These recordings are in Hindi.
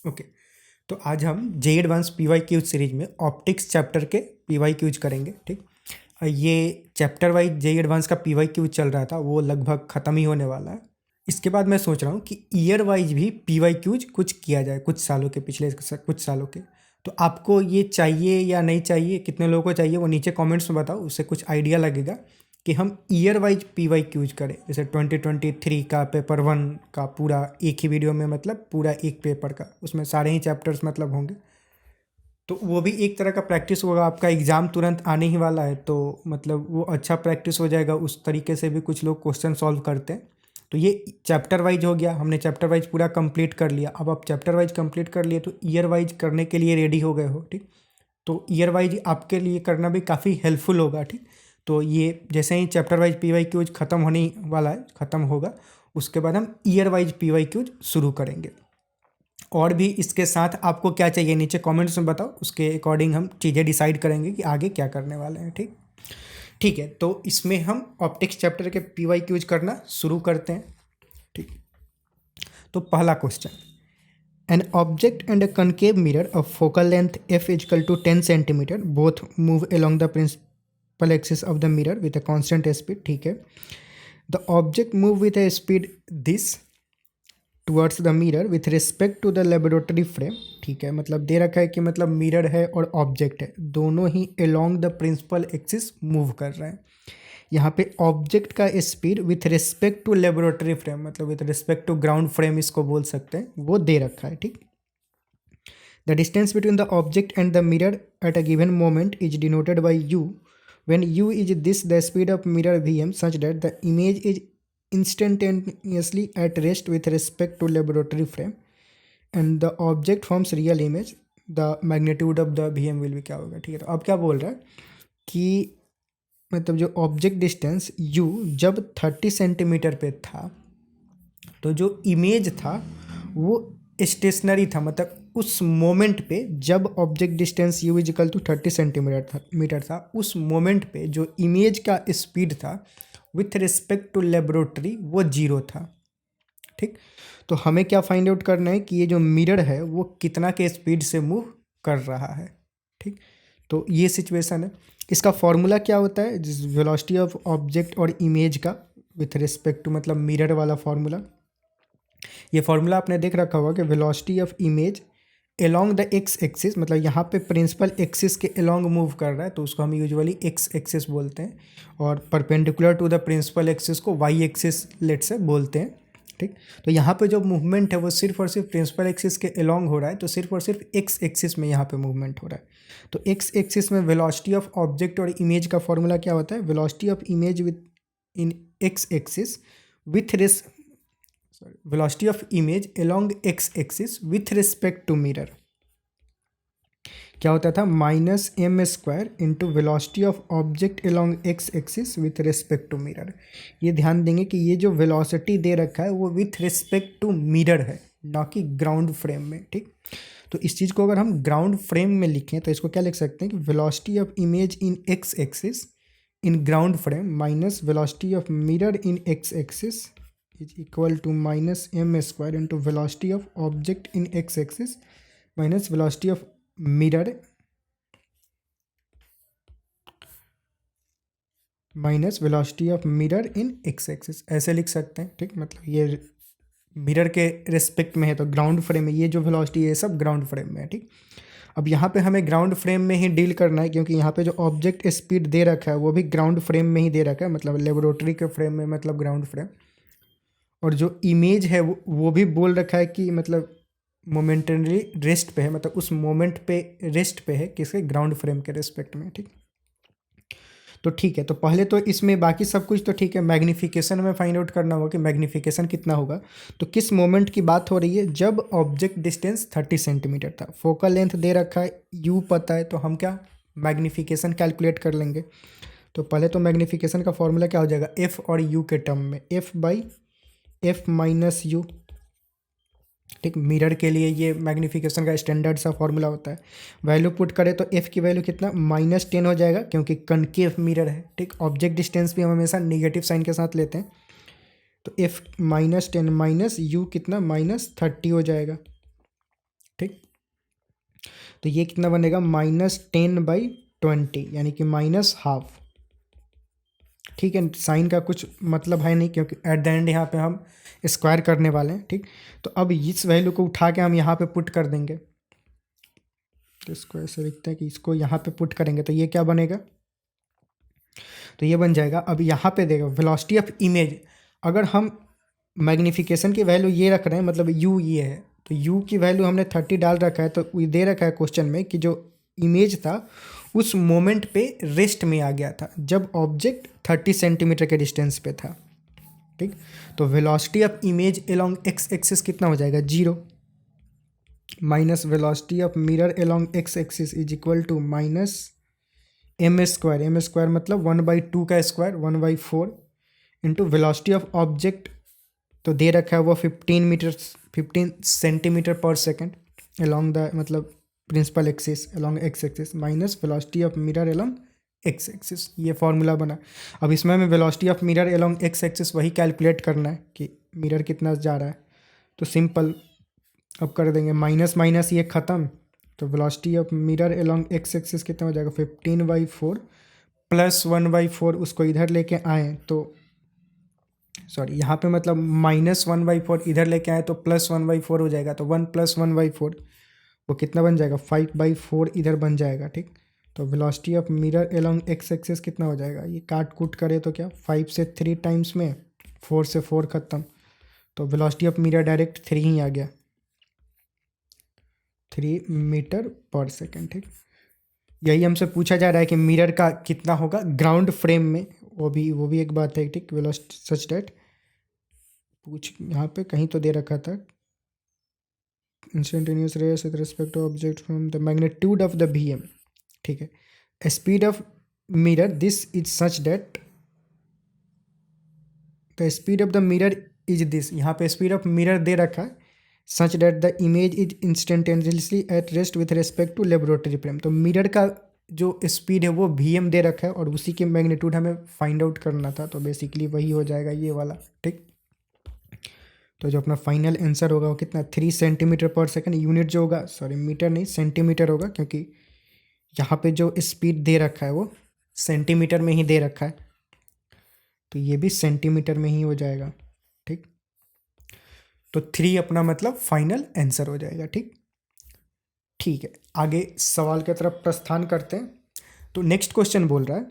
ओके, तो आज हम जे एडवांस PYQ सीरीज में ऑप्टिक्स चैप्टर के PYQs करेंगे। ठीक, ये चैप्टर वाइज जे एडवांस का PYQ चल रहा था, वो लगभग ख़त्म ही होने वाला है। इसके बाद मैं सोच रहा हूँ कि ईयर वाइज भी PYQs कुछ किया जाए, कुछ सालों के, पिछले कुछ सालों के। तो आपको ये चाहिए या नहीं चाहिए, कितने लोगों को चाहिए, वो नीचे कमेंट्स में बताओ, उससे कुछ आइडिया लगेगा कि हम ईयर वाइज PYQs करें। जैसे 2023 का पेपर 1 का पूरा एक ही वीडियो में, मतलब पूरा एक पेपर का, उसमें सारे ही चैप्टर्स मतलब होंगे। तो वो भी एक तरह का प्रैक्टिस होगा, आपका एग्ज़ाम तुरंत आने ही वाला है, तो मतलब वो अच्छा प्रैक्टिस हो जाएगा। उस तरीके से भी कुछ लोग क्वेश्चन सॉल्व करते हैं। तो ये चैप्टर वाइज हो गया, हमने चैप्टर वाइज पूरा कंप्लीट कर लिया। अब आप चैप्टर वाइज कंप्लीट कर लिए तो ईयर वाइज करने के लिए रेडी हो गए हो। ठीक, तो ईयर वाइज आपके लिए करना भी काफ़ी हेल्पफुल होगा। ठीक, तो ये जैसे ही चैप्टर वाइज PYQs ख़त्म होने वाला है, ख़त्म होगा, उसके बाद हम ईयर वाइज PYQs शुरू करेंगे। और भी इसके साथ आपको क्या चाहिए नीचे कमेंट्स में बताओ, उसके अकॉर्डिंग हम चीज़ें डिसाइड करेंगे कि आगे क्या करने वाले हैं। ठीक, ठीक है, तो इसमें हम ऑप्टिक्स चैप्टर के PYQs करना शुरू करते हैं। ठीक, तो पहला question, an object and a concave mirror of focal length f equal to 10 centimetre both move along the principal axis of the mirror with a constant speed. ठीक है, the object move with a speed this towards the mirror with respect to the laboratory frame. ठीक है, मतलब दे रखा है कि मतलब मिरर है और ऑब्जेक्ट है, दोनों ही along the principal axis move कर रहे हैं। यहाँ पे ऑब्जेक्ट का speed with respect to laboratory frame, मतलब with respect to ground frame इसको बोल सकते हैं, वो दे रखा है। ठीक, the distance between the object and the mirror at a given moment is denoted by u when u is this the speed of mirror vm such that the image is instantaneously at rest with respect to laboratory frame and the object forms real image, the magnitude of the vm will be क्या होगा। ठीक है, तो अब क्या बोल रहा है कि मतलब जो ऑब्जेक्ट डिस्टेंस u जब 30 सेंटीमीटर पे था, तो जो इमेज था वो स्टेशनरी था, मतलब उस मोमेंट पे जब object distance u equal to 30 centimetre था, उस मोमेंट पे जो इमेज का स्पीड था विथ रिस्पेक्ट टू लेबोरेटरी वो 0 था। ठीक, तो हमें क्या फाइंड आउट करना है कि ये जो मिरर है वो कितना के स्पीड से मूव कर रहा है। ठीक, तो ये सिचुएशन है। इसका फॉर्मूला क्या होता है, जिस वेलोसिटी ऑफ ऑब्जेक्ट और इमेज का विथ रिस्पेक्ट टू, मतलब मिरर वाला फॉर्मूला। ये फॉर्मूला आपने देख रखा होगा कि velocity of image along the x axis, मतलब यहाँ पे प्रिंसिपल एक्सिस के अलोंग मूव कर रहा है, तो उसको हम यूजुअली एक्स एक्सिस बोलते हैं, और perpendicular to the principal axis को वाई एक्सिस लेट से बोलते हैं। ठीक, तो यहाँ पे जो मूवमेंट है वो सिर्फ और सिर्फ प्रिंसिपल एक्सिस के अलोंग हो रहा है, तो सिर्फ और सिर्फ एक्स एक्सिस में यहाँ पे मूवमेंट हो रहा है। तो एक्स एक्सिस में वेलोसिटी ऑफ ऑब्जेक्ट और इमेज का फॉर्मूला क्या होता है, velocity of image with in x axis with velocity of image along x axis with respect to mirror क्या होता था, -m² into velocity of object along X axis with respect to mirror. ये ध्यान देंगे कि ये जो वेलोसिटी दे रखा है वो विथ रिस्पेक्ट टू मिरर है, ना कि ग्राउंड फ्रेम में। ठीक, तो इस चीज़ को अगर हम ग्राउंड फ्रेम में लिखें तो इसको क्या लिख सकते हैं कि velocity of image in x axis in ground frame minus velocity of mirror in x axis is equal to -m² into velocity of object in x axis minus velocity of mirror in x axis, ऐसे लिख सकते हैं। ठीक, मतलब ये मिरर के रिस्पेक्ट में है तो ग्राउंड फ्रेम में ये जो वेलोसिटी है सब ग्राउंड फ्रेम में है। ठीक, अब यहाँ पे हमें ग्राउंड फ्रेम में ही डील करना है, क्योंकि यहाँ पे जो ऑब्जेक्ट स्पीड दे रखा है वो भी ग्राउंड फ्रेम में ही दे रखा है, मतलब लेबोरेटरी के फ्रेम में, मतलब ग्राउंड फ्रेम। और जो इमेज है वो भी बोल रखा है कि मतलब मोमेंटरी रेस्ट पे है, मतलब उस मोमेंट पे रेस्ट पे है, किसके, ग्राउंड फ्रेम के रिस्पेक्ट में। ठीक, तो ठीक है, तो पहले तो इसमें बाकी सब कुछ तो ठीक है, मैग्नीफिकेशन में फाइंड आउट करना होगा कि मैग्नीफिकेशन कितना होगा। तो किस मोमेंट की बात हो रही है, जब ऑब्जेक्ट डिस्टेंस 30 सेंटीमीटर था, फोकल लेंथ दे रखा है, यू पता है, तो हम क्या मैग्नीफिकेशन कैलकुलेट कर लेंगे। तो पहले तो मैग्नीफिकेशन का फॉर्मूला क्या हो जाएगा, एफ और यू के टर्म में, F by F minus you. ठीक, मिरर के लिए ये मैग्नीफिकेशन का स्टैंडर्ड सा फॉर्मूला होता है। वैल्यू पुट करें तो एफ की वैल्यू कितना, -10 हो जाएगा, क्योंकि कनकेव मिरर है। ठीक, ऑब्जेक्ट डिस्टेंस भी हम हमेशा नेगेटिव साइन के साथ लेते हैं, तो एफ -10 माइनस यू कितना, -30 हो जाएगा। ठीक। तो ये कितना बनेगा, -10/20 यानी कि -12। ठीक है, साइन का कुछ मतलब है नहीं क्योंकि एट द एंड यहाँ पे हम स्क्वायर करने वाले हैं। ठीक, तो अब इस वैल्यू को उठा के हम यहाँ पे पुट कर देंगे। तो इसको ऐसे लिखते हैं कि इसको यहाँ पे पुट करेंगे तो ये क्या बनेगा, तो ये बन जाएगा। अब यहाँ पे देखो वेलोसिटी ऑफ इमेज, अगर हम मैग्नीफिकेशन की वैल्यू ये रख रहे हैं, मतलब यू ये है, तो यू की वैल्यू हमने 30 डाल रखा है, तो ये दे रखा है क्वेश्चन में कि जो इमेज था उस मोमेंट पे रेस्ट में आ गया था जब ऑब्जेक्ट 30 सेंटीमीटर के डिस्टेंस पे था। ठीक, तो velocity of image along X axis कितना हो जाएगा, 0 minus velocity of mirror along X axis is equal to minus M square मतलब 1/2 का square 1/4 into velocity of object, तो दे रखा है वो 15 centimetre per second along the मतलब principal axis along X axis minus velocity of mirror along X axis. ये फॉर्मूला बना। अब इसमें हमें velocity of mirror along X axis वही कैलकुलेट करना है कि मिरर कितना जा रहा है, तो सिंपल अब कर देंगे माइनस माइनस ये ख़त्म, तो velocity of mirror along X axis कितना हो जाएगा 15/4 प्लस 1/4, उसको इधर लेके आए तो सॉरी यहाँ पे मतलब -1/4 इधर लेके आए तो +1/4 हो जाएगा, तो 1 + 1/4 वो कितना बन जाएगा 5/4 इधर बन जाएगा। ठीक, तो velocity of mirror along X axis कितना हो जाएगा, ये काट कूट करे तो क्या 5 से 3 टाइम्स में 4 से 4 ख़त्म, तो वेलोसिटी ऑफ मिरर डायरेक्ट 3 ही आ गया, 3 मीटर पर सेकेंड। ठीक, यही हमसे पूछा जा रहा है कि मिरर का कितना होगा ग्राउंड फ्रेम में, वो भी एक बात है। ठीक, वेलोसिटी सच डेट पूछ यहाँ पे कहीं तो दे रखा था, instantaneous rest with respect to object from the magnitude of the VM। ठीक है, speed of mirror this is such that the speed of the mirror is this, यहाँ पे स्पीड ऑफ मिरर दे रखा है such that the image is instantaneously at rest with respect to laboratory frame. तो मिरर का जो स्पीड है वो VM दे रखा है और उसी के मैग्नीट्यूड हमें फाइंड आउट करना था, तो बेसिकली वही हो जाएगा ये वाला। ठीक, तो जो अपना फाइनल आंसर होगा वो कितना 3 सेंटीमीटर पर सेकंड, यूनिट जो होगा सॉरी मीटर नहीं सेंटीमीटर होगा, क्योंकि यहाँ पे जो स्पीड दे रखा है वो सेंटीमीटर में ही दे रखा है, तो ये भी सेंटीमीटर में ही हो जाएगा। ठीक, तो 3 अपना मतलब फाइनल आंसर हो जाएगा। ठीक, ठीक है, आगे सवाल की तरफ प्रस्थान करते हैं। तो नेक्स्ट क्वेश्चन बोल रहा है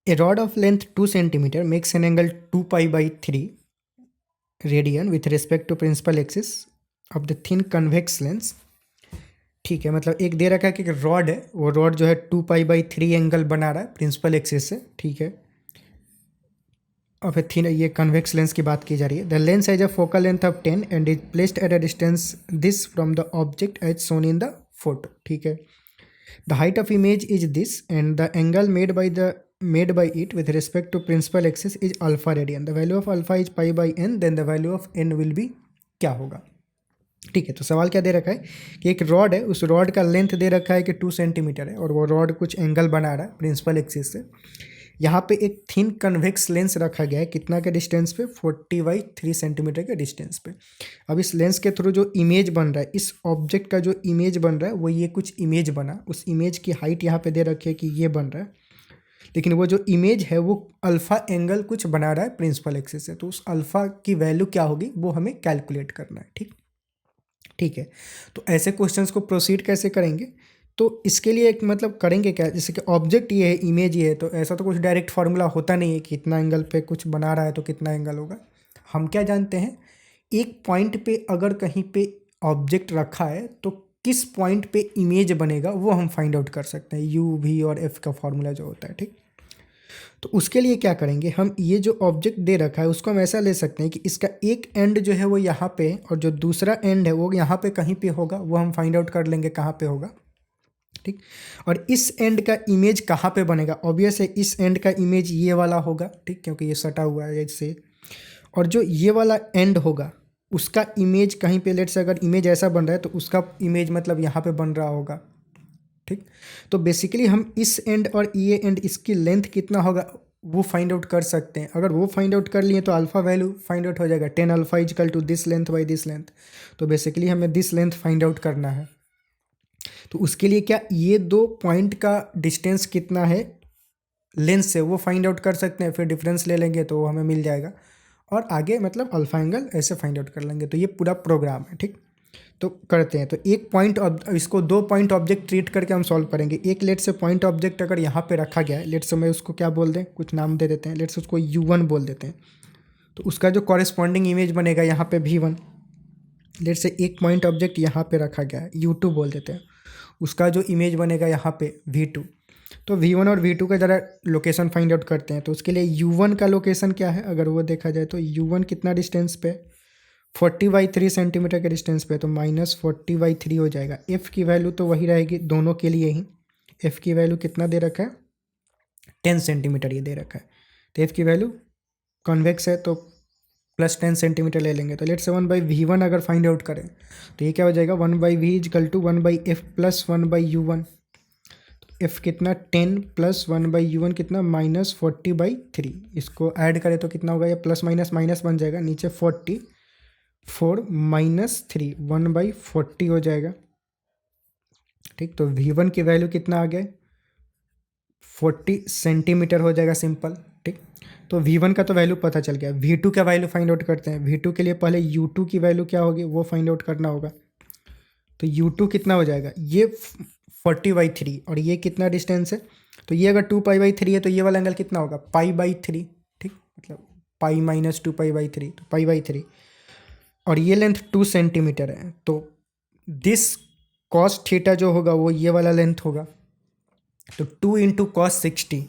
a rod of length 2 centimetre makes an angle 2π/3 radian with respect to principal axis of the thin convex lens. ठीक है, मतलब एक दे रखा है कि रॉड है, वो रॉड जो है 2π/3 एंगल बना रहा है प्रिंसिपल एक्सिस से। ठीक है, और फिर थिन ये कन्वेक्स लेंस की बात की जा रही है। The lens has a focal length of 10 and is placed at a distance this from the object as shown in the photo. ठीक है, the height of image is this and the angle made by it with respect to principal axis is alpha radian. The value of alpha is π/n, then the value of n will be क्या होगा। ठीक है, तो सवाल क्या दे रखा है कि एक रॉड है, उस रॉड का लेंथ दे रखा है कि 2 सेंटीमीटर है और वो रॉड कुछ एंगल बना रहा है प्रिंसिपल एक्सिस से। यहाँ पे एक थिन कन्वेक्स लेंस रखा गया है कितना के डिस्टेंस पे 40/3 सेंटीमीटर के डिस्टेंस पे। अब इस लेंस के थ्रू जो इमेज बन रहा है, इस ऑब्जेक्ट का जो इमेज बन रहा है वो ये कुछ इमेज बना, उस इमेज की हाइट यहाँ पे दे रखी है कि ये बन रहा है, लेकिन वो जो इमेज है वो अल्फ़ा एंगल कुछ बना रहा है प्रिंसिपल एक्सिस से, तो उस अल्फ़ा की वैल्यू क्या होगी वो हमें कैलकुलेट करना है। ठीक, ठीक है, तो ऐसे क्वेश्चंस को प्रोसीड कैसे करेंगे, तो इसके लिए एक मतलब करेंगे क्या, जैसे कि ऑब्जेक्ट ये है, इमेज ये है, तो ऐसा तो कुछ डायरेक्ट फार्मूला होता नहीं है कि इतना एंगल पे कुछ बना रहा है तो कितना एंगल होगा। हम क्या जानते हैं, एक पॉइंट पे अगर कहीं पे ऑब्जेक्ट रखा है तो किस पॉइंट पे इमेज बनेगा वो हम फाइंड आउट कर सकते हैं, U, V और F का फार्मूला जो होता है। ठीक, तो उसके लिए क्या करेंगे, हम ये जो ऑब्जेक्ट दे रखा है उसको हम ऐसा ले सकते हैं कि इसका एक एंड जो है वो यहाँ पे और जो दूसरा एंड है वो यहाँ पे कहीं पे होगा, वो हम फाइंड आउट कर लेंगे कहाँ पे होगा। ठीक, और इस एंड का इमेज कहाँ पे बनेगा, ऑब्वियस है इस एंड का इमेज ये वाला होगा। ठीक, क्योंकि ये सटा हुआ है इससे, और जो ये वाला एंड होगा उसका इमेज कहीं पे, लेट से अगर इमेज ऐसा बन रहा है तो उसका इमेज मतलब यहाँ पे बन रहा होगा। ठीक, तो बेसिकली हम इस एंड और ये एंड इसकी लेंथ कितना होगा वो फाइंड आउट कर सकते हैं। अगर वो फाइंड आउट कर लिए तो अल्फ़ा वैल्यू फाइंड आउट हो जाएगा, 10 alpha is equal to this length by this length. तो बेसिकली हमें दिस लेंथ फाइंड आउट करना है। तो उसके लिए क्या ये दो पॉइंट का डिस्टेंस कितना है लेंथ से वो फाइंड आउट कर सकते हैं, फिर डिफरेंस ले लेंगे तो वो हमें मिल जाएगा, और आगे मतलब अल्फा एंगल ऐसे फाइंड आउट कर लेंगे। तो ये पूरा प्रोग्राम है, ठीक। तो करते हैं। तो एक पॉइंट, इसको 2 पॉइंट ऑब्जेक्ट ट्रीट करके हम सॉल्व करेंगे। एक लेट से पॉइंट ऑब्जेक्ट अगर यहाँ पे रखा गया है, लेट से मैं उसको क्या बोल दें, कुछ नाम दे देते हैं, लेट से उसको U1 बोल देते हैं। तो उसका जो कॉरेस्पॉन्डिंग इमेज बनेगा यहाँ पे V1। लेट से एक पॉइंट ऑब्जेक्ट यहाँ पे रखा गया है, U2 बोल देते हैं, उसका जो इमेज बनेगा यहाँ पे V2। तो V1 और V2 का ज़रा लोकेशन फाइंड आउट करते हैं। तो उसके लिए U1 का लोकेशन क्या है, अगर वो देखा जाए तो U1 कितना डिस्टेंस पे, 40/3 सेंटीमीटर के डिस्टेंस पे, तो -40/3 हो जाएगा। एफ़ की वैल्यू तो वही रहेगी दोनों के लिए ही। एफ़ की वैल्यू कितना दे रखा है, 10 सेंटीमीटर ये दे रखा है। तो एफ़ की वैल्यू कॉन्वेक्स है तो +10 सेंटीमीटर ले लेंगे। तो लेट्स से 1/V1 अगर फाइंड आउट करें तो ये क्या हो जाएगा, 1/V is equal to 1/F plus 1/U1। F कितना 10 प्लस 1/U1 कितना -40/3। इसको ऐड करें तो कितना होगा, ये प्लस माइनस माइनस बन जाएगा, नीचे 40 4 -3 1/40 हो जाएगा, ठीक। तो V1 की वैल्यू कितना आ गया, 40 सेंटीमीटर हो जाएगा, सिंपल, ठीक। तो V1 का तो वैल्यू पता चल गया। V2 का वैल्यू फाइंड आउट करते हैं। V2 के लिए पहले U2 की वैल्यू क्या होगी वो फाइंड आउट करना होगा। तो U2 कितना हो जाएगा, ये 40/3 और ये कितना डिस्टेंस है, तो ये अगर 2π/3 है तो ये वाला एंगल कितना होगा, π/3, ठीक। मतलब पाई माइनस 2π/3, तो π/3, और ये लेंथ 2 सेंटीमीटर है। तो दिस कॉस थीटा जो होगा वो ये वाला लेंथ होगा। तो 2 इंटू कॉस 60,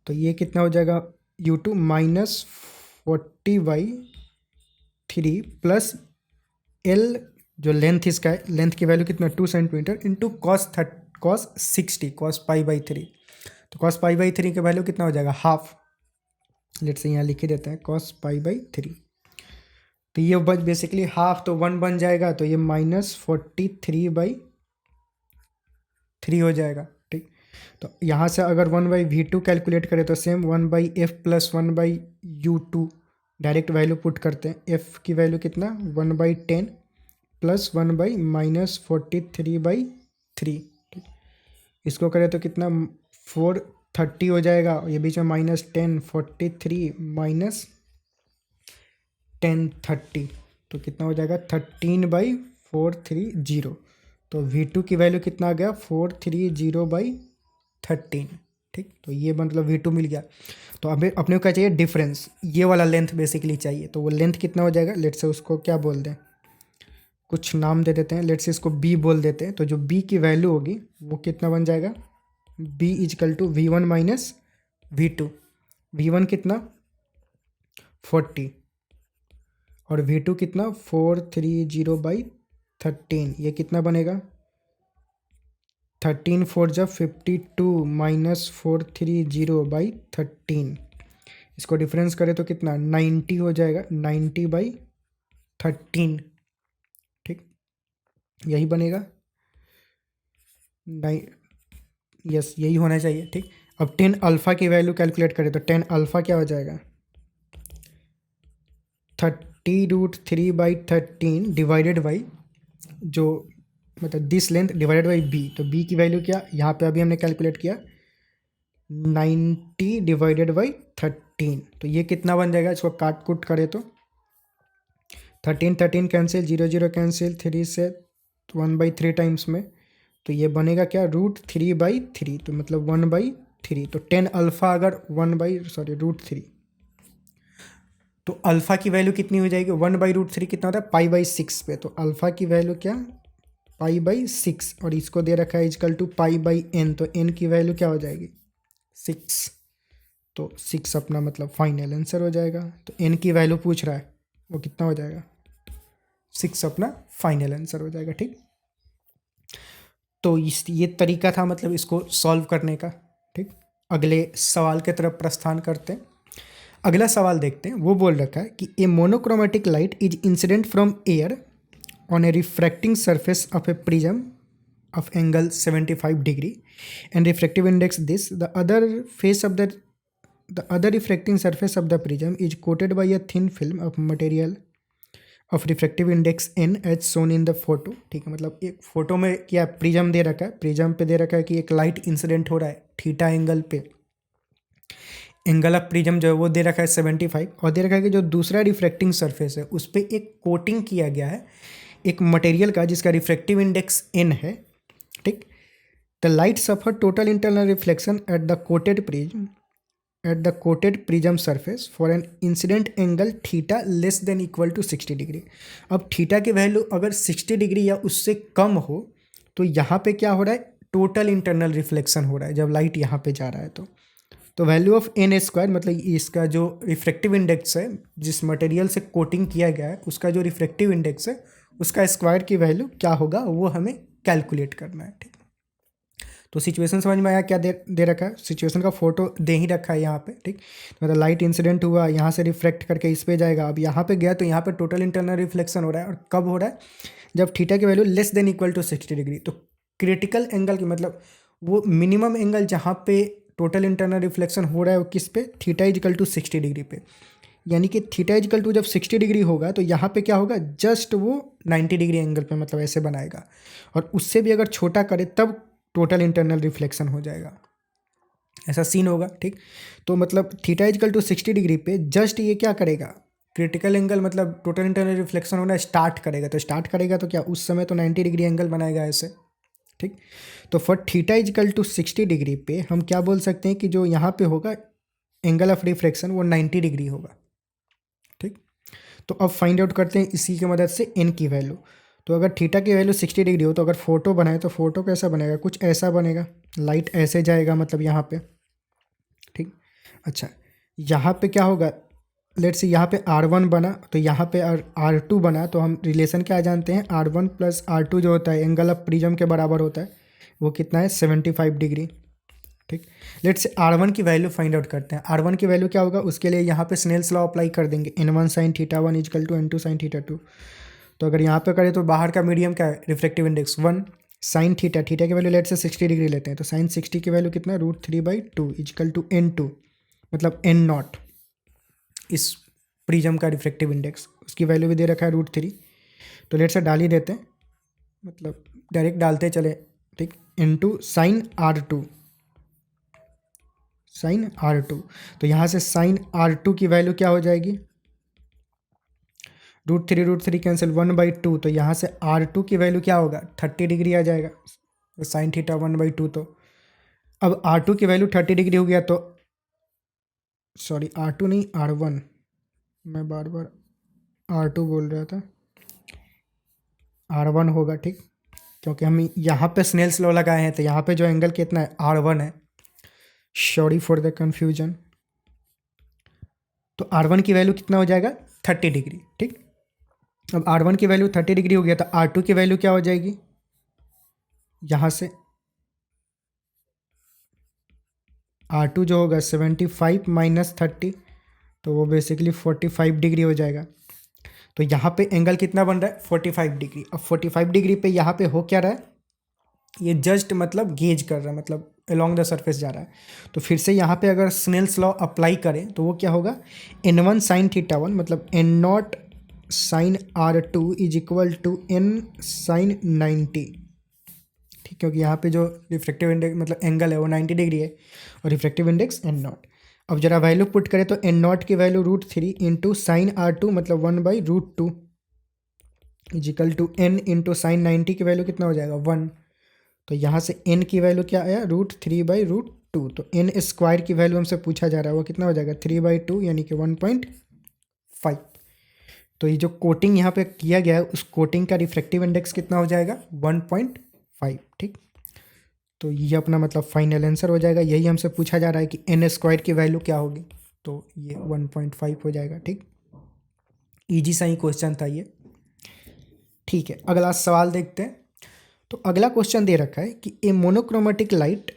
तो ये कितना हो जाएगा, U2 -40/3 प्लस L जो लेंथ इसका है, लेंथ की वैल्यू कितना 2 सेंटीमीटर इंटू कॉस 60 कॉस π/3। तो कॉस π/3 की वैल्यू कितना हो जाएगा, हाफ। लेट से यहाँ लिख ही देते हैं कॉस π/3। तो ये बेसिकली हाफ, तो 1 बन जाएगा, तो ये -43/3 हो जाएगा, ठीक। तो यहाँ से अगर 1/V2 कैलकुलेट करें तो same 1/F plus 1/U2 direct value put करते हैं। F की वैल्यू कितना 1/10 प्लस 1/-43/3, ठीक। इसको करें तो कितना 430 हो जाएगा, ये बीच में -10 43 -10 30, तो कितना हो जाएगा 13/430। तो V2 की वैल्यू कितना आ गया 430/13, ठीक। तो ये मतलब V2 मिल गया। तो अभी अपने को क्या चाहिए, डिफरेंस, ये वाला लेंथ बेसिकली चाहिए। तो वो लेंथ कितना हो जाएगा, लेट से उसको क्या बोल दें, कुछ नाम दे देते हैं, लेट से इसको B बोल देते हैं। तो जो B की वैल्यू होगी वो कितना बन जाएगा, B is equal to V1 minus V2। V1 कितना 40 और V2 कितना 430/13, ये कितना बनेगा 13 4 जब 52 -430/13। इसको डिफरेंस करें तो कितना 90 हो जाएगा, 90/13, ठीक। यही बनेगा, यस यही होना चाहिए, ठीक। अब 10 अल्फ़ा की वैल्यू कैलकुलेट करें तो 10 अल्फ़ा क्या हो जाएगा, 30√3/13 डिवाइडेड बाई जो मतलब this length divided by B। तो B की वैल्यू क्या, यहाँ पे अभी हमने कैलकुलेट किया 90/13। तो ये कितना बन जाएगा, इसको काट कुट करें तो 13 13 कैंसिल, 0 0 कैंसिल, 3 से 1/3 टाइम्स में, तो ये बनेगा क्या √3/3, तो मतलब 1/3। तो 10 अल्फ़ा अगर √3, तो अल्फ़ा की वैल्यू कितनी हो जाएगी 1/√3 कितना होता है π/6 पे। तो अल्फ़ा की वैल्यू क्या π/6, और इसको दे रखा है इजकल टू π/n। तो n की वैल्यू क्या हो जाएगी 6। तो 6 अपना मतलब फाइनल आंसर हो जाएगा। तो n की वैल्यू पूछ रहा है वो कितना हो जाएगा 6 अपना फाइनल आंसर हो जाएगा, ठीक। तो ये तरीका था मतलब इसको सॉल्व करने का, ठीक। अगले सवाल की तरफ प्रस्थान करते हैं। अगला सवाल देखते हैं। वो बोल रखा है कि a monochromatic light is incident from air on a refracting surface of a prism of angle 75 degree and refractive index this, the other face of the the other reflecting surface of the prism is coated by a thin film of material of refractive index n as shown in the photo. ठीक है, मतलब एक फोटो में क्या प्रिज्म दे रखा है, प्रिज्म पे दे रखा है कि एक लाइट इंसिडेंट हो रहा है थीटा एंगल पे, एंगल ऑफ प्रिज्म जो है वो दे रखा है 75, और दे रखा है कि जो दूसरा रिफ्रैक्टिंग सरफेस है उस पर एक कोटिंग किया गया है एक मटेरियल का जिसका रिफ्रैक्टिव इंडेक्स n है। ठीक, the light suffer total internal reflection at the coated prism surface for an incident angle theta less than equal to 60 degree. अब थीटा की वैल्यू अगर 60 डिग्री या उससे कम हो तो यहाँ पे क्या हो रहा है, टोटल इंटरनल रिफ्लेक्शन हो रहा है जब लाइट यहाँ पे जा रहा है। तो वैल्यू ऑफ एन स्क्वायर मतलब इसका जो रिफ्रैक्टिव इंडेक्स है जिस मटेरियल से कोटिंग किया गया है उसका जो रिफ्रैक्टिव इंडेक्स है उसका स्क्वायर की वैल्यू क्या होगा वो हमें कैलकुलेट करना है। ठीक, तो सिचुएशन समझ में आया क्या दे रखा है, सिचुएशन का फोटो दे ही रखा है यहाँ पे। ठीक, मतलब लाइट इंसिडेंट हुआ, यहाँ से रिफ्लेक्ट करके इस पे जाएगा, अब यहाँ पे गया तो यहाँ पे टोटल इंटरनल रिफ्लेक्शन हो रहा है, और कब हो रहा है, जब थीटा की value less than equal to 60 degree. तो क्रिटिकल एंगल की मतलब वो मिनिमम एंगल जहाँ पे टोटल इंटरनल रिफ्लेक्शन हो रहा है वो किस पे, थीटा इजिकल टू 60 डिग्री पे, यानी कि थीटा इजिकल टू जब 60 डिग्री होगा तो यहाँ पे क्या होगा, जस्ट वो 90 डिग्री एंगल पे मतलब ऐसे बनाएगा, और उससे भी अगर छोटा करे तब टोटल इंटरनल रिफ्लेक्शन हो जाएगा, ऐसा सीन होगा। ठीक, तो मतलब थीटा इजिकल टू 60 डिग्री पे जस्ट ये क्या करेगा, क्रिटिकल एंगल मतलब टोटल इंटरनल रिफ्लेक्शन होना स्टार्ट करेगा, तो स्टार्ट करेगा तो क्या उस समय तो 90 डिग्री एंगल बनाएगा ऐसे। ठीक, तो for theta is equal to 60 degree पे हम क्या बोल सकते हैं कि जो यहाँ पे होगा एंगल ऑफ रिफ्लेक्शन वो 90 डिग्री होगा। ठीक, तो अब फाइंड आउट करते हैं इसी की मदद से एन की वैल्यू। तो अगर थीटा की वैल्यू 60 डिग्री हो तो अगर फोटो बनाए तो फोटो कैसा बनेगा, कुछ ऐसा बनेगा, लाइट ऐसे जाएगा मतलब यहाँ पे। ठीक, अच्छा यहाँ पे क्या होगा, लेट्स से यहाँ पे R1 बना तो यहाँ पे R2 बना, तो हम रिलेशन क्या जानते हैं, R1 प्लस R2 जो होता है एंगल ऑफ प्रिज्म के बराबर होता है, वो कितना है 75 डिग्री। ठीक, लेट्स से R1 की वैल्यू फाइंड आउट करते हैं। R1 की वैल्यू क्या होगा, उसके लिए यहाँ पे स्नेल्स लॉ अप्लाई कर देंगे, n1 sin theta 1 equal to n2 sin theta 2। तो अगर यहाँ पे करें तो बाहर का मीडियम क्या है, refractive index 1 sine theta, theta की वैल्यू लेट से 60 डिग्री लेते हैं, तो साइन 60 की वैल्यू कितना है, √3/2 इजकल टू n2 मतलब n0, इस प्रिज्म का रिफ्रैक्टिव इंडेक्स उसकी वैल्यू भी दे रखा है √3, तो लेट से डाल ही देते हैं, मतलब डायरेक्ट डालते चले। ठीक, n2 साइन R2, तो यहाँ से साइन R2 की वैल्यू क्या हो जाएगी, √3 कैंसिल 1/2, तो यहाँ से R2 की वैल्यू क्या होगा 30 डिग्री आ जाएगा, तो साइन थीटा 1/2। तो अब R2 की वैल्यू 30 डिग्री हो गया, तो सॉरी R2 नहीं R1, मैं बार बार R2 बोल रहा था, R1 होगा। ठीक, क्योंकि हम यहाँ पे स्नेल्स लॉ लगाए हैं तो यहाँ पे जो एंगल कितना है R1 है, सॉरी फॉर द कंफ्यूजन। तो R1 की वैल्यू कितना हो जाएगा 30 डिग्री। ठीक, अब R1 की वैल्यू 30 डिग्री हो गया तो R2 की वैल्यू क्या हो जाएगी, यहाँ से R2 जो होगा 75 माइनस 30, तो वो बेसिकली 45 डिग्री हो जाएगा। तो यहाँ पे एंगल कितना बन रहा है 45 डिग्री। अब 45 डिग्री पे यहाँ पे हो क्या रहा है, ये जस्ट मतलब गेज कर रहा है, मतलब अलोंग द सरफेस जा रहा है। तो फिर से यहाँ पे अगर स्नेल्स लॉ अप्लाई करें तो वो क्या होगा, n1 साइन थीटा 1 मतलब n0 sine R2 is equal to n sine 90। ठीक, क्योंकि यहाँ पे जो रिफ्रैक्टिव इंडेक्स मतलब एंगल है वो 90 डिग्री है और रिफ्रैक्टिव इंडेक्स n0। अब जरा वैल्यू पुट करें तो n0 की वैल्यू √3 इंटू साइन R2 मतलब 1/√2 equal to n into sine 90 की वैल्यू कितना हो जाएगा 1। तो यहाँ से n की वैल्यू क्या आया √3/√2, तो n स्क्वायर की वैल्यू हमसे पूछा जा रहा है वो कितना हो जाएगा 3/2 यानी कि 1.5। तो ये जो कोटिंग यहाँ पे किया गया है उस कोटिंग का रिफ्रैक्टिव इंडेक्स कितना हो जाएगा 1.5। ठीक, तो ये अपना मतलब फाइनल आंसर हो जाएगा, यही हमसे पूछा जा रहा है कि n स्क्वायर की वैल्यू क्या होगी, तो ये 1.5 हो जाएगा। ठीक, इजी सा ही क्वेश्चन था ये। ठीक है, अगला सवाल देखते हैं। तो अगला क्वेश्चन दे रखा है कि a monochromatic light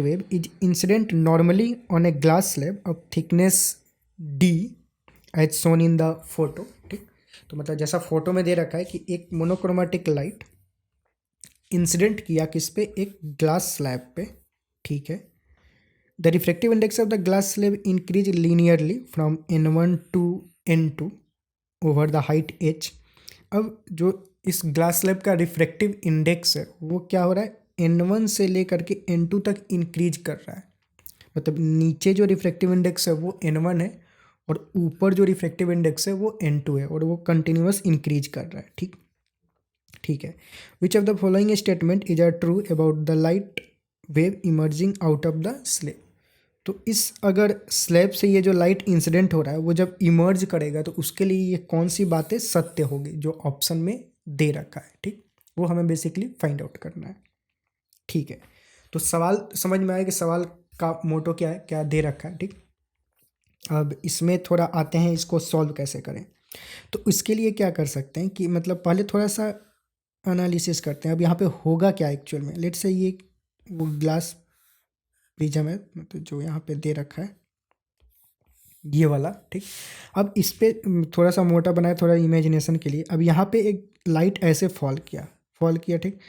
wave is incident normally on a glass slab of thickness d as shown in the photo. ठीक, तो मतलब जैसा फोटो में दे रखा है कि एक मोनोक्रोमेटिक लाइट इंसिडेंट किया किस पे, एक ग्लास स्लैब पे। ठीक है, the refractive index of the glass slab increase linearly from N1 to N2 over the height h। अब जो इस ग्लास स्लैब का रिफ्रैक्टिव इंडेक्स है वो क्या हो रहा है, N1 से लेकर के N2 तक इंक्रीज कर रहा है। मतलब नीचे जो रिफ्रैक्टिव इंडेक्स है वो N1 है और ऊपर जो रिफ्रैक्टिव इंडेक्स है वो N2 है और वो कंटिन्यूअस इंक्रीज कर रहा है। ठीक है। Which of the following statement is are true about the light wave emerging out of the slab. तो इस अगर स्लैब से ये जो लाइट इंसिडेंट हो रहा है वो जब इमर्ज करेगा तो उसके लिए ये कौन सी बातें सत्य होगी जो ऑप्शन में दे रखा है। ठीक, वो हमें बेसिकली फाइंड आउट करना है। ठीक है, तो सवाल समझ में आया कि सवाल का मोटो क्या है, क्या दे रखा है। ठीक, अब इसमें थोड़ा आते हैं इसको सॉल्व कैसे करें। तो इसके लिए क्या कर सकते हैं कि मतलब पहले थोड़ा सा एनालिसिस करते हैं। अब यहाँ पे होगा क्या एक्चुअल में। लेट्स से ये वो ग्लास प्रिज्म है, मतलब जो यहाँ पे दे रखा है ये वाला। ठीक, अब इस पे थोड़ा सा मोटा बनाया थोड़ा इमेजिनेशन के लिए। अब यहाँ पे एक लाइट ऐसे फॉल किया। ठीक,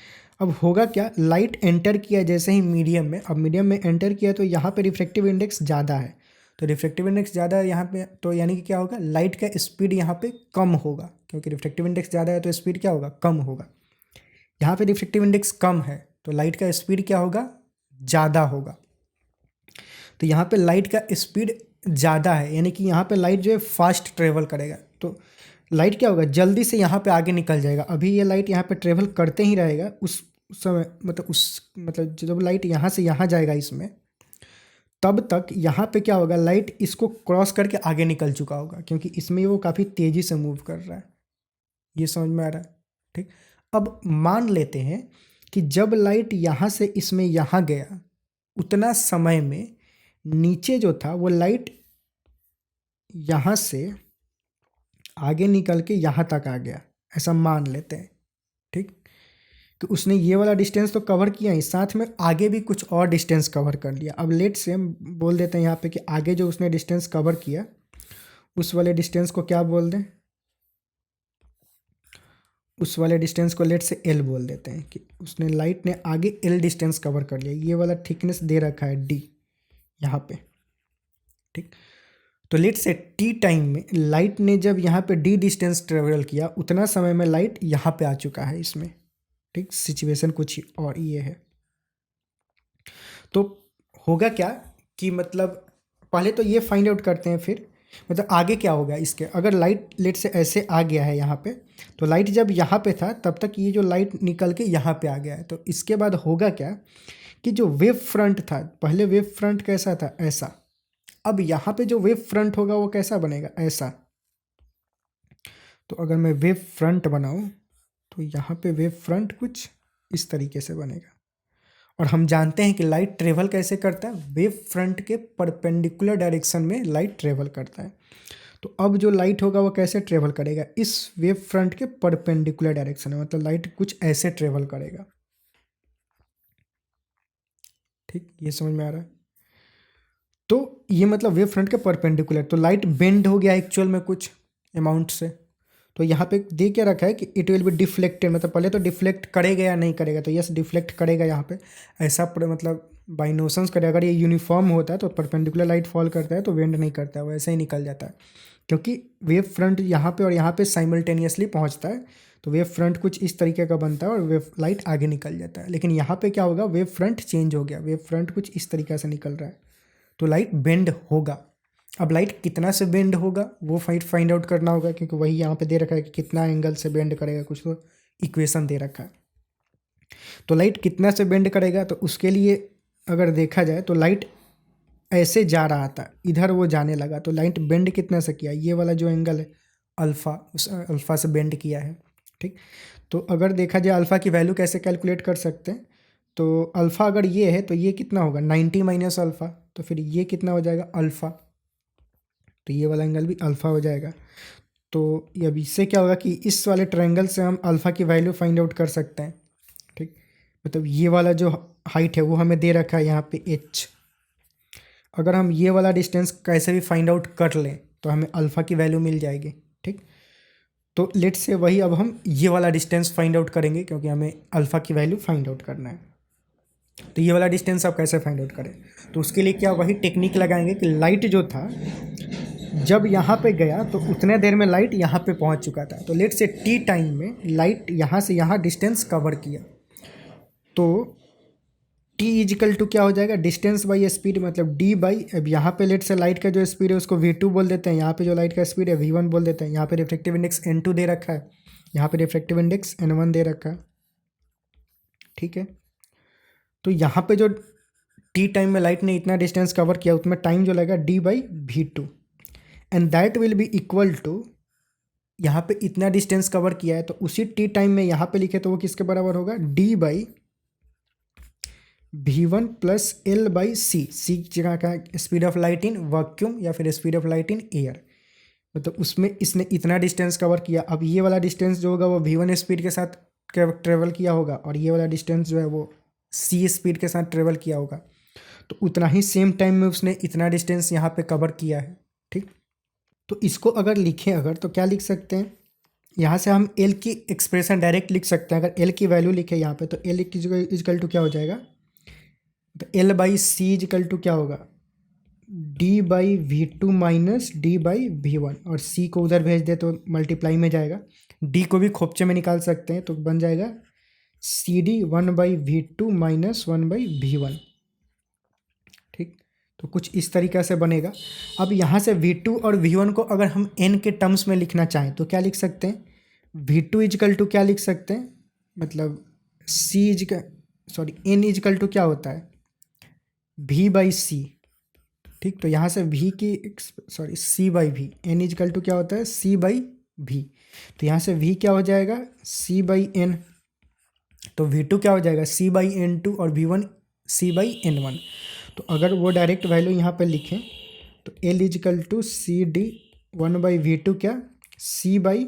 अब होगा क्या, लाइट एंटर किया जैसे ही मीडियम में। अब मीडियम में एंटर किया तो यहाँ पे रिफ्रैक्टिव इंडेक्स ज़्यादा है, तो रिफ्रैक्टिव इंडेक्स ज़्यादा है यहाँ पे, तो यानी कि क्या होगा, लाइट का स्पीड यहाँ पे कम होगा, क्योंकि रिफ्रैक्टिव इंडेक्स ज़्यादा है तो स्पीड क्या होगा, कम होगा। यहाँ पे रिफ्रैक्टिव इंडेक्स कम है तो लाइट का स्पीड क्या होगा, ज़्यादा होगा। तो यहाँ पे लाइट का स्पीड ज़्यादा है, यानी कि यहाँ पे लाइट जो है फास्ट ट्रेवल करेगा। तो लाइट क्या होगा, जल्दी से यहाँ पे आगे निकल जाएगा। अभी ये लाइट यहाँ पे ट्रेवल करते ही रहेगा उस समय, मतलब जब लाइट यहाँ से यहाँ जाएगा इसमें, तब तक यहाँ पे क्या होगा, लाइट इसको क्रॉस करके आगे निकल चुका होगा, क्योंकि इसमें वो काफ़ी तेज़ी से मूव कर रहा है। ये समझ में आ रहा है। ठीक, अब मान लेते हैं कि जब लाइट यहाँ से इसमें यहाँ गया उतना समय में नीचे जो था वो लाइट यहाँ से आगे निकल के यहाँ तक आ गया, ऐसा मान लेते हैं। ठीक, तो उसने ये वाला डिस्टेंस तो कवर किया ही, साथ में आगे भी कुछ और डिस्टेंस कवर कर लिया। अब लेट से हम बोल देते हैं यहाँ पे कि आगे जो उसने डिस्टेंस कवर किया उस वाले डिस्टेंस को क्या बोल दें, उस वाले डिस्टेंस को लेट से L बोल देते हैं कि उसने लाइट ने आगे L डिस्टेंस कवर कर लिया। ये वाला थिकनेस दे रखा है D यहाँ पे। ठीक, तो लेट से T टाइम में लाइट ने जब यहाँ पे D डिस्टेंस ट्रेवल किया उतना समय में लाइट यहाँ पे आ चुका है इसमें। ठीक, सिचुएशन कुछ और ये है। तो होगा क्या कि मतलब पहले तो ये फाइंड आउट करते हैं, फिर मतलब आगे क्या होगा इसके। अगर लाइट लेट से ऐसे आ गया है यहाँ पे, तो लाइट जब यहाँ पे था तब तक ये जो लाइट निकल के यहाँ पे आ गया है, तो इसके बाद होगा क्या कि जो वेव फ्रंट था, पहले वेव फ्रंट कैसा था, ऐसा। अब यहाँ पे जो वेव फ्रंट होगा वो कैसा बनेगा, ऐसा। तो अगर मैं वेव फ्रंट बनाऊँ तो यहाँ पे वेव फ्रंट कुछ इस तरीके से बनेगा। और हम जानते हैं कि लाइट ट्रेवल कैसे करता है, वेव फ्रंट के परपेंडिकुलर डायरेक्शन में लाइट ट्रेवल करता है। तो अब जो लाइट होगा वो कैसे ट्रेवल करेगा, इस वेव फ्रंट के परपेंडिकुलर डायरेक्शन में, मतलब लाइट कुछ ऐसे ट्रेवल करेगा। ठीक, ये समझ में आ रहा है। तो ये मतलब वेव फ्रंट के परपेंडिकुलर, तो लाइट बेंड हो गया एक्चुअल में कुछ अमाउंट से। तो यहाँ पे दे क्या रखा है कि इट विल बी डिफ्लेक्टेड, मतलब पहले तो डिफ्लेक्ट करेगा या नहीं करेगा, तो यस डिफ्लेक्ट करेगा यहाँ पे। ऐसा मतलब बाई नोशंस करेगा। अगर ये यूनिफॉर्म होता है तो परपेंडिकुलर लाइट फॉल करता है तो बेंड नहीं करता है, वो ऐसे ही निकल जाता है, क्योंकि वेव फ्रंट यहाँ पे और यहाँ पे साइमल्टेनियसली पहुँचता है। तो वेव फ्रंट कुछ इस तरीके का बनता है और वेव लाइट आगे निकल जाता है। लेकिन यहाँ पे क्या होगा, वेव फ्रंट चेंज हो गया, वेव फ्रंट कुछ इस तरीके से निकल रहा है, तो लाइट बेंड होगा। अब लाइट कितना से बेंड होगा वो फाइंड आउट करना होगा, क्योंकि वही यहाँ पे दे रखा है कि कितना एंगल से बेंड करेगा, कुछ तो इक्वेशन दे रखा है। तो लाइट कितना से बेंड करेगा, तो उसके लिए अगर देखा जाए तो लाइट ऐसे जा रहा था, इधर वो जाने लगा, तो लाइट बेंड कितना से किया, ये वाला जो एंगल है अल्फ़ा, उस अल्फ़ा से बेंड किया है। ठीक, तो अगर देखा जाए अल्फ़ा की वैल्यू कैसे कैलकुलेट कर सकते हैं, तो अल्फ़ा अगर ये है तो ये कितना होगा 90 माइनस अल्फ़ा, तो फिर ये कितना हो जाएगा अल्फ़ा, तो ये वाला एंगल भी अल्फ़ा हो जाएगा। तो अब इससे क्या होगा कि इस वाले ट्रायंगल से हम अल्फ़ा की वैल्यू फाइंड आउट कर सकते हैं। ठीक, मतलब ये वाला जो हाइट है वो हमें दे रखा है यहाँ पे h। अगर हम ये वाला डिस्टेंस कैसे भी फाइंड आउट कर लें तो हमें अल्फ़ा की वैल्यू मिल जाएगी। ठीक, तो लेट से वही अब हम ये वाला डिस्टेंस फाइंड आउट करेंगे, क्योंकि हमें अल्फ़ा की वैल्यू फाइंड आउट करना है। तो ये वाला डिस्टेंस आप कैसे फाइंड आउट करें? तो उसके लिए क्या वही टेक्निक लगाएंगे कि लाइट जो था जब यहाँ पे गया तो उतने देर में लाइट यहाँ पे पहुँच चुका था। तो लेट से टी टाइम में लाइट यहाँ से यहाँ डिस्टेंस कवर किया, तो टी इजिकल टू क्या हो जाएगा, डिस्टेंस बाई स्पीड, मतलब डी बाई, अब यहाँ पे लेट से लाइट का जो स्पीड है उसको v2 बोल देते हैं, यहाँ पे जो लाइट का स्पीड है v1 बोल देते हैं, यहाँ पे रिफ्लेक्टिव इंडेक्स n2 दे रखा है, यहाँ पे रिफ्लेक्टिव इंडेक्स n1 दे रखा है। ठीक है, तो यहाँ पे जो टी टाइम में लाइट ने इतना डिस्टेंस कवर किया उसमें टाइम जो लगेगा d by v2, and that will be equal to, यहाँ पे इतना डिस्टेंस कवर किया है तो उसी टी टाइम में यहाँ पे लिखे तो वो किसके बराबर होगा, D by v1 plus L by C जगह का speed of light in vacuum या फिर speed of light in air, मतलब उसमें इसने इतना डिस्टेंस कवर किया। अब ये वाला डिस्टेंस जो होगा वो v1 स्पीड के साथ ट्रेवल किया होगा और ये वाला डिस्टेंस जो है वो c स्पीड के साथ ट्रेवल किया होगा, तो उतना ही सेम टाइम में उसने इतना डिस्टेंस यहाँ पे कवर किया है। ठीक, तो इसको अगर लिखें अगर तो क्या लिख सकते हैं, यहाँ से हम एल की एक्सप्रेशन डायरेक्ट लिख सकते हैं। अगर एल की वैल्यू लिखे यहाँ पे तो एल इजकल टू क्या हो जाएगा, तो l by c is equal to क्या होगा, D by v2 minus d by v1, और सी को उधर भेज दे तो मल्टीप्लाई में जाएगा, डी को भी खोपचे में निकाल सकते हैं तो बन जाएगा सी डी 1/v2 माइनस 1/v1। ठीक, तो कुछ इस तरीक़ा से बनेगा। अब यहाँ से v2 और v1 को अगर हम n के टर्म्स में लिखना चाहें तो क्या लिख सकते हैं, v2 इजकल टू क्या लिख सकते हैं, मतलब n इजकल टू क्या होता है, v बाई सी। ठीक, तो यहाँ से v की c by v, n is equal to क्या होता है, c बाई वी, तो यहाँ से v क्या हो जाएगा, c बाई n, तो v2 क्या हो जाएगा c बाई n2 और v1 c बाई n1। तो अगर वो डायरेक्ट वैल्यू यहाँ पे लिखें तो l is equal to c d 1/v2 क्या, c बाई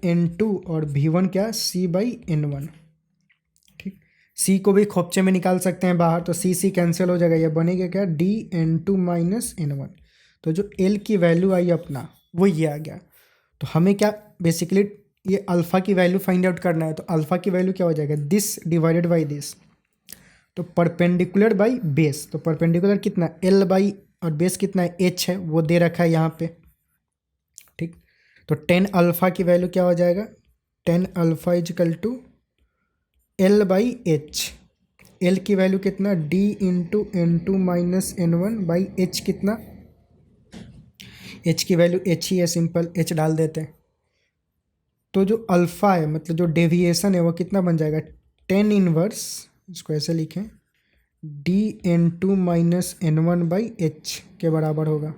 n2 और v1 क्या, c बाई n1। ठीक, c को भी खोपचे में निकाल सकते हैं बाहर, तो c कैंसिल हो जाएगा, ये बनेगा क्या, dn2 माइनस n1। तो जो l की वैल्यू आई अपना वो ये आ गया। तो हमें क्या बेसिकली ये अल्फ़ा की वैल्यू फाइंड आउट करना है, तो अल्फ़ा की वैल्यू क्या हो जाएगा, दिस डिवाइडेड बाई दिस, तो परपेंडिकुलर बाई बेस, तो परपेंडिकुलर कितना l बाई और बेस कितना है h है वो दे रखा है यहाँ पे। ठीक, तो 10 अल्फ़ा की वैल्यू क्या हो जाएगा, 10 alpha is equal to l by h, l की वैल्यू कितना, d into n two minus n one by h, कितना एच की वैल्यू एच ही है, सिंपल एच डाल देते हैं। तो जो अल्फ़ा है मतलब जो डेविएशन है वो कितना बन जाएगा, 10 इनवर्स, इसको ऐसे लिखें, d n two minus n one by h के बराबर होगा।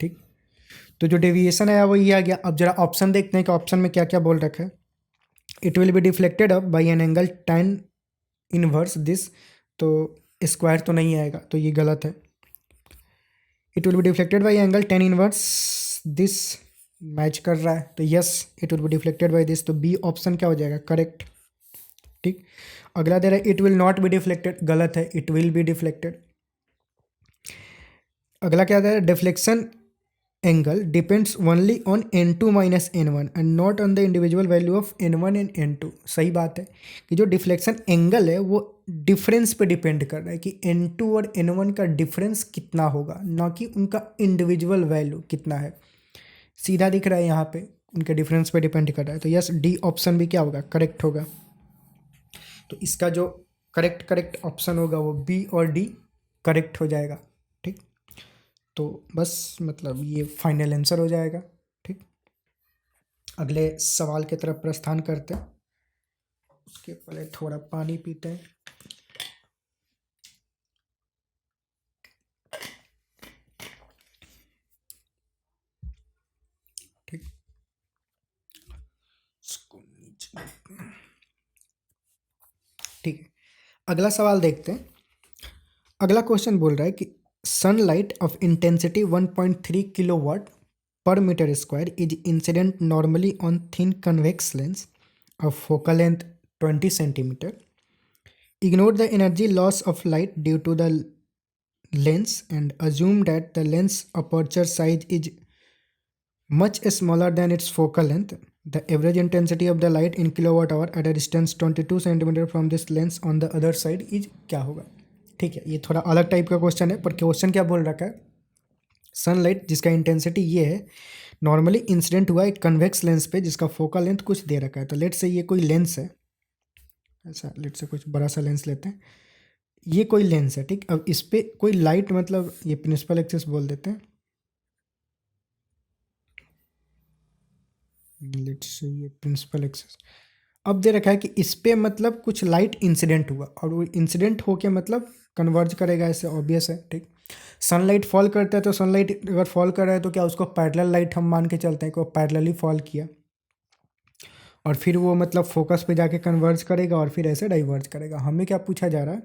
ठीक, तो जो डेविएशन है वो ये आ गया। अब जरा ऑप्शन देखते हैं कि ऑप्शन में क्या क्या बोल रखा है। It will be deflected up by an angle tan inverse this, तो स्क्वायर तो नहीं आएगा तो ये गलत है। It will be deflected by angle tan inverse this, match कर रहा है तो yes it will be deflected by this, तो बी ऑप्शन क्या हो जाएगा, करेक्ट। ठीक, अगला दे रहा है it will not be deflected, गलत है, इट विल बी डिफ्लेक्टेड। अगला क्या दे रहा है, deflection angle depends only on n2 minus n1 and not on the individual value of n1 and n2। सही बात है कि जो डिफ्लेक्शन एंगल है वो डिफरेंस पे डिपेंड कर रहा है कि n2 और n1 का डिफरेंस कितना होगा, ना कि उनका इंडिविजुअल वैल्यू कितना है। सीधा दिख रहा है यहाँ पे उनके डिफरेंस पे डिपेंड कर रहा है, तो यस डी ऑप्शन भी क्या होगा, करेक्ट होगा। तो इसका जो करेक्ट ऑप्शन होगा वो बी और डी करेक्ट हो जाएगा। ठीक, तो बस मतलब ये फाइनल आंसर हो जाएगा। ठीक, अगले सवाल की तरफ प्रस्थान करते हैं, उसके पहले थोड़ा पानी पीते हैं। ठीक, इसको नीचे ठीक है, अगला सवाल देखते हैं। अगला क्वेश्चन बोल रहा है कि sunlight of intensity 1.3 kilowatt per meter square is incident normally on thin convex lens of focal length 20 centimeter. Ignore the energy loss of light due to the lens and assume that the lens aperture size is much smaller than its focal length. The average intensity of the light in kilowatt hour at a distance 22 centimetre from this lens on the other side is क्या होगा। ठीक है, ये थोड़ा अलग टाइप का क्वेश्चन है, पर क्वेश्चन क्या बोल रखा है, सनलाइट जिसका इंटेंसिटी ये है नॉर्मली इंसिडेंट हुआ एक कन्वेक्स लेंस पे जिसका फोकल लेंथ कुछ दे रखा है। तो लेट से ये कोई लेंस है, ऐसा लेट से कुछ बड़ा सा लेंस लेते हैं, ये कोई लेंस है, ठीक। अब इस पर कोई लाइट, मतलब ये प्रिंसिपल एक्सिस बोल देते हैं, लेट्स से ये प्रिंसिपल एक्सिस। अब दे रखा है कि इस पे मतलब कुछ लाइट इंसिडेंट हुआ और वो इंसिडेंट होके मतलब कन्वर्ज करेगा, ऐसे ऑब्वियस है, ठीक। सनलाइट फॉल करता है तो सनलाइट अगर फॉल कर रहा है तो क्या उसको पैरेलल लाइट हम मान के चलते हैं कि वो पैरेलली फॉल किया और फिर वो मतलब फोकस पे जाके कन्वर्ज करेगा और फिर ऐसे डाइवर्ज करेगा। हमें क्या पूछा जा रहा है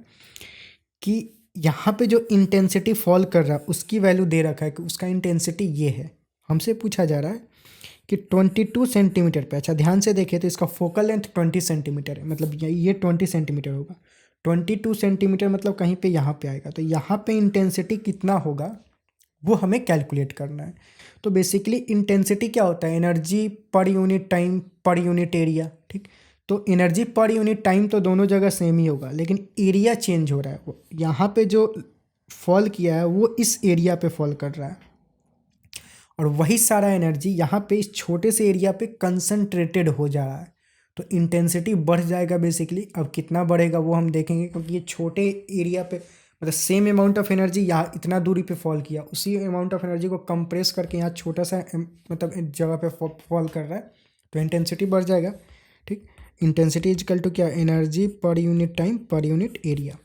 कि यहाँ पे जो इंटेंसिटी फॉल कर रहा है उसकी वैल्यू दे रखा है कि उसका इंटेंसिटी ये है। हमसे पूछा जा रहा है कि 22 सेंटीमीटर पे, अच्छा ध्यान से देखें तो इसका फोकल लेंथ 20 सेंटीमीटर है, मतलब ये 20 सेंटीमीटर होगा। 22 सेंटीमीटर मतलब कहीं पे यहाँ पे आएगा, तो यहाँ पे इंटेंसिटी कितना होगा वो हमें कैलकुलेट करना है। तो बेसिकली इंटेंसिटी क्या होता है, energy per unit time per unit area, ठीक। तो एनर्जी पर यूनिट टाइम तो दोनों जगह सेम ही होगा, लेकिन एरिया चेंज हो रहा है। वो यहाँ पे जो फॉल किया है वो इस एरिया पे फॉल कर रहा है और वही सारा एनर्जी यहाँ पे इस छोटे से एरिया पे कंसंट्रेटेड हो जा रहा है। तो इंटेंसिटी बढ़ जाएगा बेसिकली। अब कितना बढ़ेगा वो हम देखेंगे, क्योंकि ये छोटे एरिया पे मतलब सेम अमाउंट ऑफ एनर्जी यहाँ इतना दूरी पे फॉल किया, उसी अमाउंट ऑफ एनर्जी को कंप्रेस करके यहाँ छोटा सा मतलब जगह पे फॉल कर रहा है, तो इंटेंसिटी बढ़ जाएगा, ठीक। इंटेंसिटी इजकल टू क्या, energy per unit time per unit area.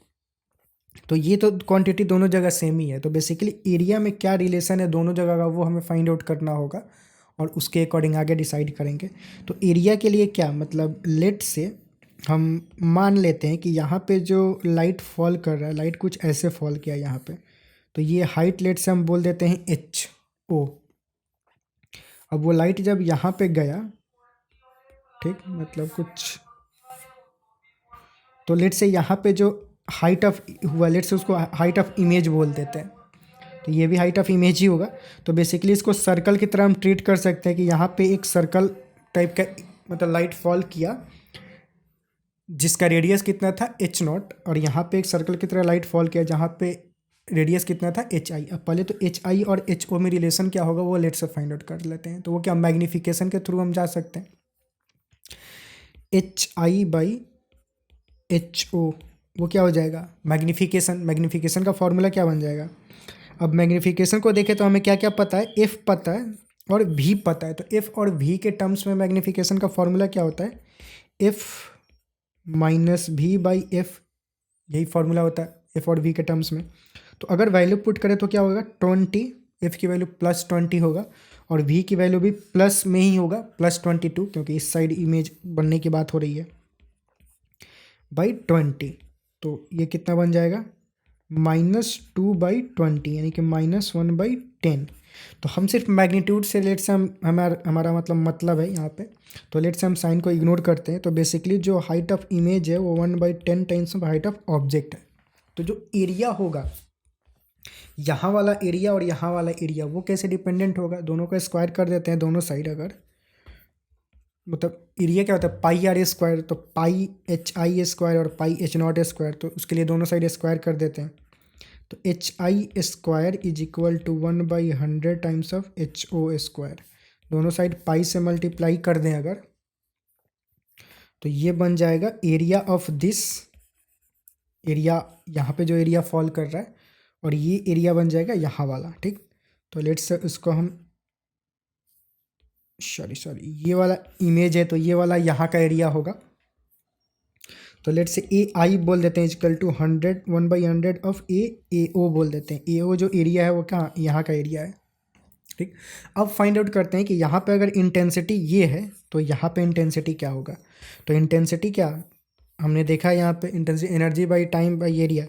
तो ये तो क्वांटिटी दोनों जगह सेम ही है, तो बेसिकली एरिया में क्या रिलेशन है दोनों जगह का वो हमें फाइंड आउट करना होगा और उसके अकॉर्डिंग आगे डिसाइड करेंगे। तो एरिया के लिए क्या, मतलब लेट से हम मान लेते हैं कि यहाँ पे जो लाइट फॉल कर रहा है, लाइट कुछ ऐसे फॉल किया यहाँ पे, तो ये हाइट लेट से हम बोल देते हैं HO। अब वो लाइट जब यहाँ पे गया, ठीक, मतलब कुछ, तो लेट से यहाँ पे जो हाइट ऑफ हुआ, लेट से उसको हाइट ऑफ इमेज बोल देते हैं, तो ये भी हाइट ऑफ इमेज ही होगा। तो बेसिकली इसको सर्कल की तरह हम ट्रीट कर सकते हैं कि यहाँ पे एक सर्कल टाइप का मतलब लाइट फॉल किया जिसका रेडियस कितना था H0, और यहाँ पे एक सर्कल की तरह लाइट फॉल किया जहाँ पे रेडियस कितना था HI। अब पहले तो HI और HO में रिलेशन क्या होगा वो लेट से फाइंड आउट कर लेते हैं। तो वो क्या, मैग्नीफिकेशन के थ्रू हम जा सकते हैं। HI/HO वो क्या हो जाएगा, मैग्नीफिकेशन। मैग्नीफिकेशन का फॉर्मूला क्या बन जाएगा। अब मैग्नीफिकेशन को देखें तो हमें क्या क्या पता है, F पता है और V पता है। तो F और V के टर्म्स में मैग्नीफिकेशन का फॉर्मूला क्या होता है, F माइनस V/F, यही फॉर्मूला होता है F और V के टर्म्स में। तो अगर वैल्यू पुट करें तो क्या होगा, 20, F की वैल्यू +20 होगा और V की वैल्यू भी प्लस में ही होगा, +22, क्योंकि इस साइड इमेज बनने की बात हो रही है, /20। तो ये कितना बन जाएगा, -2/20, यानी कि -1/10। तो हम सिर्फ मैग्नीट्यूड से लेट से हमारा मतलब है यहाँ पे, तो लेट से हम साइन को इग्नोर करते हैं। तो बेसिकली जो हाइट ऑफ इमेज है वो 1/10 times of height of object है। तो जो एरिया होगा, यहाँ वाला एरिया और यहाँ वाला एरिया, वो कैसे डिपेंडेंट होगा, दोनों का स्क्वायर कर देते हैं दोनों साइड। अगर मतलब एरिया क्या होता है, πr², तो πHI² और πH0², तो उसके लिए दोनों साइड स्क्वायर कर देते हैं। तो HI² is equal to 1/100 times of HO²। दोनों साइड पाई से मल्टीप्लाई कर दें अगर, तो ये बन जाएगा एरिया ऑफ दिस एरिया, यहाँ पे जो एरिया फॉल कर रहा है, और ये एरिया बन जाएगा यहाँ वाला, ठीक। तो लेट्स से इसको हम सॉरी ये वाला इमेज है, तो ये वाला यहाँ का एरिया होगा। तो लेट से AI बोल देते हैं इक्वल टू 100 ऑफ AO बोल देते हैं। AO जो एरिया है वो कहाँ, यहाँ का एरिया है, ठीक। अब फाइंड आउट करते हैं कि यहाँ पे अगर इंटेंसिटी ये है तो यहाँ पे इंटेंसिटी क्या होगा। तो इंटेंसिटी क्या हमने देखा है यहाँ पे, intensity energy by time by area.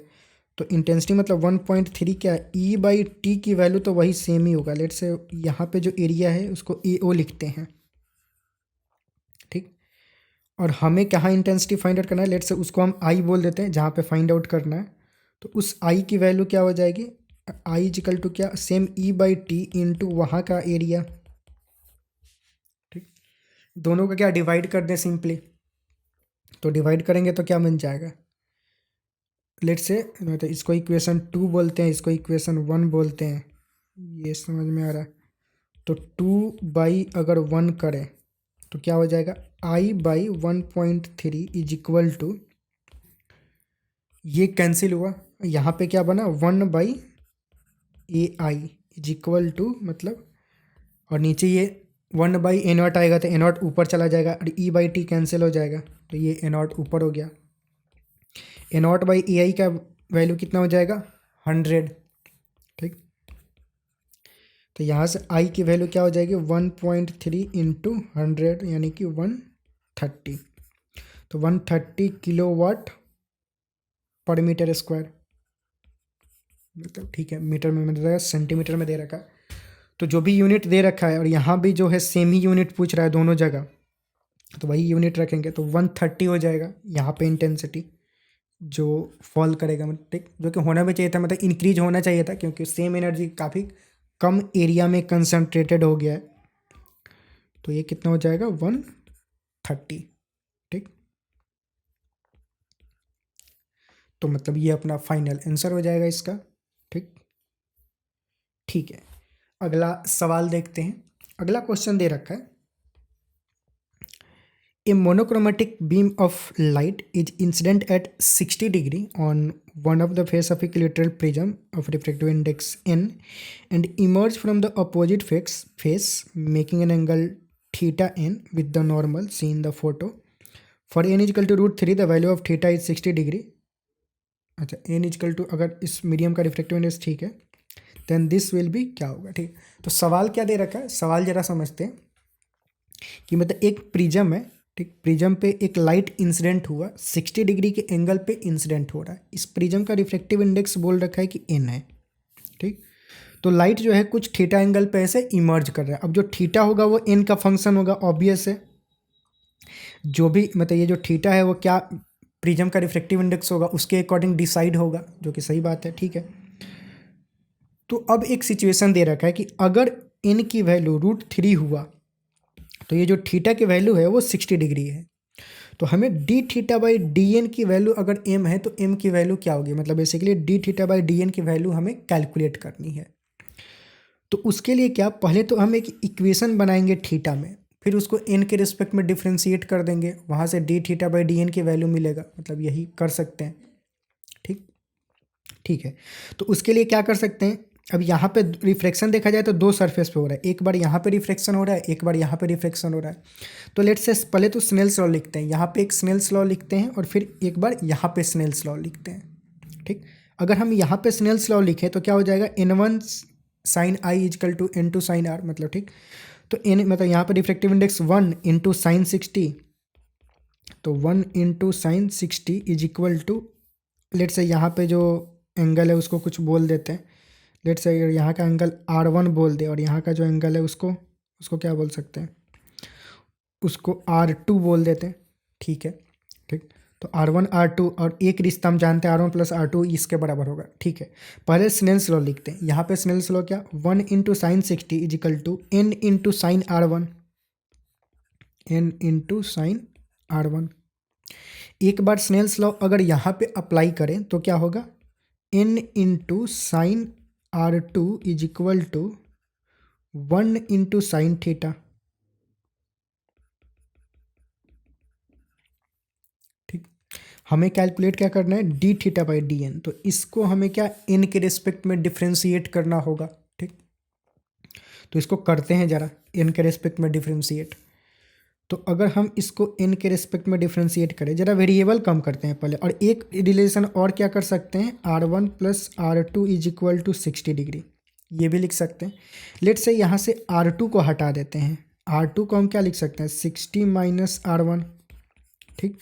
तो इंटेंसिटी मतलब 1.3 क्या है, E/T की वैल्यू तो वही सेम ही होगा। लेट से यहाँ पे जो एरिया है उसको AO लिखते हैं, ठीक। और हमें कहाँ इंटेंसिटी फाइंड आउट करना है, लेट से उसको हम I बोल देते हैं जहाँ पे फाइंड आउट करना है। तो उस I की वैल्यू क्या हो जाएगी, I इक्वल टू क्या, सेम E/T इंटू वहाँ का एरिया, दोनों का क्या डिवाइड कर दें सिंपली, तो डिवाइड करेंगे तो क्या बन जाएगा, लेट से मतलब इसको इक्वेशन 2 बोलते हैं, इसको इक्वेशन 1 बोलते हैं, ये समझ में आ रहा है। तो 2 अगर 1 करें तो क्या हो जाएगा, I/1.3 इज इक्वल टू, ये कैंसिल हुआ, यहाँ पे क्या बना 1/AI इज इक्वल टू मतलब, और नीचे ये 1/A0 आएगा तो A0 ऊपर चला जाएगा और E/T कैंसिल हो जाएगा, तो ये A0 ऊपर हो गया। A0/AI का वैल्यू कितना हो जाएगा 100, ठीक। तो यहाँ से I की वैल्यू क्या हो जाएगी 1.3 इंटू 100 यानी कि 130, तो 130 किलोवाट पर मीटर स्क्वायर, मतलब ठीक है मीटर में दे रखा, सेंटीमीटर में दे रखा है, तो जो भी यूनिट दे रखा है और यहाँ भी जो है सेम ही यूनिट पूछ रहा है दोनों जगह, तो वही यूनिट रखेंगे, तो 130 हो जाएगा यहाँ पे इंटेंसिटी जो फॉल करेगा, मतलब ठीक, जो कि होना भी चाहिए था, मतलब इंक्रीज होना चाहिए था क्योंकि सेम एनर्जी काफ़ी कम एरिया में कंसंट्रेटेड हो गया है। तो ये कितना हो जाएगा 130, ठीक। तो मतलब ये अपना फाइनल आंसर हो जाएगा इसका, ठीक। ठीक है, अगला सवाल देखते हैं। अगला क्वेश्चन दे रखा है, A monochromatic beam of light is incident at 60 degree on one of the face of equilateral prism of refractive index n and emerge from the opposite face making an angle theta n with the normal seen in the photo. For n is equal to √3 the value of theta is 60 degree. अच्छा n इज इक्वल टू, अगर इस मीडियम का रिफ्रेक्टिव इंडेक्स ठीक है देन दिस विल बी क्या होगा, ठीक। तो सवाल क्या दे रखा है, सवाल जरा समझते हैं कि मतलब एक प्रिज्म है, ठीक, प्रिज्म पे एक लाइट इंसिडेंट हुआ 60 डिग्री के एंगल पे इंसिडेंट हो रहा है, इस प्रिज्म का रिफ्रेक्टिव इंडेक्स बोल रखा है कि n है, ठीक। तो लाइट जो है कुछ थीटा एंगल पे ऐसे इमर्ज कर रहा है, अब जो थीटा होगा वो n का फंक्शन होगा, ऑब्वियस है, जो भी मतलब ये जो थीटा है वो क्या प्रिज्म का रिफ्रेक्टिव इंडेक्स होगा उसके अकॉर्डिंग डिसाइड होगा, जो कि सही बात है, ठीक है। तो अब एक सिचुएशन दे रखा है कि अगर n की वैल्यू √3 हुआ तो ये जो थीटा की वैल्यू है वो 60 डिग्री है, तो हमें d θ/dn की वैल्यू अगर m है तो m की वैल्यू क्या होगी, मतलब बेसिकली d θ/dn की वैल्यू हमें कैलकुलेट करनी है। तो उसके लिए क्या, पहले तो हम एक इक्वेशन बनाएंगे थीटा में, फिर उसको n के रिस्पेक्ट में डिफ्रेंशिएट कर देंगे, वहाँ से d θ/dn की वैल्यू मिलेगा, मतलब यही कर सकते हैं, ठीक। ठीक है, तो उसके लिए क्या कर सकते हैं, अब यहाँ पे रिफ्लेक्शन देखा जाए तो दो सरफेस पे हो रहा है, एक बार यहाँ पे रिफ्लेक्शन हो रहा है, एक बार यहाँ पे रिफ्लेक्शन हो रहा है। तो लेट्स से पहले तो स्नेल्स लॉ लिखते हैं, यहाँ पे एक स्नेल्स लॉ लिखते हैं और फिर एक बार यहाँ पे स्नेल्स लॉ लिखते हैं, ठीक। अगर हम यहाँ पे स्नेल्स लॉ लिखें तो क्या हो जाएगा n1 sin I is equal to n2 sin r, मतलब ठीक। तो n मतलब यहाँ पे रिफ्लेक्टिव इंडेक्स 1 इंटू साइन 60, तो 1 into sine 60 is equal to, let say यहाँ पे जो एंगल है उसको कुछ बोल देते हैं, लेट से यहाँ का एंगल R1 बोल दे और यहाँ का जो एंगल है उसको उसको क्या बोल सकते हैं, उसको R2 बोल देते हैं, ठीक है, ठीक। तो R1 R2 और एक रिश्ता हम जानते हैं R1 प्लस R2 इसके बराबर होगा, ठीक है। पहले स्नेल्स लॉ लिखते हैं, यहाँ पे स्नेल्स लॉ क्या 1 into sine 60 is equal to n into sine R1, n into sine R1। एक बार स्नेल्स लॉ अगर यहाँ पे अप्लाई करें तो क्या होगा, n into sine R2 is equal to 1 into sine theta, ठीक। हमें कैलकुलेट क्या करना है d θ/dn, तो इसको हमें क्या n के रिस्पेक्ट में डिफ्रेंशिएट करना होगा, ठीक। तो इसको करते हैं जरा n के रिस्पेक्ट में डिफ्रेंशिएट। तो अगर हम इसको n के रिस्पेक्ट में डिफ्रेंशिएट करें, जरा वेरिएबल कम करते हैं पहले, और एक रिलेशन और क्या कर सकते हैं R1 plus R2 is equal to 60 degree, ये भी लिख सकते हैं। लेट से यहाँ से R2 को हटा देते हैं, R2 को हम क्या लिख सकते हैं 60 माइनस R1, ठीक।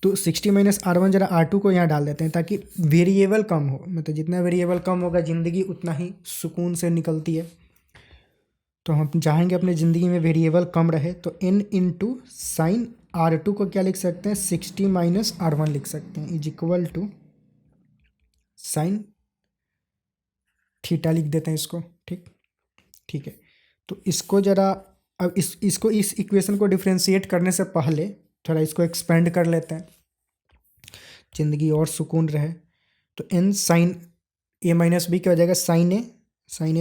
तो 60 माइनस R1 जरा R2 को यहाँ डाल देते हैं ताकि वेरिएबल कम हो, मतलब जितना वेरिएबल कम होगा ज़िंदगी उतना ही सुकून से निकलती है। तो हम चाहेंगे अपने ज़िंदगी में वेरिएबल कम रहे, तो n इंटू साइन R2 को क्या लिख सकते हैं 60 माइनस R1 लिख सकते हैं is equal to sine theta लिख देते हैं इसको, ठीक। ठीक है, तो इसको ज़रा अब इसको इस इक्वेशन को डिफ्रेंशिएट करने से पहले थोड़ा इसको एक्सपेंड कर लेते हैं, ज़िंदगी और सुकून रहे। तो n sine a minus b क्या हो जाएगा, साइन ए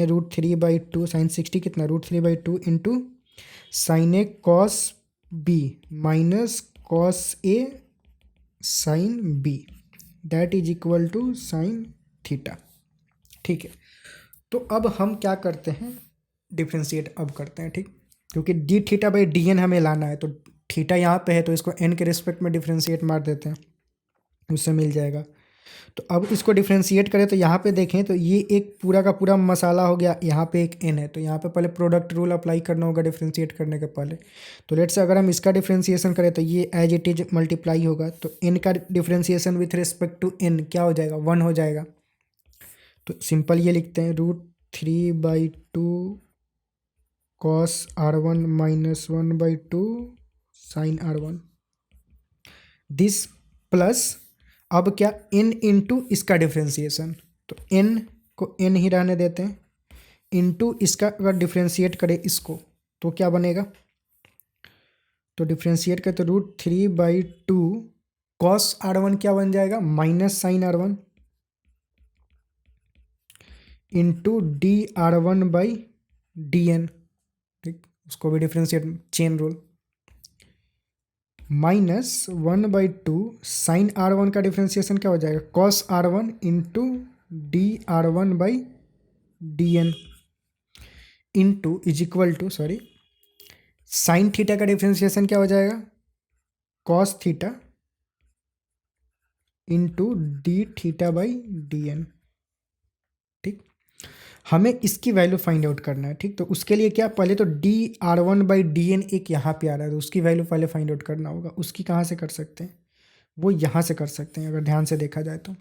√3/2, साइन 60 कितना √3/2 into sine a cos b minus cos a sine b that is equal to sine theta. ठीक है, तो अब हम क्या करते हैं, डिफ्रेंशिएट अब करते हैं, ठीक, क्योंकि d theta by d n हमें लाना है, तो थीटा यहाँ पे है तो इसको एन के रिस्पेक्ट में डिफ्रेंशिएट मार देते हैं, उससे मिल जाएगा। तो अब इसको डिफ्रेंशिएट करें तो यहाँ पे देखें तो ये एक पूरा का पूरा मसाला हो गया, यहाँ पे एक एन है, तो यहाँ पे पहले प्रोडक्ट रूल अप्लाई करना होगा डिफ्रेंशिएट करने के पहले। तो लेट्स से अगर हम इसका डिफ्रेंशिएशन करें तो ये एज इट इज मल्टीप्लाई होगा, तो एन का differentiation with respect to n क्या हो जाएगा, 1 हो जाएगा। तो सिंपल ये लिखते हैं √3/2 cos r1 minus 1/2 sine r1 this plus अब क्या n इंटू इसका डिफ्रेंशिएशन, तो n को n ही रहने देते हैं, इंटू इसका अगर डिफ्रेंशिएट करें इसको तो क्या बनेगा, तो डिफ्रेंशिएट करें तो √3/2 cos r1 क्या बन जाएगा, minus sign r1 into dr1/dn, ठीक, उसको भी differentiate chain rule, minus 1/2 sine r1 का डिफ्रेंशिएशन क्या हो जाएगा, cos r1 into dr1/dn into is equal to sorry sine theta का डिफ्रेंशिएशन क्या हो जाएगा, cos theta into d theta by d n. ठीक, हमें इसकी वैल्यू फाइंड आउट करना है, ठीक, तो उसके लिए क्या, पहले तो dr1/dn एक यहाँ पे आ रहा है, तो उसकी वैल्यू पहले फाइंड आउट करना होगा। उसकी कहाँ से कर सकते हैं, वो यहाँ से कर सकते हैं, अगर ध्यान से देखा जाए तो।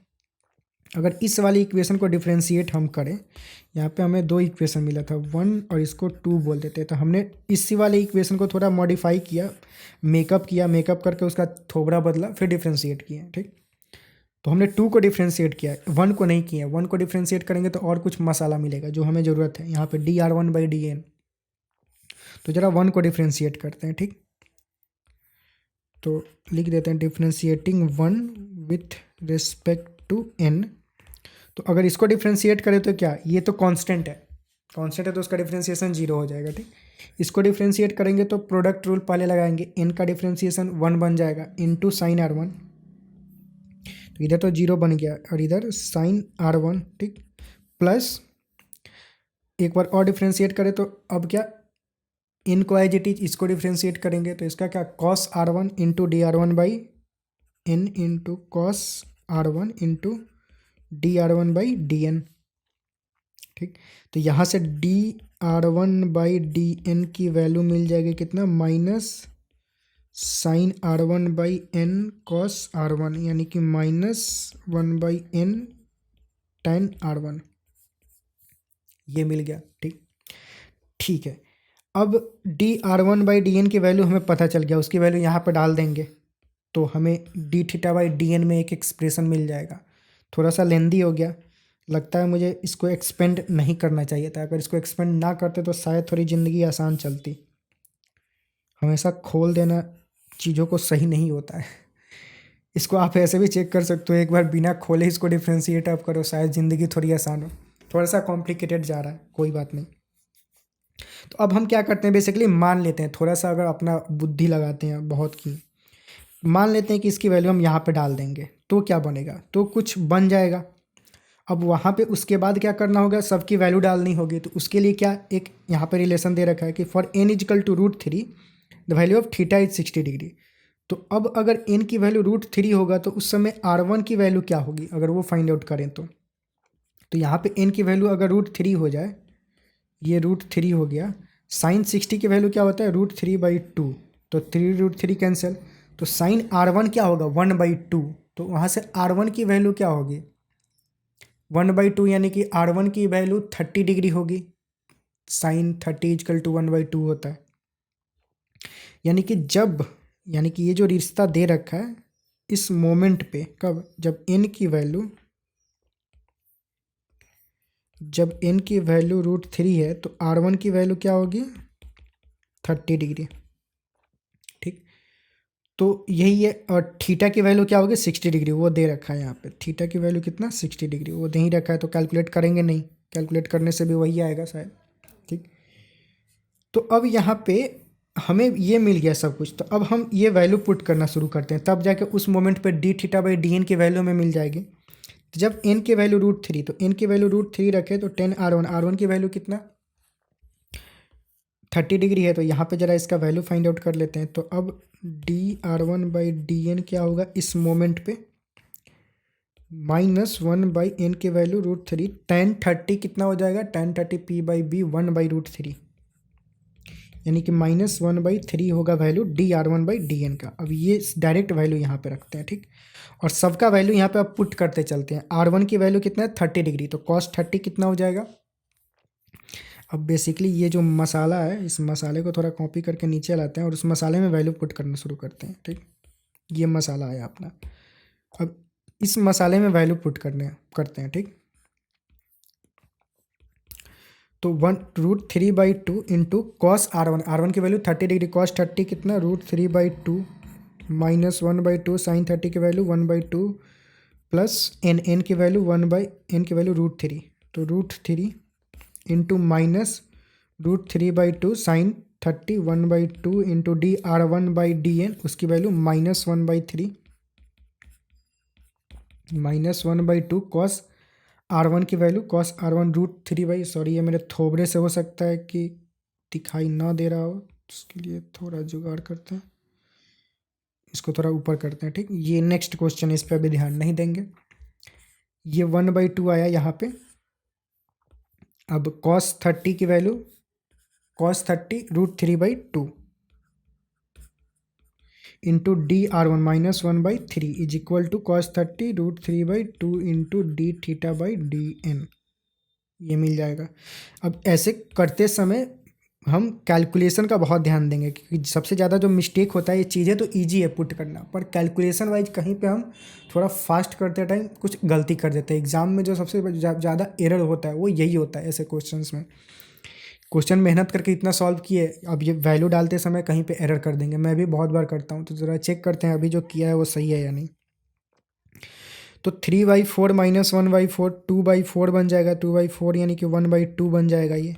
अगर इस वाली इक्वेशन को डिफ्रेंशिएट हम करें, यहाँ पे हमें 2 इक्वेशन मिला था, 1 और इसको 2 बोल देते हैं, तो हमने इसी वाले इक्वेशन को थोड़ा मॉडिफाई किया, मेकअप करके उसका थोबड़ा बदला, फिर डिफ्रेंशिएट किया। ठीक, तो हमने 2 को डिफ्रेंशिएट किया, 1 को नहीं किया। 1 को डिफ्रेंशिएट करेंगे तो और कुछ मसाला मिलेगा जो हमें ज़रूरत है, यहाँ पे dr1/dn। तो ज़रा 1 को डिफ्रेंशिएट करते हैं, ठीक, तो लिख देते हैं differentiating 1 with respect to n। तो अगर इसको डिफ्रेंशिएट करें तो क्या, ये तो कांस्टेंट है तो उसका डिफ्रेंशिएशन 0 हो जाएगा। ठीक, इसको डिफ्रेंशिएट करेंगे तो प्रोडक्ट रूल पहले लगाएंगे, n का डिफ्रेंशिएशन 1 बन जाएगा इंटू साइन r1, तो इधर तो 0 बन गया और इधर साइन r1, ठीक, प्लस एक बार और डिफ्रेंशिएट करें तो अब क्या, इन को एज इट इज इसको डिफ्रेंशिएट करेंगे तो इसका क्या, cos r1 into dr1/n into cos r1 into dr1/dn। ठीक, तो यहाँ से dr1/dn की वैल्यू मिल जाएगी कितना, minus sign r1/n cos r1, यानी कि -1/n tan r1, ये मिल गया। ठीक है, अब dr1/dn की वैल्यू हमें पता चल गया, उसकी वैल्यू यहाँ पर डाल देंगे तो हमें dθ/dn में एक एक्सप्रेशन मिल जाएगा। थोड़ा सा लेंदी हो गया, लगता है मुझे इसको एक्सपेंड नहीं करना चाहिए था। अगर इसको एक्सपेंड ना करते तो शायद थोड़ी ज़िंदगी आसान चलती। हमेशा खोल देना चीज़ों को सही नहीं होता है। इसको आप ऐसे भी चेक कर सकते हो, एक बार बिना खोले इसको डिफ्रेंशिएट आप करो, शायद ज़िंदगी थोड़ी आसान हो। थोड़ा सा कॉम्प्लिकेटेड जा रहा है, कोई बात नहीं। तो अब हम क्या करते हैं, बेसिकली मान लेते हैं, थोड़ा सा अगर अपना बुद्धि लगाते हैं बहुत की, मान लेते हैं कि इसकी वैल्यू हम यहाँ पे डाल देंगे तो क्या बनेगा, तो कुछ बन जाएगा। अब वहाँ पे उसके बाद क्या करना होगा, सबकी वैल्यू डालनी होगी। तो उसके लिए क्या, एक यहाँ पे रिलेशन दे रखा है कि for n is equal to √3 the value of theta is 60 degree. तो अब अगर n की वैल्यू √3 होगा तो उस समय r1 की वैल्यू क्या होगी, अगर वो फाइंड आउट करें तो यहाँ पे n की वैल्यू अगर √3 हो जाए, ये √3 हो गया, साइन 60 की वैल्यू क्या होता है, √3/2, तो 3√3 कैंसिल, तो साइन r1 क्या होगा, 1/2, तो वहाँ से r1 की वैल्यू क्या होगी, 1/2, यानी कि r1 की वैल्यू 30 डिग्री होगी। साइन 30 इजकल टू 1/2 होता है। यानी कि ये जो रिश्ता दे रखा है इस मोमेंट पे, कब, जब n की वैल्यू √3 है तो r1 की वैल्यू क्या होगी, 30 डिग्री। ठीक, तो यही है। और थीटा की वैल्यू क्या होगी 60 डिग्री, वो दे रखा है यहाँ पे। थीटा की वैल्यू कितना 60 डिग्री, वो नहीं रखा है तो कैलकुलेट करेंगे नहीं, कैलकुलेट करने से भी वही आएगा शायद। ठीक, तो अब यहाँ पे हमें ये मिल गया सब कुछ, तो अब हम ये वैल्यू पुट करना शुरू करते हैं, तब जाके उस मोमेंट पे d theta by d n की वैल्यू में मिल जाएगी। तो जब एन की वैल्यू √3, तो एन की वैल्यू √3 रखे तो 10R1, R1 की वैल्यू कितना 30 डिग्री है। तो यहाँ पे ज़रा इसका वैल्यू फाइंड आउट कर लेते हैं। तो अब dR1/dn क्या होगा इस मोमेंट पे, -1/n की वैल्यू √3, tan 30 कितना हो जाएगा, tan 30 P/B 1/√3, यानी कि -1/3 होगा वैल्यू dR1/dn का। अब ये डायरेक्ट वैल्यू यहाँ पे रखते हैं। ठीक, और सबका वैल्यू यहाँ पे अब पुट करते चलते हैं। R1 की वैल्यू कितना है 30 डिग्री, तो cos 30 कितना हो जाएगा। अब बेसिकली ये जो मसाला है, इस मसाले को थोड़ा कॉपी करके नीचे लाते हैं और उस मसाले में वैल्यू पुट करना शुरू करते हैं। ठीक, ये मसाला है अपना। अब इस मसाले में वैल्यू पुट करते हैं। ठीक, तो 1√3/2 इंटू कॉस R1 की वैल्यू 30 डिग्री, कॉस 30 कितना √3/2 -1/2 साइन 30 की वैल्यू 1/2 प्लस एन की वैल्यू n की वैल्यू √3, तो √3 इंटू -√3/2 साइन 30 1/2 इंटू dR1/dn, उसकी वैल्यू -1/3 -1/2 कॉस R1 की वैल्यू, कॉस R1 √3, सॉरी ये मेरे थोबड़े से हो सकता है कि दिखाई ना दे रहा हो, उसके लिए थोड़ा जुगाड़ करते हैं, इसको थोड़ा ऊपर करते हैं। ठीक, ये नेक्स्ट क्वेश्चन है, इस पर अभी ध्यान नहीं देंगे। ये 1/2 आया यहाँ पे। अब कॉस 30 की value, cos 30 √3/2 into dR1 -1/3 is equal to cos 30 √3/2 into dθ/dn, ये मिल जाएगा। अब ऐसे करते समय हम कैलकुलेशन का बहुत ध्यान देंगे, क्योंकि सबसे ज़्यादा जो मिस्टेक होता है, ये चीज़ें तो इजी है पुट करना, पर कैलकुलेशन वाइज कहीं पे हम थोड़ा फास्ट करते टाइम कुछ गलती कर देते हैं। एग्जाम में जो सबसे ज़्यादा एरर होता है वो यही होता है ऐसे क्वेश्चंस में। क्वेश्चन मेहनत करके इतना सॉल्व किए, अब ये वैल्यू डालते समय कहीं पे एरर कर देंगे। मैं भी बहुत बार करता हूँ, तो ज़रा चेक करते हैं अभी जो किया है वो सही है या नहीं। तो 3/4 -1/4 2/4 बन जाएगा, 2/4 यानी कि 1/2 बन जाएगा ये।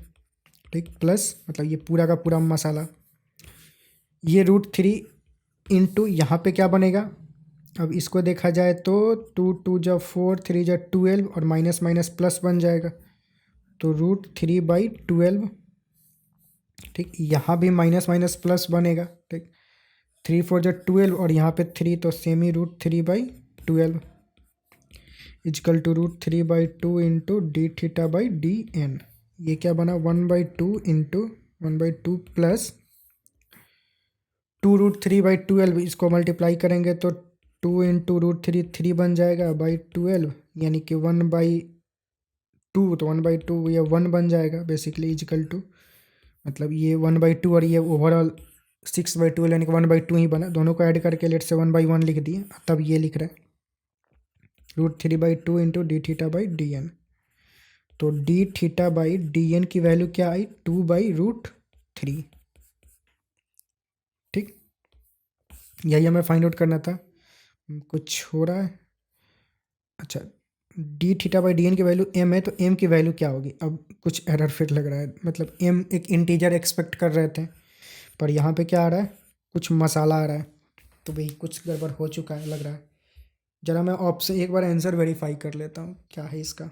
ठीक, प्लस मतलब ये पूरा का पूरा मसाला, ये √3 इंटू यहाँ पे क्या बनेगा। अब इसको देखा जाए तो 2 2 जा 4 3 जा 12 और माइनस माइनस प्लस बन जाएगा, तो √3/12। ठीक, यहाँ भी माइनस माइनस प्लस बनेगा। ठीक, 3 4 जा 12 और यहाँ पे 3, तो सेम ही √3/12 इजकल टू √3/2 इंटू dθ/dn। ये क्या बना 1/2 इंटू 1/2 प्लस 2√3/12, इसको मल्टीप्लाई करेंगे तो 2 इंटू √3 3 बन जाएगा बाई 12, यानी कि 1/2, तो 1/2 ये 1 बन जाएगा बेसिकली इजकल टू, मतलब ये 1/2 और ये ओवरऑल 6/12 यानी कि 1/2 ही बना। दोनों को ऐड करके लेट से 1/1 लिख दिए, तब ये लिख रहे हैं √3/2 इंटू dθ/dn। तो dθ/dn की वैल्यू क्या आई 2/√3। ठीक, यही हमें फाइंड आउट करना था। कुछ हो रहा है, अच्छा dθ/dn की वैल्यू m है, तो m की वैल्यू क्या होगी। अब कुछ एरर फिर लग रहा है, मतलब m एक इंटीजर एक्सपेक्ट कर रहे थे, पर यहाँ पे क्या आ रहा है, कुछ मसाला आ रहा है, तो भाई कुछ गड़बड़ हो चुका है लग रहा है। ज़रा मैं ऑप्शन एक बार आंसर वेरीफाई कर लेता हूँ क्या है इसका।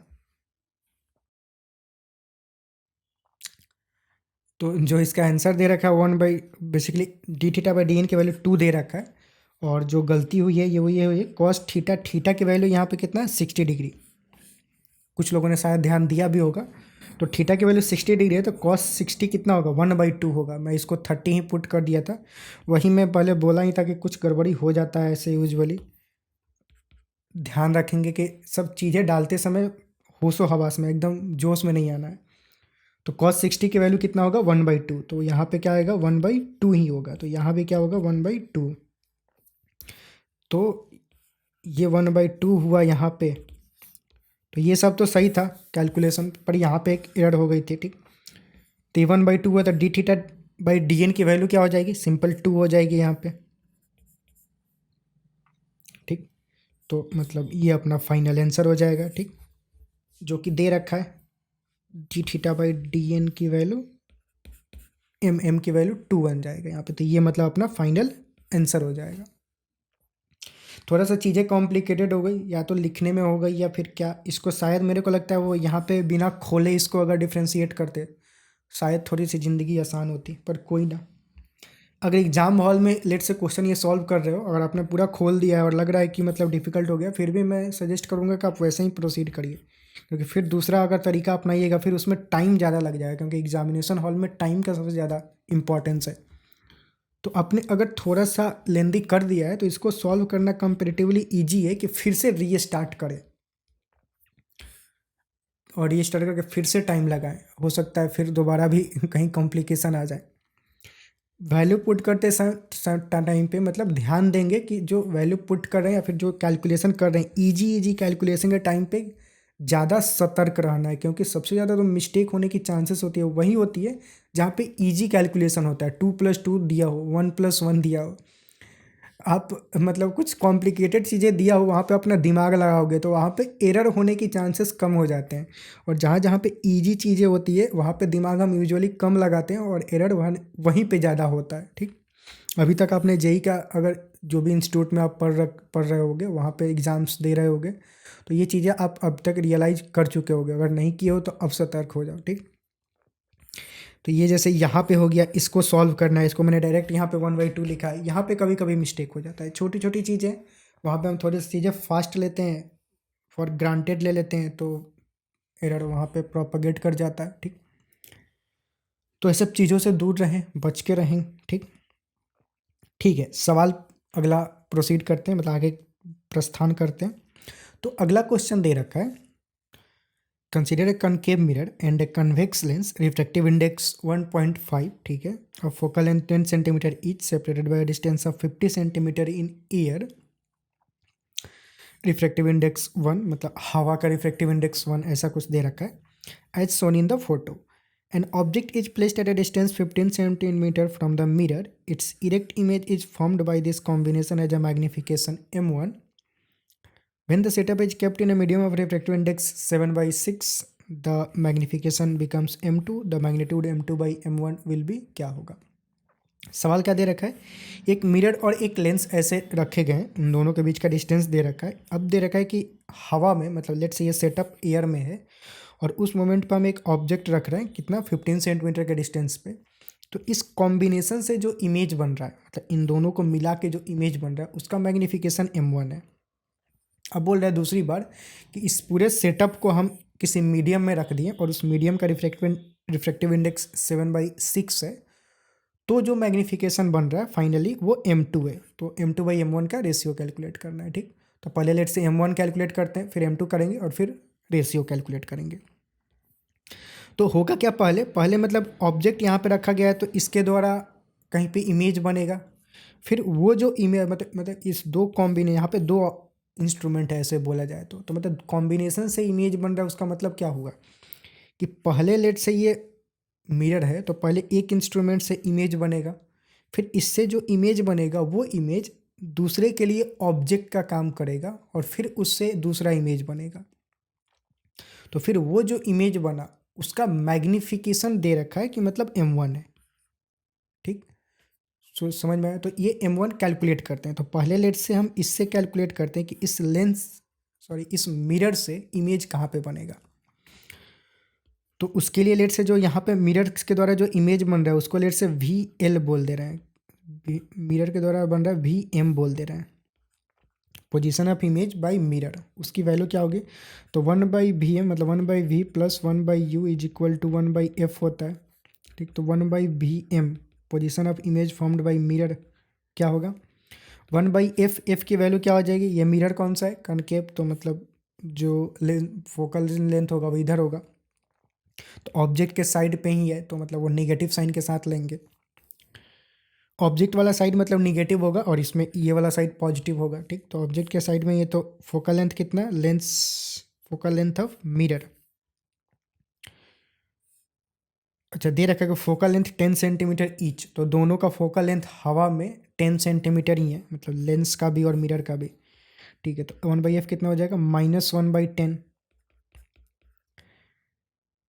तो जो इसका आंसर दे रखा है 1 बेसिकली dθ/dn की वैल्यू 2 दे रखा है, और जो गलती हुई है ये हुई है कॉस थीटा, थीटा की वैल्यू यहाँ पे कितना है 60 डिग्री। कुछ लोगों ने शायद ध्यान दिया भी होगा, तो थीटा की वैल्यू 60 डिग्री है, तो कॉस 60 कितना होगा 1/2 होगा। मैं इसको 30 ही पुट कर दिया था, वही मैं पहले बोला ही था कि कुछ गड़बड़ी हो जाता है ऐसे यूजुअली। ध्यान रखेंगे कि सब चीज़ें डालते समय होशो हवास में, एकदम जोश में नहीं आना है। तो cos 60 की वैल्यू कितना होगा 1/2, तो यहाँ पे क्या आएगा 1/2 ही होगा, तो यहाँ भी क्या होगा 1/2। तो ये 1/2 हुआ यहाँ पे, तो ये सब तो सही था कैलकुलेशन, पर यहाँ पे एक एरर हो गई थी। ठीक, तो 1/2 हुआ, तो भाई डी एन की वैल्यू क्या हो जाएगी, सिंपल 2 हो जाएगी यहाँ पे, ठीक। तो मतलब ये अपना फाइनल आंसर हो जाएगा, ठीक, जो कि दे रखा है d theta by d n की वैल्यू, एम की वैल्यू 2 बन जाएगा यहाँ पे। तो ये मतलब अपना फाइनल आंसर हो जाएगा। थोड़ा सा चीज़ें कॉम्प्लिकेटेड हो गई, या तो लिखने में हो गई या फिर क्या, इसको शायद मेरे को लगता है वो यहाँ पे बिना खोले इसको अगर डिफ्रेंशिएट करते शायद थोड़ी सी ज़िंदगी आसान होती, पर कोई ना। अगर एग्जाम हॉल में लेट से क्वेश्चन ये सॉल्व कर रहे हो, अगर आपने पूरा खोल दिया है और लग रहा है कि मतलब डिफ़िकल्ट हो गया, फिर भी मैं सजेस्ट करूँगा कि आप वैसे ही प्रोसीड करिए, क्योंकि फिर दूसरा अगर तरीका अपनाइएगा फिर उसमें टाइम ज़्यादा लग जाएगा, क्योंकि एग्जामिनेशन हॉल में टाइम का सबसे ज़्यादा इंपॉर्टेंस है। तो आपने अगर थोड़ा सा लेंदी कर दिया है तो इसको सॉल्व करना कंपेरेटिवली इजी है कि फिर से रीस्टार्ट करें और रीस्टार्ट करके फिर से टाइम लगाएं, हो सकता है फिर दोबारा भी कहीं कॉम्प्लिकेशन आ जाए। वैल्यू पुट करते टाइम पे मतलब ध्यान देंगे कि जो वैल्यू पुट कर रहे हैं या फिर जो कैलकुलेशन कर रहे हैं, इजी कैलकुलेशन के टाइम पे ज़्यादा सतर्क रहना है, क्योंकि सबसे ज़्यादा तो मिस्टेक होने की चांसेस होती है वही होती है जहाँ पे इजी कैलकुलेशन होता है, 2+2 दिया हो, 1+1 दिया हो, आप मतलब कुछ कॉम्प्लिकेटेड चीज़ें दिया हो वहाँ पे अपना दिमाग लगाओगे तो वहाँ पे एरर होने की चांसेस कम हो जाते हैं, और जहाँ जहाँ पे इजी चीज़ें होती है वहाँ पे दिमाग हम यूजुअली कम लगाते हैं और एरर वहीं पे ज़्यादा होता है, ठीक। अभी तक आपने जेई का अगर जो भी इंस्टीट्यूट में आप पढ़ रहे होगे वहाँ पे एग्ज़ाम्स दे रहे होगे तो ये चीज़ें आप अब तक रियलाइज़ कर चुके होगे, अगर नहीं किए हो तो अब सतर्क हो जाओ, ठीक। तो ये जैसे यहाँ पे हो गया, इसको सॉल्व करना है, इसको मैंने डायरेक्ट यहाँ पे 1/2 लिखा है, यहाँ पे कभी कभी मिस्टेक हो जाता है, छोटी छोटी चीज़ें वहाँ पे हम थोड़ी सी चीज़ें फास्ट लेते हैं, फॉर ग्रांटेड ले लेते हैं, तो एरर वहाँ पे प्रोपागेट कर जाता है, ठीक। तो ये सब चीज़ों से दूर रहें, बच के रहें, ठीक। ठीक है, सवाल अगला प्रोसीड करते हैं, मतलब आगे प्रस्थान करते हैं। तो अगला क्वेश्चन दे रखा है, consider a concave mirror and a convex lens, refractive index 1.5, ठीक है, और focal length 10 centimetre each, separated by distance of 50 centimetre in year. Refractive index 1 मतलब हवा का रिफ्रैक्टिव इंडेक्स 1 ऐसा कुछ दे रखा है, as shown in the photo. An object is placed at a distance 15 centimeter from the mirror. Its erect image is formed by this combination as a magnification m1. When the setup is kept in a medium of refractive index 7/6, the magnification becomes m2. The magnitude m2 by m1 will be क्या होगा। सवाल क्या दे रखा है, एक मिरर और एक लेंस ऐसे रखे गए हैं, उन दोनों के बीच का डिस्टेंस दे रखा है। अब दे रखा है कि हवा में मतलब लेट्स से ये सेटअप एयर में है और उस मोमेंट पर हम एक ऑब्जेक्ट रख रहे हैं कितना 15 सेंटीमीटर के डिस्टेंस पे। तो इस कॉम्बिनेशन से जो इमेज बन रहा है, मतलब इन दोनों को मिला के जो इमेज बन रहा है उसका मैग्नीफिकेशन m1 है। अब बोल रहा है दूसरी बार कि इस पूरे सेटअप को हम किसी मीडियम में रख दिए और उस मीडियम का रिफ्रैक्टिव इंडेक्स 7/6 है, तो जो मैग्नीफिकेशन बन रहा है फाइनली वो m2 है। तो m2/m1 का रेशियो कैलकुलेट करना है, ठीक। तो पहले लेट से m1 कैलकुलेट करते हैं, फिर m2 करेंगे और फिर रेशियो कैलकुलेट करेंगे। तो होगा क्या, पहले मतलब ऑब्जेक्ट यहाँ पे रखा गया है तो इसके द्वारा कहीं पे इमेज बनेगा, फिर वो जो इमेज मतलब इस दो कॉम्बिने यहाँ पे दो इंस्ट्रूमेंट है ऐसे बोला जाए तो मतलब कॉम्बिनेशन से इमेज बन रहा है, उसका मतलब क्या हुआ कि पहले लेट से ये मिरर है तो पहले एक इंस्ट्रूमेंट से इमेज बनेगा, फिर इससे जो इमेज बनेगा वो इमेज दूसरे के लिए ऑब्जेक्ट का काम करेगा और फिर उससे दूसरा इमेज बनेगा। तो फिर वो जो इमेज बना उसका मैग्नीफिकेशन दे रखा है कि मतलब m1 है, ठीक। सो समझ में आया। तो ये m1 कैलकुलेट करते हैं, तो पहले लेट से हम इससे कैलकुलेट करते हैं कि इस मिरर से इमेज कहाँ पे बनेगा। तो उसके लिए लेट से जो यहाँ पे मिरर के द्वारा जो इमेज बन रहा है उसको लेट से VL बोल दे रहे हैं, मिरर के द्वारा बन रहा है VM बोल दे रहे हैं, position of image by mirror. उसकी वैल्यू क्या होगी, तो 1/VM मतलब 1/V plus 1/U is equal to 1/F होता है, ठीक। तो 1/VM position of image formed by mirror क्या होगा 1/F। F की वैल्यू क्या हो जाएगी, ये मिरर कौन सा है, कनकेव, तो मतलब जो फोकल लेंथ होगा वो इधर होगा, तो ऑब्जेक्ट के साइड पे ही है तो मतलब वो नेगेटिव साइन के साथ लेंगे। ऑब्जेक्ट वाला साइड मतलब निगेटिव होगा और इसमें ये वाला साइड पॉजिटिव होगा, ठीक। तो ऑब्जेक्ट के साइड में ये तो फोकल लेंथ कितना, फोकल लेंथ ऑफ मिरर अच्छा, दे रखा है कि फोकल लेंथ 10 सेंटीमीटर ईच, तो दोनों का फोकल लेंथ हवा में 10 सेंटीमीटर ही है, मतलब लेंस का भी और मिरर का भी। ठीक है, तो 1/f कितना हो जाएगा, -1/10।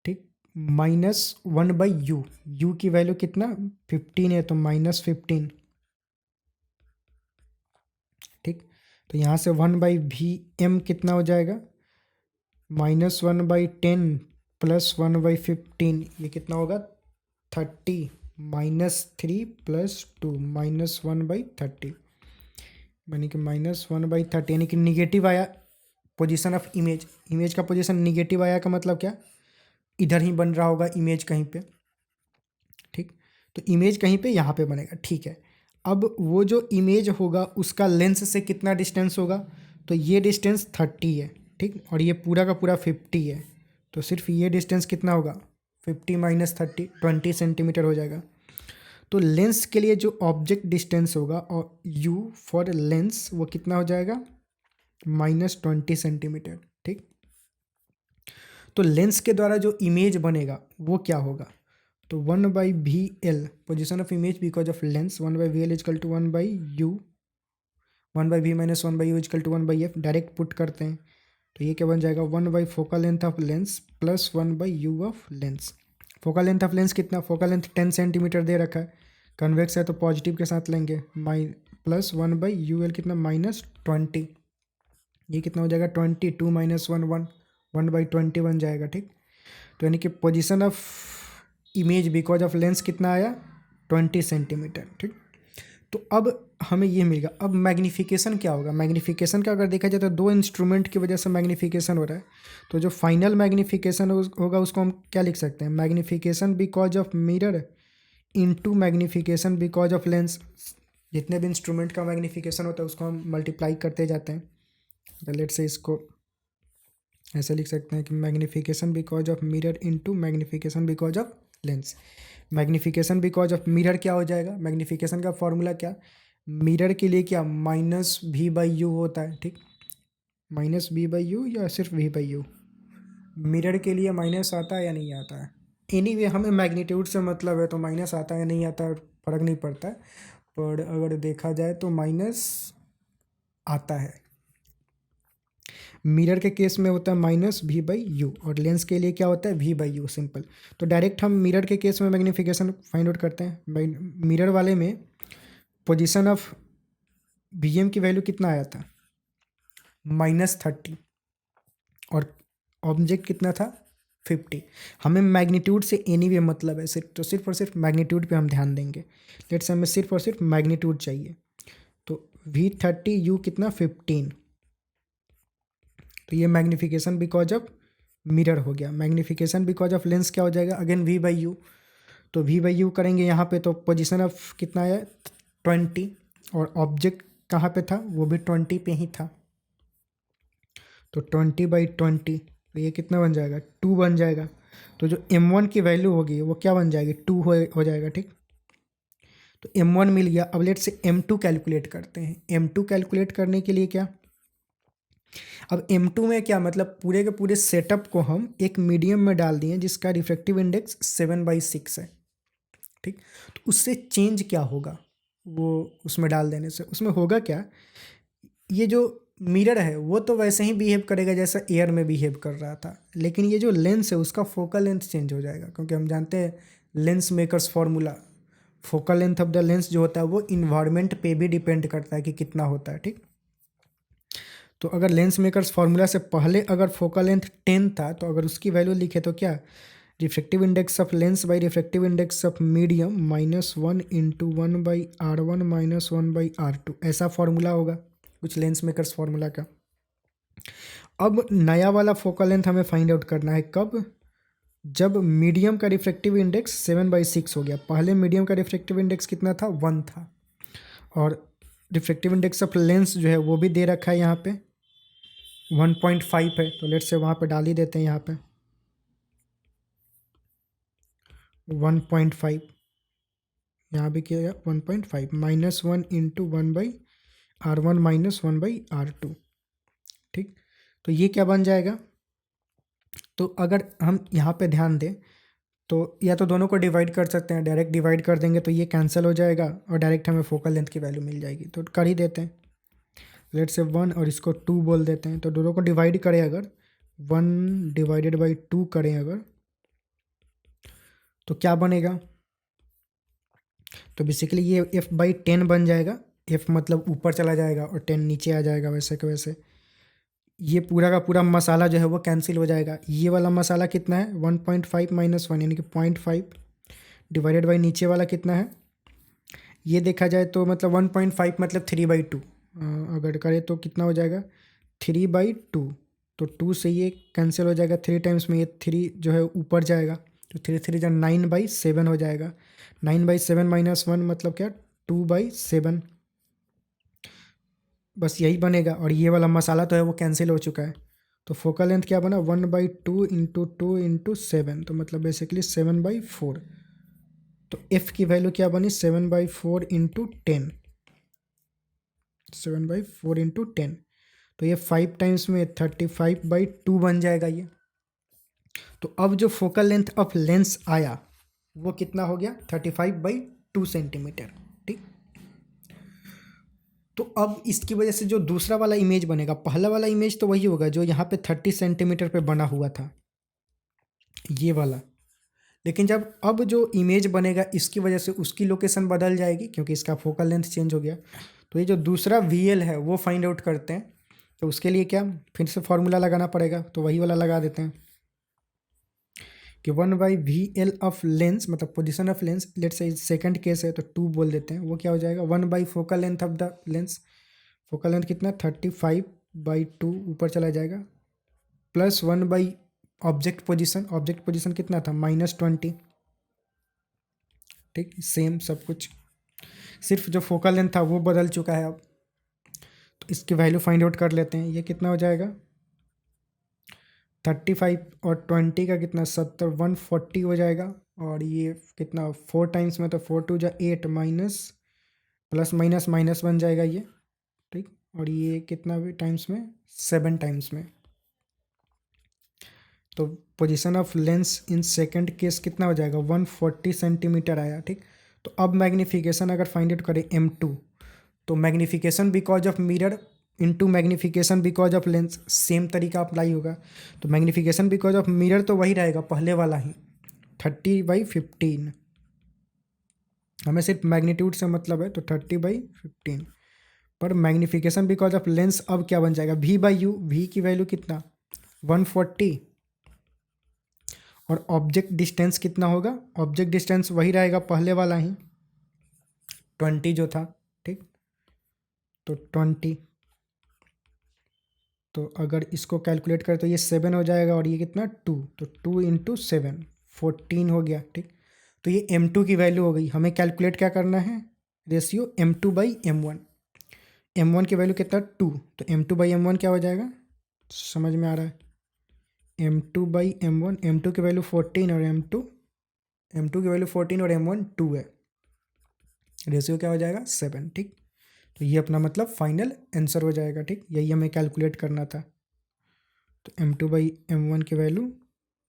ठीक, -1/u, u की वैल्यू कितना 15 है, तो -15। ठीक, तो यहाँ से 1/vm कितना हो जाएगा, -1/10 + 1/15, ये कितना होगा 30, -3 + 2 -1/30, यानी कि -1/30, यानी कि निगेटिव आया पोजीशन ऑफ इमेज। इमेज का पोजीशन निगेटिव आया का मतलब क्या, इधर ही बन रहा होगा इमेज कहीं पे। ठीक, तो इमेज कहीं पे यहाँ पे बनेगा। ठीक है, अब वो जो इमेज होगा उसका लेंस से कितना डिस्टेंस होगा, तो ये डिस्टेंस 30 है। ठीक, और ये पूरा का पूरा 50 है, तो सिर्फ ये डिस्टेंस कितना होगा, 50 - 30, 20 सेंटीमीटर हो जाएगा। तो लेंस के लिए जो ऑब्जेक्ट डिस्टेंस होगा और u फॉर लेंस वो कितना हो जाएगा, -20 सेंटीमीटर। ठीक, तो लेंस के द्वारा जो इमेज बनेगा वो क्या होगा, तो 1/vl position of image because of lens, 1/vl = 1/u, 1/v - 1/u = 1/f, direct put करते हैं तो ये क्या बन जाएगा, 1/ focal length of lens plus 1/u of lens. Focal length of lens कितना, फोकल लेंथ 10 सेंटीमीटर दे रखा है, कन्वेक्स है तो पॉजिटिव के साथ लेंगे, प्लस 1/ul कितना -20, ये कितना हो जाएगा 20, 2 - 1 1, 1/20 बन जाएगा। ठीक, तो यानी कि position of image because of lens कितना आया, 20 सेंटीमीटर। ठीक, तो अब हमें ये मिलेगा। अब मैग्नीफिकेशन क्या होगा, मैग्नीफिकेशन का अगर देखा जाए तो दो इंस्ट्रूमेंट की वजह से मैग्नीफिकेशन हो रहा है, तो जो फाइनल मैग्नीफिकेशन होगा उसको हम क्या लिख सकते हैं, magnification because of mirror into magnification because of lens. जितने भी इंस्ट्रूमेंट का मैग्नीफिकेशन होता है उसको हम मल्टीप्लाई करते जाते हैं। तो लेट से इसको ऐसे लिख सकते हैं कि magnification because of mirror into magnification because of lens. Magnification because of mirror क्या हो जाएगा, मैग्नीफिकेशन का फॉर्मूला क्या, मिरर के लिए क्या -v/u होता है। ठीक, -v/u या सिर्फ v/u, मिरर के लिए माइनस आता है या नहीं आता है, एनीवे हमें मैग्नीट्यूड से मतलब है, तो माइनस आता है या नहीं आता है फ़र्क नहीं पड़ता है, पर अगर देखा जाए तो माइनस आता है। मिरर के केस में होता है -v/u और लेंस के लिए क्या होता है v/u, सिंपल। तो डायरेक्ट हम मिरर के केस में मैग्नीफिकेशन फाइंड आउट करते हैं। मिरर वाले में पोजीशन ऑफ vm की वैल्यू कितना आया था, -30, और ऑब्जेक्ट कितना था 50। हमें मैग्नीट्यूड से एनीवे मतलब है, सिर्फ और सिर्फ मैग्नीट्यूड पे हम ध्यान देंगे। लेट्स हमें सिर्फ और सिर्फ मैग्नीट्यूड चाहिए, तो v30u कितना 15, तो ये मैग्नीफिकेशन बिकॉज ऑफ मिरर हो गया। मैग्नीफिकेशन बिकॉज ऑफ लेंस क्या हो जाएगा, अगेन v/u, तो v/u करेंगे यहाँ पे तो पोजीशन ऑफ कितना आया 20, और ऑब्जेक्ट कहाँ पे था, वो भी 20 पे ही था, तो 20/20, तो ये कितना बन जाएगा 2 बन जाएगा। तो जो m1 की वैल्यू होगी वो क्या बन जाएगी 2 हो जाएगा। ठीक, तो m1 मिल गया। अब लेट से m2 कैलकुलेट करते हैं। m2 कैलकुलेट करने के लिए क्या, अब m2 में क्या मतलब पूरे के पूरे सेटअप को हम एक मीडियम में डाल दिए जिसका रिफ्रैक्टिव इंडेक्स 7/6 है। ठीक, तो उससे चेंज क्या होगा, वो उसमें डाल देने से उसमें होगा क्या, ये जो मिरर है वो तो वैसे ही बिहेव करेगा जैसा एयर में बिहेव कर रहा था, लेकिन ये जो लेंस है उसका फोकल लेंथ चेंज हो जाएगा, क्योंकि हम जानते हैं lens makers formula, focal length of the lens जो होता है वो इन्वायरमेंट पे भी डिपेंड करता है कि कितना होता है। ठीक, तो अगर लेंस मेकर्स फार्मूला से पहले अगर फोकल लेंथ 10 था, तो अगर उसकी वैल्यू लिखे तो क्या, refractive index of lens by refractive index of medium -1 × 1/r1 - 1/r2, ऐसा फार्मूला होगा कुछ लेंस मेकर्स फार्मूला का। अब नया वाला फोकल लेंथ हमें फाइंड आउट करना है कब, जब मीडियम का रिफ्रैक्टिव इंडेक्स 7/6 हो गया। पहले मीडियम का रिफ्रैक्टिव इंडेक्स कितना था 1 था, और रिफ्रैक्टिव इंडेक्स ऑफ लेंस जो है वो भी दे रखा है यहाँ पे 1.5 है, तो लेट से वहाँ पे डाल ही देते हैं यहाँ पे 1.5, यहाँ भी किया 1.5 -1 × 1/r1 - 1/r2। ठीक, तो ये क्या बन जाएगा, तो अगर हम यहाँ पे ध्यान दें तो या तो दोनों को डिवाइड कर सकते हैं, डायरेक्ट डिवाइड कर देंगे तो ये कैंसिल हो जाएगा और डायरेक्ट हमें फोकल लेंथ की वैल्यू मिल जाएगी। तो कर ही देते हैं, लेट से 1 और इसको 2 बोल देते हैं। तो दोनों को डिवाइड करें अगर 1 डिवाइडेड बाई 2 करें अगर, तो क्या बनेगा? तो बेसिकली ये f/10 बन जाएगा। f मतलब ऊपर चला जाएगा और 10 नीचे आ जाएगा, वैसे के वैसे ये पूरा का पूरा मसाला जो है वो कैंसिल हो जाएगा। ये वाला मसाला कितना है? 1.5 माइनस 1 यानी कि 0.5 डिवाइडेड बाई नीचे वाला कितना है? ये देखा जाए तो मतलब 1.5 मतलब 3/2, अगर करें तो कितना हो जाएगा? 3/2। तो 2 से ये कैंसिल हो जाएगा, 3 टाइम्स में ये 3 जो है ऊपर जाएगा, तो 3 जो 9/7 हो जाएगा। 9/7 माइनस 1 मतलब क्या? 2/7। बस यही बनेगा और ये वाला मसाला तो है वो कैंसिल हो चुका है। तो फोकल लेंथ क्या बना? 1/2 इंटू 2 इंटू 7, तो मतलब बेसिकली 7/4। तो एफ की वैल्यू क्या बनी? 7/4 इंटू 10, 7/4 इंटू 10। तो ये 5 टाइम्स में 35/2 बन जाएगा ये। तो अब जो फोकल लेंथ ऑफ लेंस आया वो कितना हो गया? 35/2 सेंटीमीटर। ठीक। तो अब इसकी वजह से जो दूसरा वाला इमेज बनेगा, पहला वाला इमेज तो वही होगा जो यहाँ पे 30 सेंटीमीटर पे बना हुआ था, ये वाला। लेकिन जब अब जो इमेज बनेगा इसकी वजह से उसकी लोकेशन बदल जाएगी क्योंकि इसका फोकल लेंथ चेंज हो गया। तो ये जो दूसरा VL है वो फाइंड आउट करते हैं। तो उसके लिए क्या फिर से फॉर्मूला लगाना पड़ेगा, तो वही वाला लगा देते हैं कि 1/VL ऑफ लेंस मतलब position of lens, let's say second case है तो 2 बोल देते हैं। वो क्या हो जाएगा? 1 focal length of the lens. Focal length कितना? 35/2 ऊपर चला जाएगा, plus 1 object position. Object position कितना था? -20। ठीक, सेम सब कुछ, सिर्फ जो फोकल लेंथ था वो बदल चुका है अब। तो इसकी वैल्यू फाइंड आउट कर लेते हैं। ये कितना हो जाएगा? 35 और 20 का कितना? 70, 140 हो जाएगा। और ये कितना 4 टाइम्स में, तो 4 2 8 माइनस प्लस माइनस माइनस बन जाएगा ये। ठीक, और ये कितना भी टाइम्स में? 7 टाइम्स में। तो position of lens in second case कितना हो जाएगा? 140 सेंटीमीटर आया। ठीक, तो अब मैग्नीफिकेशन अगर फाइंड आउट करें M2, तो magnification because of mirror into magnification because of lens same तरीका अप्लाई होगा। तो मैग्नीफिकेशन बिकॉज ऑफ मिरर तो वही रहेगा पहले वाला ही, 30/15। हमें सिर्फ मैग्नीट्यूड से मतलब है, तो 30/15। पर मैग्नीफिकेशन बिकॉज ऑफ लेंस अब क्या बन जाएगा? V/U। V की वैल्यू कितना? 140। और ऑब्जेक्ट डिस्टेंस कितना होगा? ऑब्जेक्ट डिस्टेंस वही रहेगा पहले वाला ही, 20 जो था। ठीक, तो 20। तो अगर इसको कैलकुलेट करें तो ये 7 हो जाएगा और ये कितना? 2। तो 2 इंटू 7 14 हो गया। ठीक, तो ये M2 की वैल्यू हो गई। हमें कैलकुलेट क्या करना है? Ratio M2/M1। M1 की वैल्यू कितना? 2। तो M2/M1 क्या हो जाएगा? समझ में आ रहा है? M2/M1, M2 की वैल्यू 14 और M2 की वैल्यू 14 और M1 2 है। रेशियो क्या हो जाएगा? 7। ठीक, तो ये अपना मतलब फाइनल आंसर हो जाएगा। ठीक, यही हमें कैलकुलेट करना था। तो M2/M1 की वैल्यू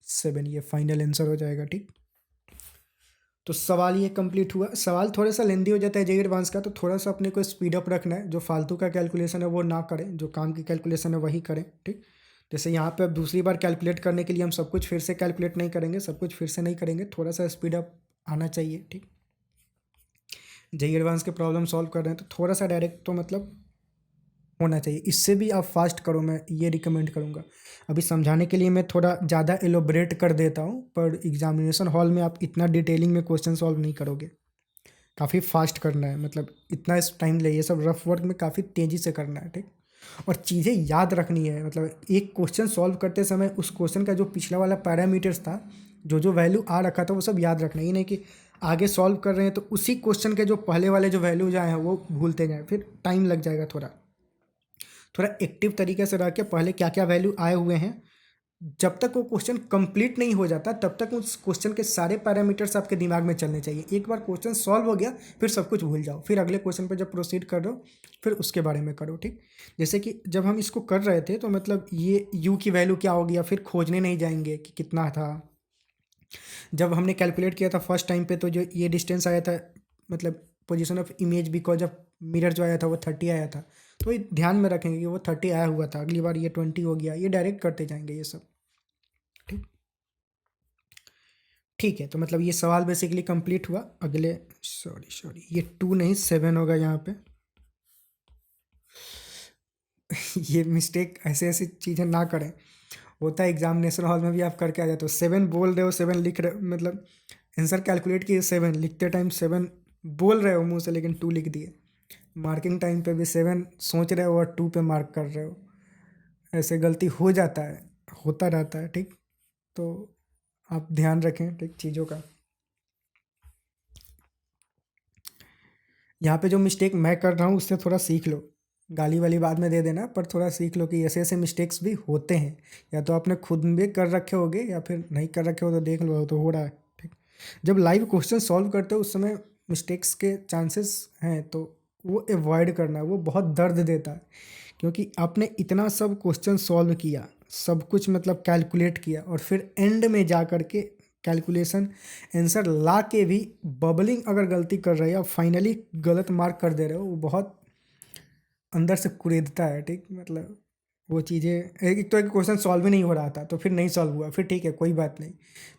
7, ये फाइनल आंसर हो जाएगा। ठीक, तो सवाल ये कंप्लीट हुआ। सवाल थोड़ा सा लेंदी हो जाता है जेईई एडवांस का, तो थोड़ा सा अपने को स्पीड अप रखना है। जो फालतू का कैलकुलेशन है वो ना करें, जो काम की कैलकुलेशन है वही करें। ठीक, जैसे यहाँ पे अब दूसरी बार कैलकुलेट करने के लिए हम सब कुछ फिर से कैलकुलेट नहीं करेंगे, सब कुछ फिर से नहीं करेंगे, थोड़ा सा स्पीड अप आना चाहिए। ठीक, जेईई एडवांस के प्रॉब्लम सॉल्व कर रहे हैं तो थोड़ा सा डायरेक्ट तो मतलब होना चाहिए। इससे भी आप फास्ट करो, मैं ये रिकमेंड करूँगा। अभी समझाने के लिए मैं थोड़ा ज़्यादा एलोबरेट कर देता हूँ, पर एग्जामिनेशन हॉल में आप इतना डिटेलिंग में क्वेश्चन सॉल्व नहीं करोगे। काफ़ी फास्ट करना है, मतलब इतना इस टाइम ले, ये सब रफ वर्क में काफ़ी तेज़ी से करना है। ठीक, और चीज़ें याद रखनी है। मतलब एक क्वेश्चन सॉल्व करते समय उस क्वेश्चन का जो पिछला वाला पैरामीटर्स था, जो जो वैल्यू आ रखा था वो सब याद रखना। ये नहीं कि आगे सॉल्व कर रहे हैं तो उसी क्वेश्चन के जो पहले वाले जो वैल्यूज आए हैं वो भूलते जाएँ, फिर टाइम लग जाएगा। थोड़ा एक्टिव तरीके से रह के पहले क्या क्या वैल्यू आए हुए हैं, जब तक वो क्वेश्चन कंप्लीट नहीं हो जाता तब तक उस क्वेश्चन के सारे पैरामीटर्स आपके दिमाग में चलने चाहिए। एक बार क्वेश्चन सॉल्व हो गया फिर सब कुछ भूल जाओ, फिर अगले क्वेश्चन पर जब प्रोसीड कर रहे हो फिर उसके बारे में करो। ठीक, जैसे कि जब हम इसको कर रहे थे तो मतलब ये u की वैल्यू क्या होगी, या फिर खोजने नहीं जाएंगे कि कितना था, जब हमने कैलकुलेट किया था फर्स्ट टाइम पे, तो जो ये डिस्टेंस आया था, मतलब position of image because of mirror जो आया था वो 30 आया था। तो ये ध्यान में रखेंगे कि वो 30 आया हुआ था, अगली बार ये 20 हो गया, ये डायरेक्ट करते जाएंगे ये सब। ठीक ठीक है, तो मतलब ये सवाल बेसिकली कंप्लीट हुआ। अगले, सॉरी ये 2 नहीं 7 होगा यहाँ पे। ये मिस्टेक, ऐसे ऐसी चीज़ें ना करें, होता है एग्जामिनेशन हॉल में भी, आप करके आ जाते हो। 7 बोल रहे हो, 7 लिख रहे हो, मतलब आंसर कैलकुलेट किए 7, लिखते टाइम 7 बोल रहे हो मुंह से, लेकिन 2 लिख दिए। मार्किंग टाइम पे भी 7 सोच रहे हो और 2 पे मार्क कर रहे हो। ऐसे गलती हो जाता है, होता रहता है। ठीक, तो आप ध्यान रखें ठीक चीज़ों का। यहाँ पे जो मिस्टेक मैं कर रहा हूँ उससे थोड़ा सीख लो। गाली वाली बाद में दे देना, पर थोड़ा सीख लो कि ऐसे ऐसे मिस्टेक्स भी होते हैं। या तो आपने खुद भी कर रखे होगे या फिर नहीं कर रखे हो, तो देख लो तो हो रहा है। ठीक, जब लाइव क्वेश्चन सॉल्व करते हो उस समय मिस्टेक्स के चांसेस हैं, तो वो अवॉइड करना, वो बहुत दर्द देता है। क्योंकि आपने इतना सब क्वेश्चन सॉल्व किया, सब कुछ मतलब कैलकुलेट किया, और फिर एंड में जा कर के कैलकुलेशन आंसर ला के भी बबलिंग अगर गलती कर रहे हो या फाइनली गलत मार्क कर दे रहे हो, वो बहुत अंदर से कुरेदता है। ठीक, मतलब वो चीज़ें, एक तो एक क्वेश्चन सॉल्व ही नहीं हो रहा था, तो फिर नहीं सॉल्व हुआ, फिर ठीक है कोई बात नहीं।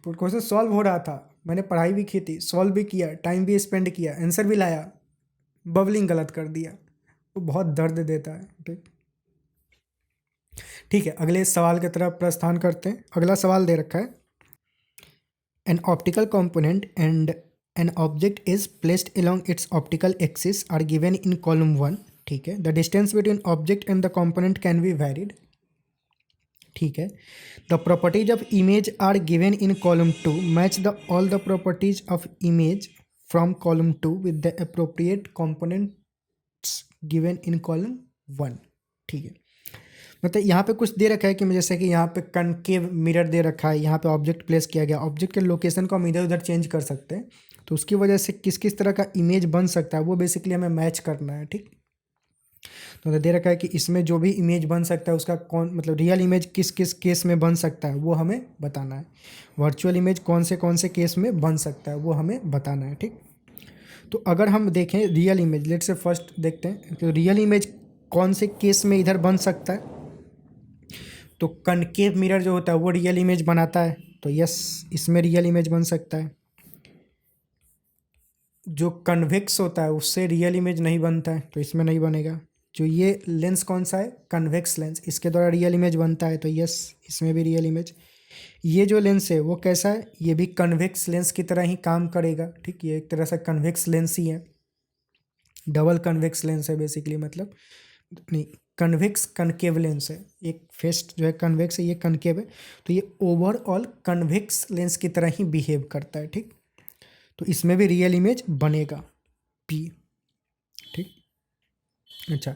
तो क्वेश्चन सॉल्व हो रहा था, मैंने पढ़ाई भी की थी, सॉल्व भी किया, टाइम भी स्पेंड किया, आंसर भी लाया, बबलिंग गलत कर दिया, वो बहुत दर्द देता है। ठीक ठीक है, अगले सवाल की तरफ प्रस्थान करते हैं। अगला सवाल दे रखा है, an optical component and an object is placed along its optical axis are given in column 1। ठीक है, the distance between object and the component can be varied. ठीक है, the properties of image are given in column 2, match the all the properties of image from column 2 with the appropriate components given in column 1। ठीक है, मतलब यहाँ पे कुछ दे रखा है कि जैसे कि यहाँ पे कनकेव मिरर दे रखा है, यहाँ पे ऑब्जेक्ट प्लेस किया गया, ऑब्जेक्ट के लोकेशन को हम इधर उधर चेंज कर सकते हैं, तो उसकी वजह से किस किस तरह का इमेज बन सकता है वो बेसिकली हमें मैच करना है। ठीक, तो दे रखा है कि इसमें जो भी इमेज बन सकता है उसका कौन, मतलब रियल इमेज किस किस केस में बन सकता है वो हमें बताना है, वर्चुअल इमेज कौन से केस में बन सकता है वो हमें बताना है। ठीक, तो अगर हम देखें रियल इमेज, लेट से फर्स्ट देखते हैं कि रियल इमेज कौन से केस में इधर बन सकता है। तो कनकेव मिरर जो होता है वो रियल इमेज बनाता है, तो यस इसमें रियल इमेज बन सकता है। जो कन्वेक्स होता है उससे रियल इमेज नहीं बनता है, तो इसमें नहीं बनेगा। जो ये लेंस कौन सा है, कन्वेक्स लेंस, इसके द्वारा रियल इमेज बनता है, तो यस इसमें भी रियल इमेज। ये जो लेंस है वो कैसा है, ये भी कन्वेक्स लेंस की तरह ही काम करेगा। ठीक, ये एक तरह से कन्वेक्स लेंस ही है, डबल कन्वेक्स लेंस है बेसिकली, मतलब नहीं, कन्वेक्स कनकेव लेंस है। एक फेस जो है कन्वेक्स है, ये कनकेव है, तो ये ओवरऑल कन्वेक्स लेंस की तरह ही बिहेव करता है। ठीक, तो इसमें भी रियल इमेज बनेगा पी। ठीक, अच्छा,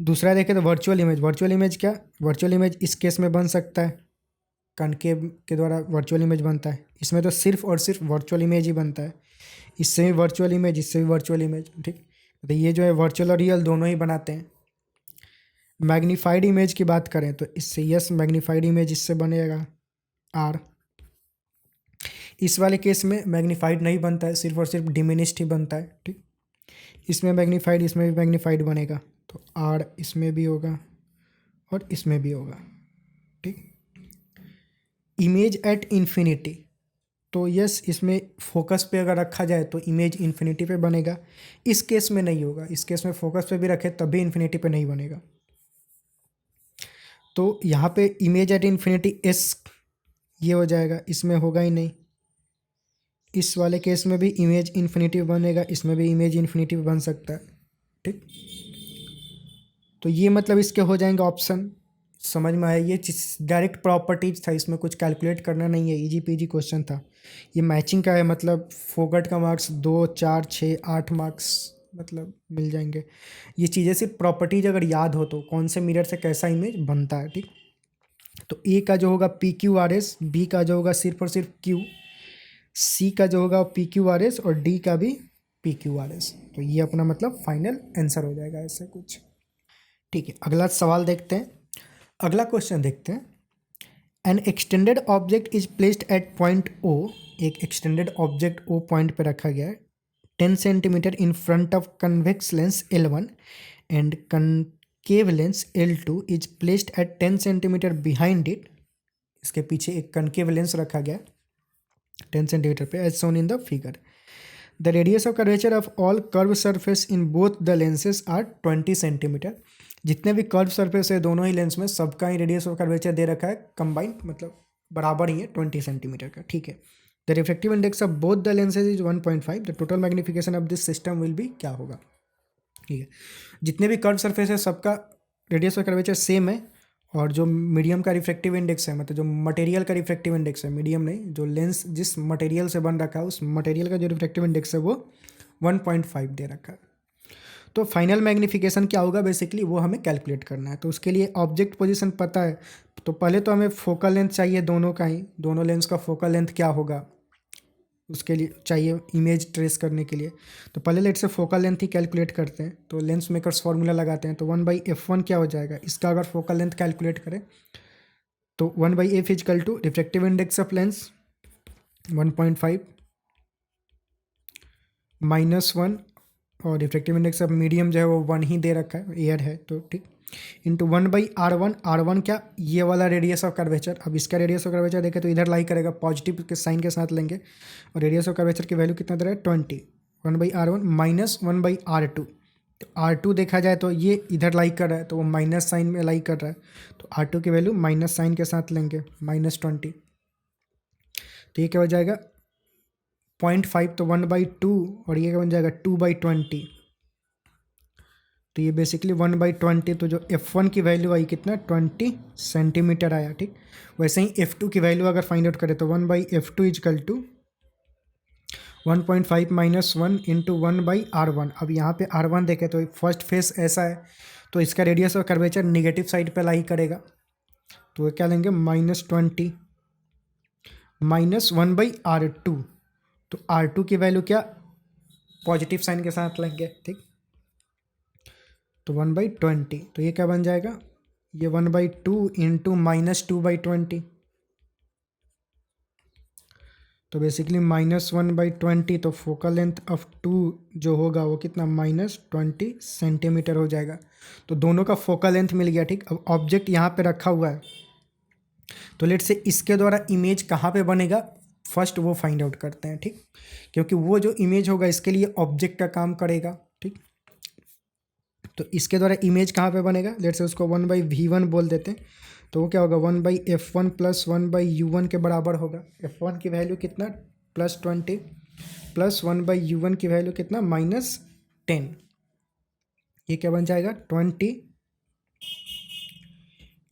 दूसरा देखें तो वर्चुअल इमेज। वर्चुअल इमेज क्या, वर्चुअल इमेज इस केस में बन सकता है, कनकेव के द्वारा वर्चुअल इमेज बनता है, इसमें तो सिर्फ और सिर्फ वर्चुअल इमेज ही बनता है, इससे भी वर्चुअल इमेज, इससे भी वर्चुअल इमेज। ठीक, तो ये जो है वर्चुअल और रियल दोनों ही बनाते हैं। मैग्नीफाइड इमेज की बात करें तो इससे यस मैग्नीफाइड इमेज इससे बनेगा आर। इस वाले केस में मैग्नीफाइड नहीं बनता है, सिर्फ और सिर्फ डिमिनिश्ड ही बनता है। ठीक, इसमें मैग्नीफाइड, इसमें भी मैग्नीफाइड बनेगा, तो आर इसमें भी होगा और इसमें भी होगा। ठीक, इमेज एट इन्फिनिटी, तो यस इसमें फोकस पे अगर रखा जाए तो इमेज इन्फिनिटी पे बनेगा। इस केस में नहीं होगा, इस केस में फोकस पे भी रखे तब भी इन्फिनिटी पे नहीं बनेगा। तो यहाँ पे इमेज एट इन्फिनिटी एस ये हो जाएगा, इसमें होगा ही नहीं। इस वाले केस में भी इमेज इन्फिनिटी बनेगा, इसमें भी इमेज इन्फिनिटी बन सकता है। ठीक, तो ये मतलब इसके हो जाएंगे ऑप्शन। समझ में आया, ये डायरेक्ट प्रॉपर्टीज था, इसमें कुछ कैलकुलेट करना नहीं है, इजी पीजी क्वेश्चन था। ये मैचिंग का है, मतलब फोकट का मार्क्स 2 4 6 8 मार्क्स मतलब मिल जाएंगे। ये चीज़ें सिर्फ प्रॉपर्टीज अगर याद हो तो कौन से मिरर से कैसा इमेज बनता है। ठीक, तो ए का जो होगा P Q R S, B का जो होगा सिर्फ और सिर्फ क्यू, सी का जो होगा पी क्यू आर एस और डी का भी पी क्यू आर एस। तो ये अपना मतलब फाइनल आंसर हो जाएगा ऐसे कुछ। ठीक है, अगला सवाल देखते हैं। अगला क्वेश्चन देखते हैं। An extended object is placed at point O, एक एक्सटेंडेड ऑब्जेक्ट ओ पॉइंट पे रखा गया है 10 centimetre in front of convex lens L1 and concave lens L2 is placed eight 10 centimetre behind it, इसके पीछे एक कनकेव लेंस रखा गया 10 सेंटीमीटर पे as shown in the figure. The radius of curvature of all curve surface in both the lenses are 20 centimetre. जितने भी कर्व सरफेस है दोनों ही लेंस में सबका ही रेडियस ऑफ कर्वेचर दे रखा है कंबाइंड, मतलब बराबर ही है 20 सेंटीमीटर का. ठीक है. The refractive index of both the lenses is 1.5. The total magnification of this system will be क्या होगा. ठीक है. जितने भी कर्व सरफेस है सबका रेडियस ऑफ कर्वेचर सेम है, और जो मीडियम का रिफ्रैक्टिव इंडेक्स है, मतलब जो मटेरियल का रिफ्रैक्टिव इंडेक्स है, मीडियम नहीं, जो लेंस जिस मटेरियल से बन रखा है उस मटेरियल का जो रिफ्रैक्टिव इंडेक्स है वो 1.5 दे रखा है. तो फाइनल मैग्नीफिकेशन क्या होगा बेसिकली वो हमें कैलकुलेट करना है. तो उसके लिए ऑब्जेक्ट पोजीशन पता है, तो पहले तो हमें फोकल लेंथ चाहिए दोनों का ही, दोनों लेंस का फोकल लेंथ क्या होगा उसके लिए चाहिए इमेज ट्रेस करने के लिए. तो पहले लेट से फोकल लेंथ ही कैलकुलेट करते हैं. तो लेंस मेकर्स फार्मूला लगाते हैं. तो 1/f1 क्या हो जाएगा, इसका अगर फोकल लेंथ कैलकुलेट करें तो 1/f is equal to refractive index of lens 1.5 -1, और रिफ्रैक्टिव इंडेक्स ऑफ मीडियम जो है वो 1 ही दे रखा है, एयर है तो ठीक, इंटू 1/r1. r1 क्या, ये वाला रेडियस ऑफ कर्वेचर. अब इसका रेडियस ऑफ कर्वेचर देखें तो इधर लाई करेगा, पॉजिटिव के साइन के साथ लेंगे, और रेडियस ऑफ कर्वेचर की वैल्यू कितना दे रहा है 20. 1/r1 minus 1/r2. तो r2 देखा जाए तो ये इधर लाई कर रहा है तो वो माइनस साइन में लाई कर रहा है, तो r2 की वैल्यू माइनस साइन के साथ लेंगे -20. तो ये क्या हो जाएगा 0.5, तो 1/2, और ये क्या बन जाएगा 2/20. तो ये बेसिकली 1/20. तो जो f1 की वैल्यू आई कितना 20 सेंटीमीटर आया. ठीक. वैसे ही f2 की वैल्यू अगर फाइंड आउट करें तो 1/f2 is equal to 1.5 -1 into 1/r1. अब यहाँ पे r1 देखें तो फर्स्ट फेस ऐसा है, तो इसका radius of curvature negative side पे लाई करेगा, तो वो क्या लेंगे -20 -1/r2. तो r2 की वैल्यू क्या पॉजिटिव साइन के साथ लेंगे. ठीक. तो 1/20. तो ये क्या बन जाएगा, ये 1/2 इंटू -2/20. तो बेसिकली -1/20. तो फोकल लेंथ ऑफ 2 जो होगा वो कितना -20 सेंटीमीटर हो जाएगा. तो दोनों का फोकल लेंथ मिल गया. ठीक. अब ऑब्जेक्ट यहाँ पे रखा हुआ है, तो लेट से इसके द्वारा इमेज कहाँ पे बनेगा फर्स्ट वो फाइंड आउट करते हैं. ठीक. क्योंकि वो जो इमेज होगा इसके लिए ऑब्जेक्ट का काम करेगा. ठीक. तो इसके द्वारा इमेज कहाँ पे बनेगा, लेट से उसको 1/v1 बोल देते हैं. तो वो क्या होगा 1/f1 प्लस 1/u1 के बराबर होगा. f1 की वैल्यू कितना +20 प्लस 1/u1 की वैल्यू कितना -10. ये क्या बन जाएगा 20,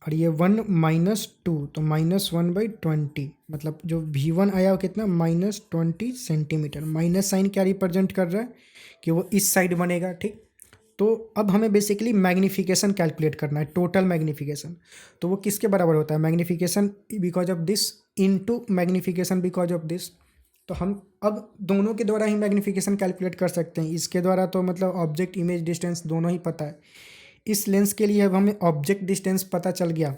और ये 1 -2, तो -1/20. मतलब जो v1 आया वो कितना -20 सेंटीमीटर. माइनस साइन क्या रिप्रेजेंट कर रहा है कि वो इस साइड बनेगा. ठीक. तो अब हमें बेसिकली मैग्नीफिकेशन कैलकुलेट करना है, टोटल मैग्नीफिकेशन. तो वो किसके बराबर होता है, magnification because of this into magnification because of this. तो हम अब दोनों के द्वारा ही मैग्नीफिकेशन कैलकुलेट कर सकते हैं. इसके द्वारा तो मतलब ऑब्जेक्ट इमेज डिस्टेंस दोनों ही पता है. इस लेंस के लिए अब हमें ऑब्जेक्ट डिस्टेंस पता चल गया,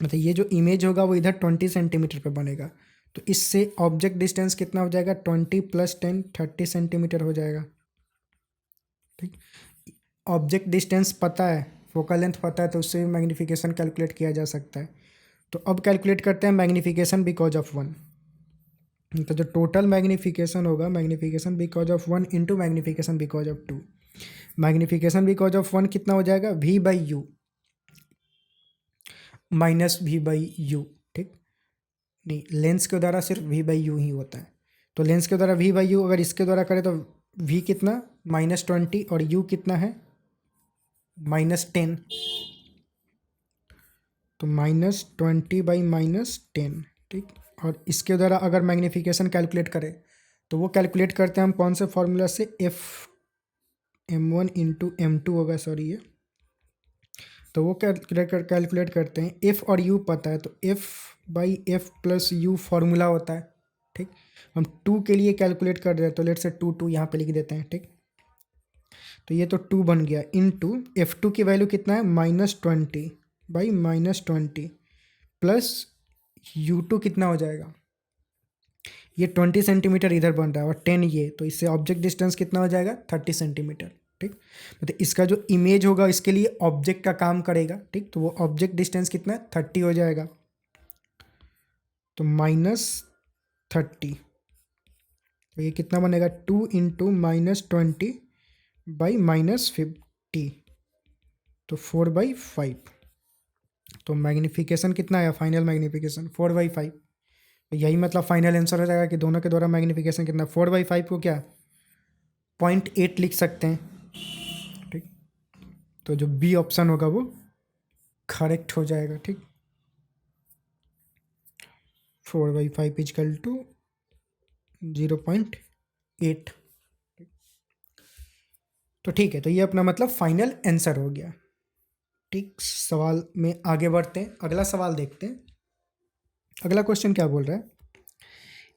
मतलब ये जो इमेज होगा वो इधर 20 सेंटीमीटर पे बनेगा. तो इससे ऑब्जेक्ट डिस्टेंस कितना हो जाएगा 20 + 10 30 सेंटीमीटर हो जाएगा. ठीक. ऑब्जेक्ट डिस्टेंस पता है, फोकल लेंथ पता है, तो उससे भी मैग्नीफिकेशन कैलकुलेट किया जा सकता है. तो अब कैलकुलेट करते हैं मैग्नीफिकेशन बिकॉज ऑफ 1. तो जो टोटल मैग्नीफिकेशन होगा magnification because of 1 into magnification because of 2. Magnification because of 1 कितना हो जाएगा v/u माइनस v/u. ठीक. नहीं, लेंस के द्वारा सिर्फ v/u ही होता है. तो लेंस के द्वारा v/u अगर इसके द्वारा करें तो v कितना -20 और u कितना है -10. तो -20/-10. ठीक. और इसके द्वारा अगर मैग्नीफिकेशन कैलकुलेट करें तो वो कैलकुलेट करते हैं हम कौन से फॉर्मूला से, m1 इंटू m2 होगा, सॉरी ये. तो वो कैलकुलेट करते हैं, f और u पता है तो f/f प्लस u फॉर्मूला होता है. ठीक. हम 2 के लिए कैलकुलेट कर रहे हैं तो लेट से 2 यहाँ पे लिख देते हैं. ठीक. तो ये तो 2 बन गया इंटू f2 की वैल्यू कितना है -20/-20 प्लस U2 कितना हो जाएगा, ये 20 सेंटीमीटर इधर बन रहा है और 10 ये, तो इससे ऑब्जेक्ट डिस्टेंस कितना हो जाएगा 30 सेंटीमीटर। ठीक, मतलब इसका जो इमेज होगा इसके लिए ऑब्जेक्ट का काम करेगा। ठीक, तो वो ऑब्जेक्ट डिस्टेंस कितना है 30 हो जाएगा, तो -30, तो ये कितना बनेगा 2 इंटू -20 बाई -50, तो 4/5। तो मैग्नीफिकेशन कितना आया, फाइनल मैग्नीफिकेशन 4/5। यही मतलब फाइनल आंसर हो जाएगा कि दोनों के द्वारा मैग्नीफिकेशन कितना, 4/5 को क्या 0.8 लिख सकते हैं। ठीक, तो जो बी ऑप्शन होगा वो करेक्ट हो जाएगा। ठीक, 4/5 इजकल टू 0.8। तो ठीक है, तो ये अपना मतलब फाइनल आंसर हो गया। ठीक, सवाल में आगे बढ़ते हैं, अगला सवाल देखते हैं। अगला क्वेश्चन क्या बोल रहा है,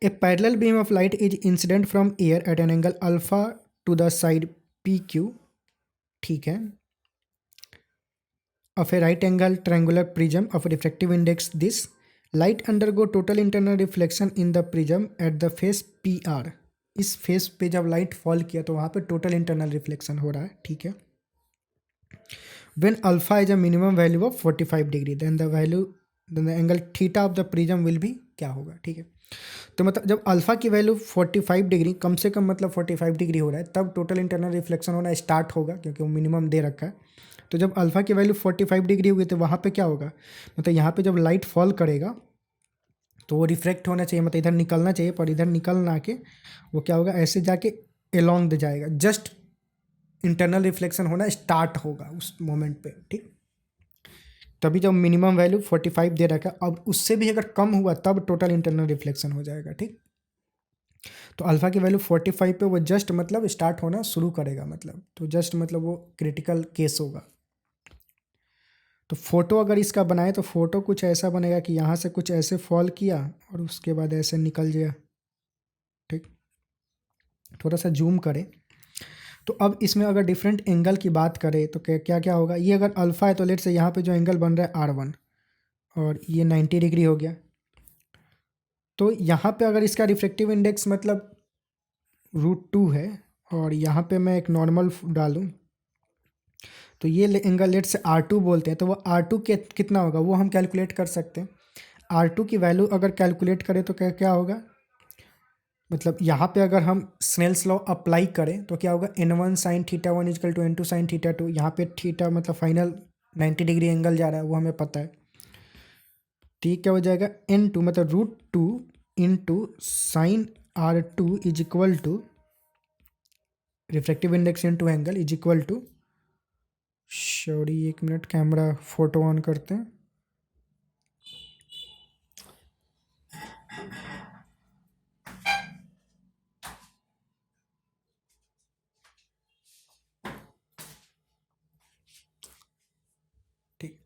a parallel beam of light is incident from air at an angle alpha to the side PQ। ठीक है, of a right angle triangular prism of refractive index this, light undergo total internal reflection in the prism at the face PR। इस फेस पे जब लाइट फॉल किया तो वहाँ पे टोटल इंटरनल रिफ्लेक्शन हो रहा है। ठीक है, when alpha is a minimum value of 45 degree then the angle theta of the prism will be क्या होगा। ठीक है, तो मतलब जब अल्फा की वैल्यू 45 डिग्री, कम से कम मतलब 45 डिग्री हो रहा है, तब टोटल इंटरनल रिफ्लेक्शन होना स्टार्ट होगा, क्योंकि वो मिनिमम दे रखा है। तो जब अल्फा की वैल्यू 45 डिग्री होगी तो वहाँ पे क्या होगा, मतलब यहाँ पे जब लाइट फॉल करेगा तो वो रिफ्लेक्ट होना चाहिए, मतलब इधर निकलना चाहिए, पर इधर निकल ना के वो क्या होगा, ऐसे जाके एलोंग दे जाएगा, जस्ट इंटरनल रिफ्लेक्शन होना स्टार्ट होगा उस मोमेंट पे। ठीक, तभी जब मिनिमम वैल्यू 45 दे रखा है, अब उससे भी अगर कम हुआ तब टोटल इंटरनल रिफ्लेक्शन हो जाएगा। ठीक, तो अल्फा की वैल्यू 45 पे वो जस्ट मतलब स्टार्ट होना शुरू करेगा, मतलब तो जस्ट मतलब वो क्रिटिकल केस होगा। तो फोटो अगर इसका बनाए तो फोटो कुछ ऐसा बनेगा कि यहाँ से कुछ ऐसे फॉल किया और उसके बाद ऐसे निकल गया। ठीक, थोड़ा सा जूम करें तो अब इसमें अगर डिफरेंट एंगल की बात करें तो क्या क्या होगा, ये अगर अल्फ़ा है तो लेट से यहाँ पे जो एंगल बन रहा है R1 और ये 90 डिग्री हो गया। तो यहाँ पे अगर इसका रिफ्रेक्टिव इंडेक्स मतलब √2 है और यहाँ पे मैं एक नॉर्मल डालूँ तो ये एंगल लेट से R2 बोलते हैं, तो वो R2 के कितना होगा वो हम कैलकुलेट कर सकते हैं। R2 की वैल्यू अगर कैलकुलेट करें तो क्या क्या होगा, मतलब यहाँ पे अगर हम स्नेल्स लॉ अप्लाई करें तो क्या होगा, N1 sin θ1 is equal to N2 sin θ2। यहाँ पे थीटा मतलब फाइनल 90 डिग्री एंगल जा रहा है वो हमें पता है। ठीक, क्या हो जाएगा N2 मतलब √2 into sine R2 is equal to refractive index into angle is equal to, sorry एक मिनट कैमरा फोटो ऑन करते हैं। ठीक,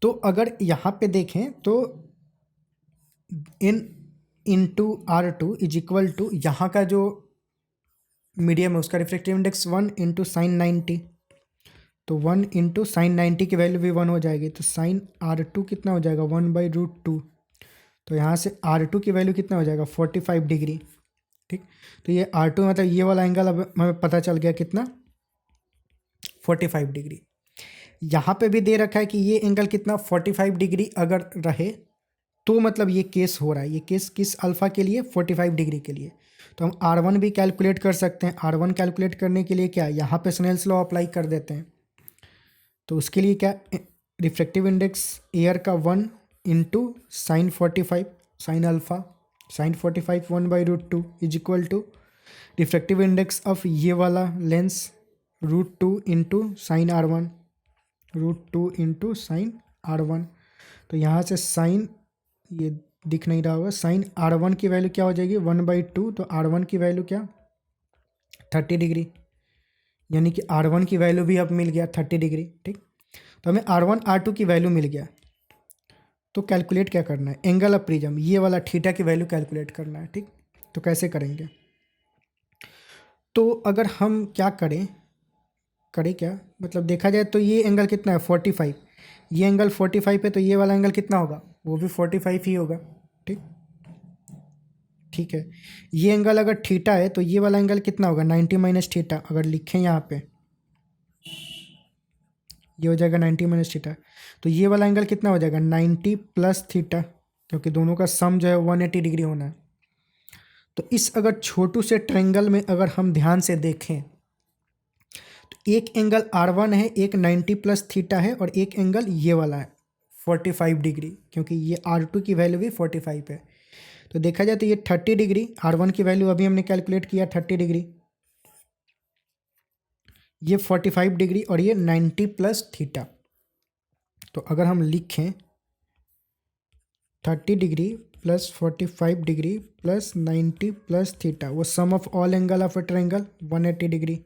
तो अगर यहाँ पे देखें तो N into R2 is equal to यहाँ का जो मीडियम है उसका रिफ्रेक्टिव इंडेक्स 1 इंटू साइन 90, तो 1 इंटू साइन 90 की वैल्यू भी 1 हो जाएगी, तो साइन R2 कितना हो जाएगा 1/√2। तो यहाँ से R2 की वैल्यू कितना हो जाएगा 45 डिग्री। ठीक, तो ये R2 मतलब ये वाला एंगल अब हमें पता चल गया कितना 45 डिग्री। यहाँ पे भी दे रखा है कि ये एंगल कितना 45 डिग्री अगर रहे तो मतलब ये केस हो रहा है, ये केस किस अल्फ़ा के लिए 45 डिग्री के लिए। तो हम R1 भी कैलकुलेट कर सकते हैं। R1 कैलकुलेट करने के लिए क्या, यहाँ पे स्नेल्स लॉ अप्लाई कर देते हैं। तो उसके लिए क्या, रिफ्रेक्टिव इंडेक्स एयर का 1 into sine 45 sine alpha sine 45 1/√2 is equal to refractive index of ये वाला lens √2 into sine R1 √2 into sine R1। तो यहाँ से साइन, ये दिख नहीं रहा होगा, साइन R1 की वैल्यू क्या हो जाएगी 1/2, तो R1 की वैल्यू क्या 30 डिग्री, यानी कि R1 की वैल्यू भी अब मिल गया 30 डिग्री। ठीक, तो हमें R1 R2 की वैल्यू मिल गया, तो कैलकुलेट क्या करना है, एंगल ऑफ प्रिज्म, ये वाला थीटा की वैल्यू कैलकुलेट करना है। ठीक, तो कैसे करेंगे, तो अगर हम क्या करें क्या मतलब देखा जाए तो ये एंगल कितना है 45, ये एंगल 45 है, तो ये वाला एंगल कितना होगा वो भी 45 ही होगा। ठीक, ठीक है। ये एंगल अगर थीटा है तो ये वाला एंगल कितना होगा, 90 माइनस थीटा। अगर लिखें यहाँ पे ये हो जाएगा 90 माइनस थीटा, तो ये वाला एंगल कितना हो जाएगा, 90 प्लस थीटा, क्योंकि दोनों का सम जो है 180 डिग्री होना है। तो इस अगर छोटू से ट्रायंगल में अगर हम ध्यान से देखें तो एक एंगल R1 है, एक 90 प्लस थीटा है, और एक एंगल ये वाला है 45 डिग्री, क्योंकि ये R2 की वैल्यू भी 45 है। तो देखा जाए तो ये 30 डिग्री, R1 की वैल्यू अभी हमने कैलकुलेट किया 30 डिग्री, ये 45 डिग्री, और ये 90 प्लस थीटा। तो अगर हम लिखें 30 degree plus 45 degree plus 90 plus theta, वो sum of all angle of a triangle 180 degree.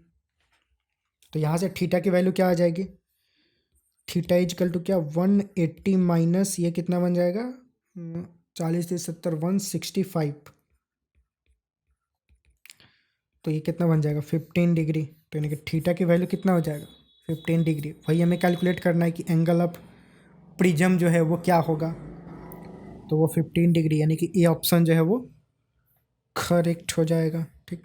तो यहाँ से थीटा की वैल्यू क्या आ जाएगी, थीटा इजकल टू क्या, 180 माइनस ये कितना बन जाएगा, 40 से 70 165, तो ये कितना बन जाएगा 15 डिग्री। तो यानी कि थीटा की वैल्यू कितना हो जाएगा 15 डिग्री। वही हमें कैलकुलेट करना है कि एंगल ऑफ प्रिज्म जो है वो क्या होगा, तो वो 15 डिग्री, यानी कि ए ऑप्शन जो है वो करेक्ट हो जाएगा। ठीक,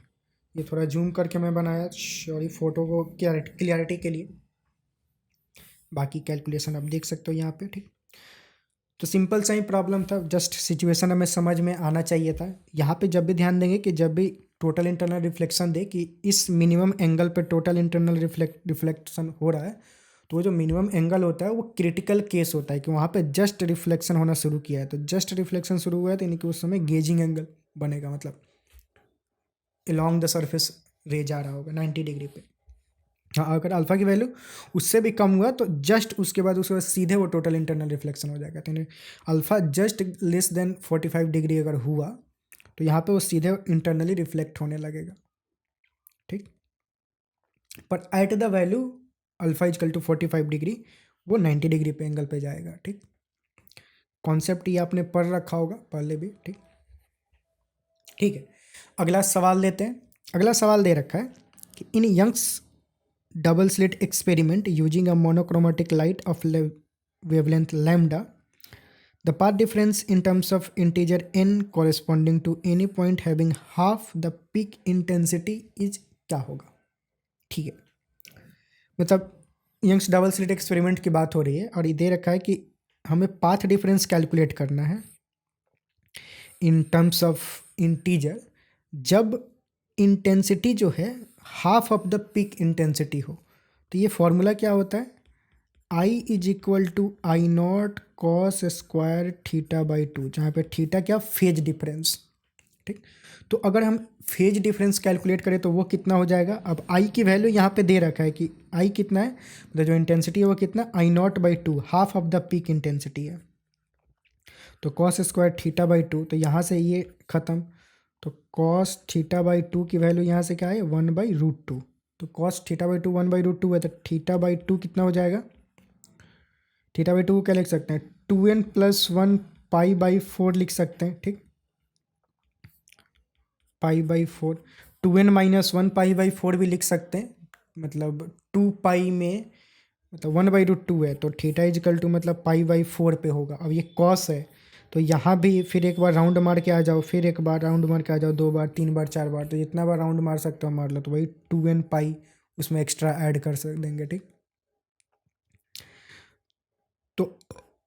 ये थोड़ा जूम करके मैं बनाया, सॉरी, फोटो को क्लियरिटी के लिए। बाकी कैलकुलेशन आप देख सकते हो यहाँ पे। ठीक, तो सिंपल सा ही प्रॉब्लम था, जस्ट सिचुएशन हमें समझ में आना चाहिए था। यहाँ पे जब भी ध्यान देंगे कि जब भी टोटल इंटरनल रिफ्लेक्शन दे कि इस मिनिमम एंगल पे टोटल इंटरनल रिफ्लेक्शन हो रहा है, तो वो जो मिनिमम एंगल होता है वो क्रिटिकल केस होता है कि वहाँ पे जस्ट रिफ्लेक्शन होना शुरू किया है। तो जस्ट रिफ्लेक्शन शुरू हुआ है तो यानी कि उस समय गेजिंग एंगल बनेगा, मतलब अलॉन्ग द सरफेस रे जा रहा होगा 90 डिग्री पे। हाँ, अगर अल्फ़ा की वैल्यू उससे भी कम हुआ तो जस्ट उसके बाद सीधे वो टोटल इंटरनल रिफ्लेक्शन हो जाएगा। तो यानी alpha just less than 45 degree अगर हुआ तो यहाँ पे वो सीधे इंटरनली रिफ्लेक्ट होने लगेगा। ठीक, पर at the value alpha is equal to 45 degree वो 90 डिग्री पे एंगल पे जाएगा। ठीक, कॉन्सेप्ट ये आपने पढ़ रखा होगा पहले भी। ठीक, ठीक है, अगला सवाल लेते हैं। अगला सवाल दे रखा है कि in Young's double slit experiment using a monochromatic light of wavelength lambda, the path difference in terms of integer n corresponding to any point having half the peak intensity is क्या होगा। ठीक है, मतलब यंग्स डबल स्लिट एक्सपेरिमेंट की बात हो रही है और ये दे रखा है कि हमें पाथ डिफरेंस कैलकुलेट करना है इन टर्म्स ऑफ इंटीजर जब इंटेंसिटी जो है half of the peak intensity हो। तो ये फॉर्मूला क्या होता है, I is equal to I naught cos square theta by two, जहाँ पे थीटा क्या, फेज डिफरेंस। ठीक, तो अगर हम फेज डिफरेंस कैलकुलेट करें तो वो कितना हो जाएगा। अब I की वैल्यू यहाँ पे दे रखा है कि I कितना है, मतलब जो इंटेंसिटी है वो कितना, I naught by two, half of the peak intensity है। तो cos square theta by two, तो यहाँ से ये ख़त्म। तो कॉस थीटा बाई टू की वैल्यू यहाँ से क्या है, 1/√2। तो कॉस थीटा बाई टू 1/√2 है, तो थीटा बाई टू कितना हो जाएगा, थीटा बाई टू को क्या लिख सकते हैं, 2n + 1 π/4 लिख सकते हैं। ठीक, π/4, 2n - 1 π/4 भी लिख सकते हैं, मतलब 2 में मतलब 1/√2 है, तो थीटा इजकल टू मतलब π/4 पे होगा। अब ये कॉस है तो यहाँ भी फिर एक बार राउंड मार के आ जाओ, फिर एक बार राउंड मार के आ जाओ, 2 बार 3 बार 4 बार, तो जितना बार राउंड मार सकते हो मार लो। तो वही 2n π उसमें एक्स्ट्रा ऐड कर देंगे। ठीक, तो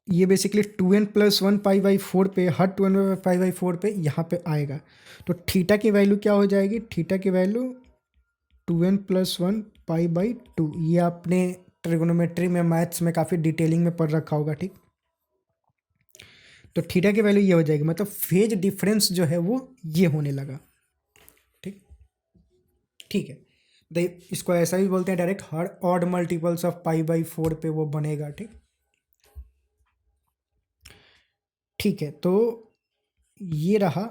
ये बेसिकली 2n + 1 π/4 पे, हर 2n π/4 पे यहाँ पे आएगा। तो थीटा की वैल्यू क्या हो जाएगी, थीटा की वैल्यू 2n + 1 π/2। ये आपने ट्रिग्नोमेट्री में, मैथ्स में काफ़ी डिटेलिंग में पढ़ रखा होगा। ठीक, तो थीटा की वैल्यू ये हो जाएगी, मतलब फेज डिफरेंस जो है वो ये होने लगा। ठीक, ठीक है, तो इसको ऐसा भी बोलते हैं डायरेक्ट, हर ऑड मल्टीपल्स ऑफ π/4 पे वो बनेगा। ठीक, ठीक है, तो ये रहा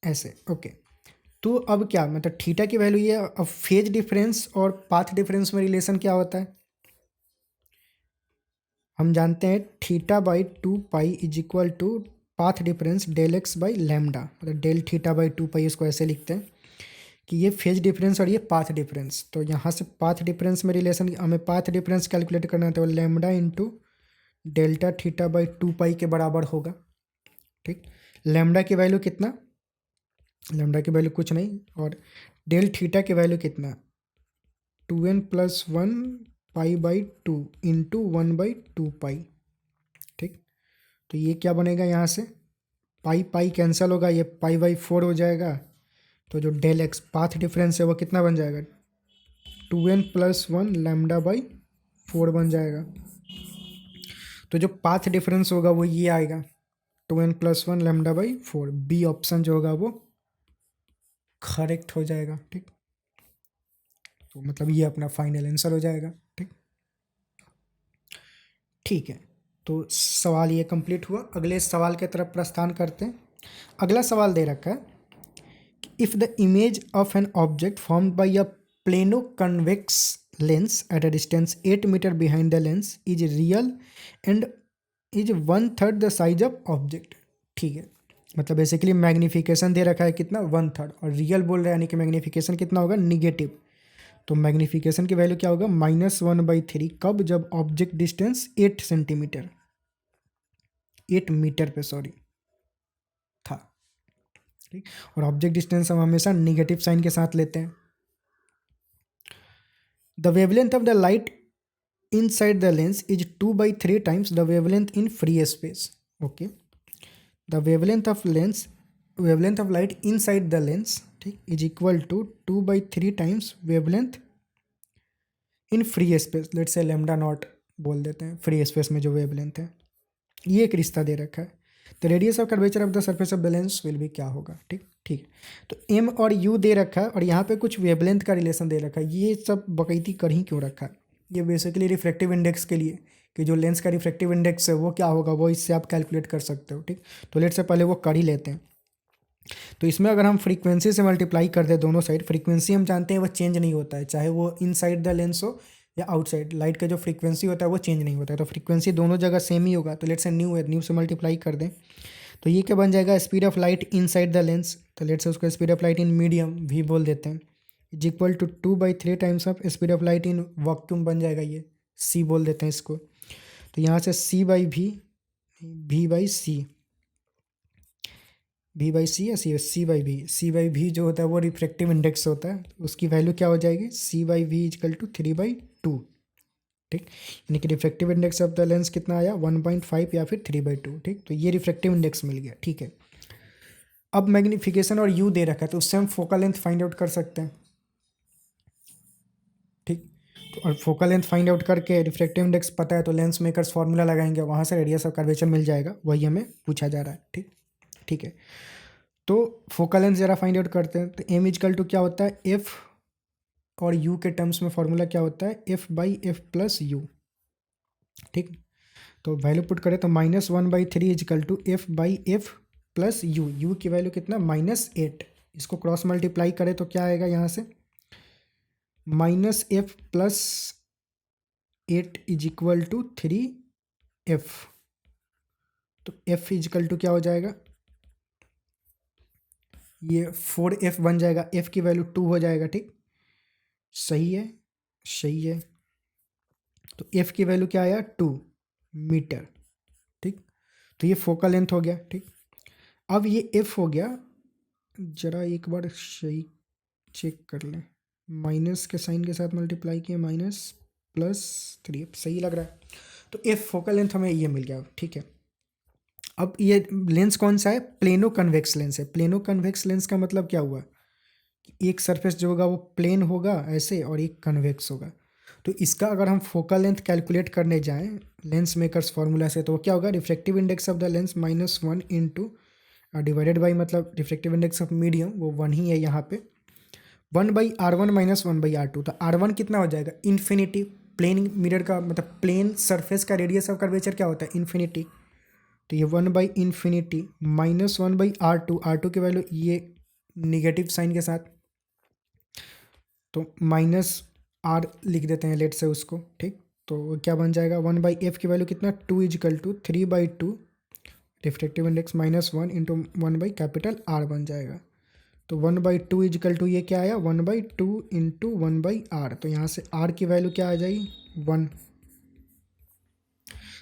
ऐसे। ओके, तो अब क्या, मतलब थीटा की वैल्यू ये, अब फेज डिफरेंस और पाथ डिफरेंस में रिलेशन क्या होता है, हम जानते हैं theta by 2 π is equal to path difference del X by lambda, मतलब डेल थीटा बाई 2 π, इसको ऐसे लिखते हैं कि ये फेज डिफरेंस और ये पाथ डिफरेंस। तो यहाँ से पाथ डिफरेंस में रिलेशन, हमें पाथ डिफरेंस कैलकुलेट करना है, तो lambda into delta theta by 2 पाई के बराबर होगा। ठीक, लैम्डा की वैल्यू कितना, लैम्डा की वैल्यू कुछ नहीं, और डेल थीटा की वैल्यू कितना, 2n+1 पाई बाई 2 इंटू 1/2 पाई। ठीक, तो ये क्या बनेगा, यहाँ से पाई पाई कैंसिल होगा, ये पाई/4 हो जाएगा। तो जो डेल एक्स पाथ डिफरेंस है वो कितना बन जाएगा, 2n+1 λ/4 बन जाएगा। तो जो पाथ डिफरेंस होगा वो ये आएगा, 2n+1 λ/4। बी ऑप्शन जो होगा वो करेक्ट हो जाएगा। ठीक, तो मतलब ये अपना फाइनल आंसर हो जाएगा। ठीक, ठीक है, तो सवाल ये कंप्लीट हुआ। अगले सवाल के तरफ प्रस्थान करते हैं। अगला सवाल दे रखा है, if the image of an object formed by a plano convex lens at a distance 8 metre behind the lens is real and is 1/3 the size of object. ठीक है, मतलब बेसिकली मैग्निफिकेशन दे रखा है कितना, 1/3, और रियल बोल रहा है, यानी कि मैग्निफिकेशन कितना होगा, निगेटिव। तो मैग्निफिकेशन की वैल्यू क्या होगा, -1/3। कब, जब ऑब्जेक्ट डिस्टेंस 8 सेंटीमीटर 8 मीटर पे सॉरी था। ठीक, और ऑब्जेक्ट डिस्टेंस हम हमेशा निगेटिव साइन के साथ लेते हैं। The wavelength of the light inside the lens is 2/3 times the wavelength in free space. Okay, the wavelength of light inside the lens, ठीक, is equal to 2/3 times wavelength in free space. Let's say lambda naught बोल देते हैं, फ्री स्पेस में जो वेवलेंथ है। ये एक रिश्ता दे रखा है। The radius of curvature of the surface of the lens will भी क्या होगा। ठीक ठीक, तो एम और यू दे रखा है, और यहाँ पे कुछ वेवलेंथ का रिलेशन दे रखा है। ये सब बकैती कर ही क्यों रखा है, ये बेसिकली रिफ्रैक्टिव इंडेक्स के लिए, कि जो लेंस का रिफ्रैक्टिव इंडेक्स है वो क्या होगा, वो इससे आप कैलकुलेट कर सकते हो। ठीक, तो लेट से पहले वो कर ही लेते हैं। तो इसमें अगर हम फ्रीक्वेंसी से मल्टीप्लाई कर दें दोनों साइड, फ्रीक्वेंसी हम जानते हैं वो चेंज नहीं होता है, चाहे वो इनसाइड द लेंस हो या आउटसाइड। लाइट का जो फ्रीक्वेंसी होता है वो चेंज नहीं होता है, तो फ्रीक्वेंसी दोनों जगह सेम ही होगा। तो लेट से न्यू है, न्यू से मल्टीप्लाई कर दें, तो ये क्या बन जाएगा, speed of light inside the lens. तो लेट से उसको speed of light in medium भी बोल देते हैं, is equal to 2/3 times of speed of light in vacuum बन जाएगा, ये सी बोल देते हैं इसको। तो यहाँ से C/V, V/C, V/C या C/V जो होता है वो रिफ्रैक्टिव इंडेक्स होता है, उसकी वैल्यू क्या हो जाएगी, C/V इक्वल टू 3/2। ठीक, यानी कि refractive index of the lens कितना आया, 1.5 या फिर 3/2। ठीक, तो ये रिफ्रैक्टिव इंडेक्स मिल गया। ठीक है, अब मैग्नीफिकेशन और यू दे रखा है, तो उससे हम फोकल लेंथ फाइंड आउट कर सकते हैं। ठीक, तो और फोकल लेंथ फाइंड आउट करके रिफ्रैक्टिव इंडेक्स पता है, तो लेंस मेकर्स फॉर्मूला लगाएंगे, वहाँ से रेडियस ऑफ कर्वेचर मिल जाएगा, वही हमें पूछा जा रहा है। ठीक ठीक है, तो फोकल लेंथ ज़रा फाइंड आउट करते हैं। तो एम इजकल टू क्या होता है, एफ, और यू के टर्म्स में फॉर्मूला क्या होता है, F/F+U। ठीक, तो वैल्यू पुट करें तो -1/3 इजकल टू F/F+U। यू की वैल्यू कितना, -8। इसको क्रॉस मल्टीप्लाई करें तो क्या आएगा, यहाँ से -F+8 is equal to 3F। तो F इजकल टू क्या हो जाएगा, ये 4F बन जाएगा, F की वैल्यू 2 हो जाएगा। ठीक, सही है, सही है। तो F की वैल्यू क्या आया, 2 मीटर। ठीक, तो ये फोकल लेंथ हो गया। ठीक, अब ये F हो गया, जरा एक बार सही चेक कर लें, माइनस के साइन के साथ मल्टीप्लाई किए, -+3, सही लग रहा है। तो F फोकल लेंथ हमें ये मिल गया। ठीक है, अब ये लेंस कौन सा है, प्लेनो कन्वेक्स लेंस है। प्लेनो कन्वेक्स लेंस का मतलब क्या हुआ, एक सरफेस जो होगा वो प्लेन होगा ऐसे, और एक कन्वेक्स होगा। तो इसका अगर हम फोकल लेंथ कैलकुलेट करने जाएं लेंस मेकर्स फार्मूला से, तो वो क्या होगा, refractive index of the lens -1 into divided by, मतलब रिफ्रैक्टिव इंडेक्स ऑफ मीडियम वो 1 ही है यहाँ पे, 1/R1 - 1/R2। तो R1 कितना हो जाएगा, इन्फिनिटी। प्लेन मिरर का मतलब प्लेन सरफेस का रेडियस ऑफ कर्वेचर क्या होता है, इन्फिनिटी। तो ये 1/∞ -1/R2, R2 की वैल्यू ये निगेटिव साइन के साथ, तो -R लिख देते हैं लेट से उसको। ठीक, तो क्या बन जाएगा, 1/F की वैल्यू कितना, 2 is equal to 3/2 refractive index -1 into 1/R बन जाएगा। तो 1/2 इजकल टू ये क्या आया, 1/2 इंटू 1/R। तो यहाँ से R की वैल्यू क्या आ जाएगी, 1।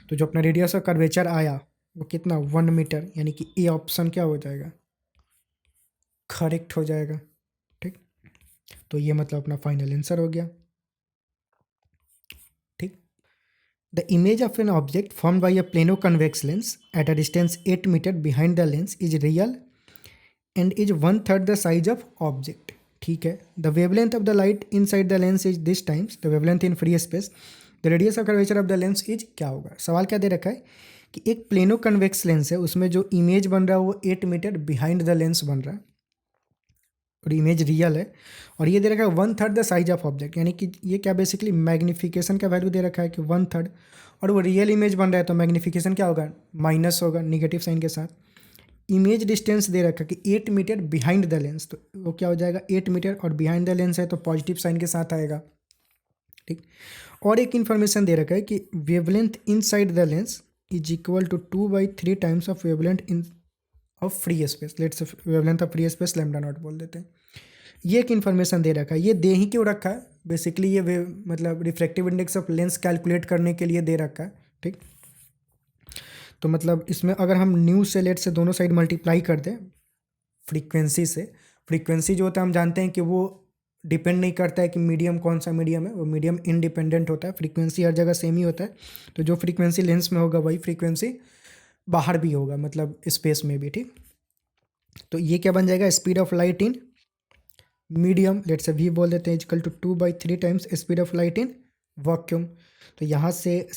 तो जो अपना रेडियस ऑफ कर्वेचर आया वो कितना 1 मीटर, यानी कि ए ऑप्शन क्या हो जाएगा, करेक्ट हो जाएगा। ठीक, तो ये मतलब अपना फाइनल आंसर हो गया। ठीक, the image of an object formed by a plano convex lens at a distance 8 metre behind the lens is real and is 1/3 the size of object. ठीक है, the wavelength of the light inside the lens is this times the wavelength in free space, the radius of curvature of the lens is क्या होगा। सवाल क्या दे रखा है कि एक प्लेनो कन्वेक्स लेंस है, उसमें जो इमेज बन रहा है वो 8 मीटर बिहाइंड द लेंस बन रहा है और इमेज रियल है, और ये दे रखा है 1/3 द साइज ऑफ ऑब्जेक्ट, यानी कि ये क्या बेसिकली मैग्निफिकेशन का वैल्यू दे रखा है कि 1/3, और वो रियल इमेज बन रहा है तो मैग्निफिकेशन क्या होगा, माइनस होगा निगेटिव साइन के साथ। इमेज डिस्टेंस दे रखा है कि 8 मीटर बिहाइंड द लेंस, तो वो क्या हो जाएगा 8 मीटर, और बिहाइंड द लेंस है तो पॉजिटिव साइन के साथ आएगा। ठीक, और एक इन्फॉर्मेशन दे रखा है कि wavelength inside the lens is equal to 2/3 times of wavelength in of free space, let's wavelength of free space lambda naught बोल देते हैं। ये एक इन्फॉर्मेशन दे रखा है, ये दे ही क्यों रखा है, बेसिकली ये मतलब refractive index of lens calculate करने के लिए दे रखा है। ठीक, तो मतलब इसमें अगर हम न्यू से लेट से दोनों साइड मल्टीप्लाई कर दें फ्रीक्वेंसी से, फ्रीक्वेंसी जो होता है हम जानते हैं कि वो डिपेंड नहीं करता है कि मीडियम कौन सा मीडियम है, वो मीडियम इंडिपेंडेंट होता है, फ्रीक्वेंसी हर जगह सेम ही होता है। तो जो फ्रीक्वेंसी लेंस में होगा वही फ्रीक्वेंसी बाहर भी होगा, मतलब स्पेस में भी। ठीक, तो ये क्या बन जाएगा, speed of light in medium, let's say v बोल देते हैं, equal to 2/3 times speed of light in vacuum. तो यहाँ से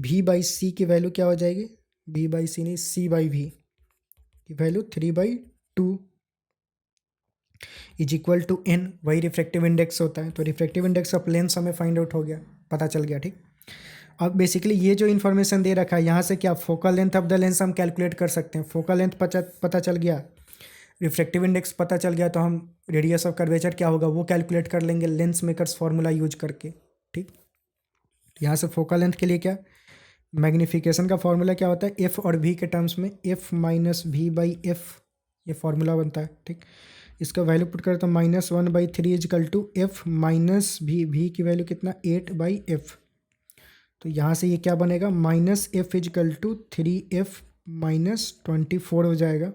v/c की वैल्यू क्या हो जाएगी, v/c नहीं c/v की value 3/2 is equal to n, वही रिफ्रैक्टिव इंडेक्स होता है। तो रिफ्रैक्टिव इंडेक्स ऑफ लेंस हमें फाइंड आउट हो गया, पता चल गया। ठीक, अब बेसिकली ये जो इन्फॉर्मेशन दे रखा है यहाँ से क्या focal length of the lens हम कैलकुलेट कर सकते हैं। फोकल लेंथ पता चल गया, रिफ्रैक्टिव इंडेक्स पता चल गया, तो हम रेडियस ऑफ कर्वेचर क्या होगा वो कैलकुलेट कर लेंगे लेंस मेकर्स फॉर्मूला यूज करके। ठीक, यहाँ से फोकल लेंथ के लिए क्या मैग्निफिकेशन का फॉर्मूला क्या होता है, एफ और वी के टर्म्स में f माइनस v/f ये फॉर्मूला बनता है। ठीक, इसका वैल्यू पुट करें तो -1/3 is equal to f minus v की वैल्यू कितना 8/f। तो यहाँ से ये क्या बनेगा -f is equal to 3f minus 24 हो जाएगा।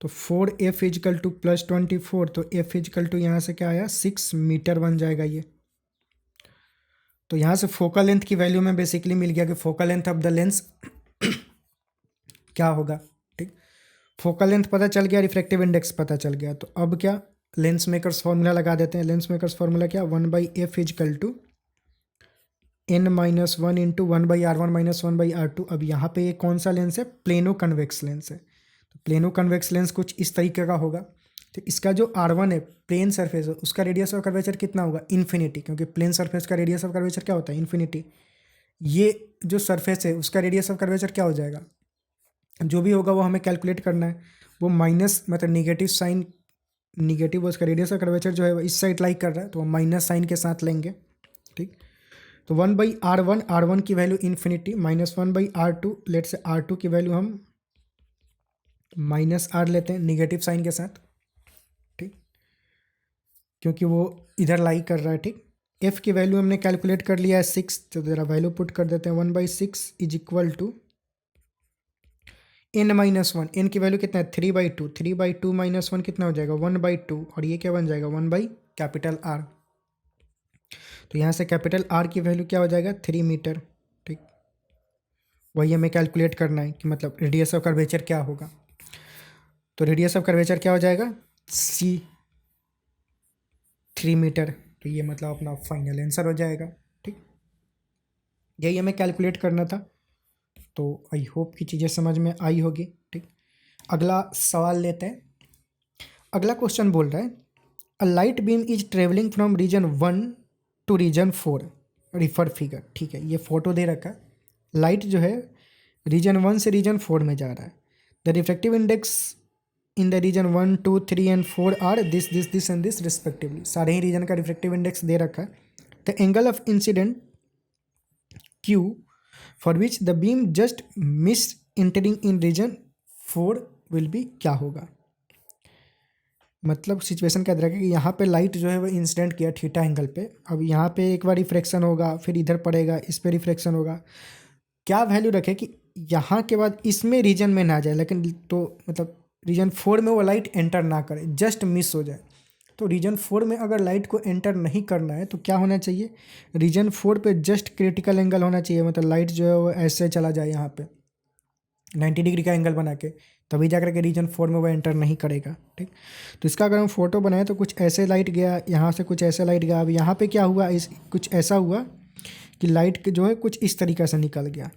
तो 4f इजकल टू प्लस 24, तो f इजकल टू यहाँ से क्या आया 6 मीटर बन जाएगा ये। तो यहाँ से फोकल लेंथ की वैल्यू में बेसिकली मिल गया कि focal length of the lens क्या होगा। ठीक, फोकल लेंथ पता चल गया, रिफ्रैक्टिव इंडेक्स पता चल गया, तो अब क्या लेंस मेकर्स फॉर्मूला लगा देते हैं। लेंस मेकर्स फॉर्मूला क्या 1/f is equal to n-1 into 1/r1 minus 1/r2। अब यहाँ पे ये कौन सा लेंस है, प्लेनो कन्वेक्स लेंस है। तो प्लेनो कन्वेक्स लेंस कुछ इस तरीके का होगा। तो इसका जो R1 है प्लेन सरफेस है, उसका रेडियस ऑफ कर्वेचर कितना होगा इन्फिनिटी, क्योंकि प्लेन सरफेस का रेडियस ऑफ कर्वेचर क्या होता है इन्फिनिटी। ये जो सरफेस है उसका रेडियस ऑफ कर्वेचर क्या हो जाएगा, जो भी होगा वो हमें कैलकुलेट करना है। वो माइनस मतलब निगेटिव साइन, निगेटिव उसका रेडियस ऑफ कर्वेचर जो है वो इस साइड लाइक कर रहा है, तो वो माइनस साइन के साथ लेंगे। ठीक, तो 1/r1, r1 की value infinity, minus 1/r2, late से r2 की वैल्यू हम -r लेते हैं निगेटिव साइन के साथ। ठीक, क्योंकि वो इधर लाई कर रहा है। ठीक, f की वैल्यू हमने कैलकुलेट कर लिया है 6, तो ज़रा वैल्यू पुट कर देते हैं 1/6 is equal to n-1, n की वैल्यू कितना है 3/2, 3/2 माइनस 1 कितना हो जाएगा 1/2, और ये क्या बन जाएगा 1/R। तो यहाँ से कैपिटल R की वैल्यू क्या हो जाएगा 3 मीटर। ठीक, वही हमें कैलकुलेट करना है कि मतलब रेडियस ऑफ कर्वेचर क्या होगा। तो रेडियस ऑफ कर्वेचर क्या हो जाएगा c 3 मीटर। तो ये मतलब अपना फाइनल आंसर हो जाएगा। ठीक, यही हमें कैलकुलेट करना था। तो आई होप कि चीज़ें समझ में आई होगी। ठीक, अगला सवाल लेते हैं। अगला क्वेश्चन बोल रहा है a light beam is travelling from region 1 to region 4, refer figure. ठीक है, ये फोटो दे रखा है, लाइट जो है रीजन 1 से रीजन 4 में जा रहा है। The refractive index in the region 1, 2, 3 and 4 are this and this respectively. सारे ही रीजन का रिफ्रैक्टिव इंडेक्स दे रखा है। The angle of incident Q for which the beam just missed entering in region 4 will be क्या होगा। मतलब सिचुएशन क्या तरह कि यहाँ पे लाइट जो है वो इंसिडेंट किया थीटा एंगल पे, अब यहाँ पे एक बार रिफ्लेक्शन होगा, फिर इधर पड़ेगा, इस पे रिफ्लेक्शन होगा। क्या वैल्यू रखे कि यहाँ के बाद इसमें रीजन में ना जाए, लेकिन तो मतलब रीजन 4 में वो लाइट एंटर ना करे, जस्ट मिस हो जाए। तो रीजन 4 में अगर लाइट को एंटर नहीं करना है तो क्या होना चाहिए, रीजन 4 पे जस्ट क्रिटिकल एंगल होना चाहिए, मतलब लाइट जो है वो ऐसे चला जाए यहाँ पे 90 डिग्री का एंगल बना के, तभी जाकर के रीजन 4 में वो एंटर नहीं करेगा। ठीक, तो इसका अगर हम फोटो बनाए तो कुछ ऐसे लाइट गया, यहाँ से कुछ ऐसे लाइट गया। अब यहाँ पे क्या हुआ, इस कुछ ऐसा हुआ कि लाइट जो है कुछ इस तरीक़े से निकल गया।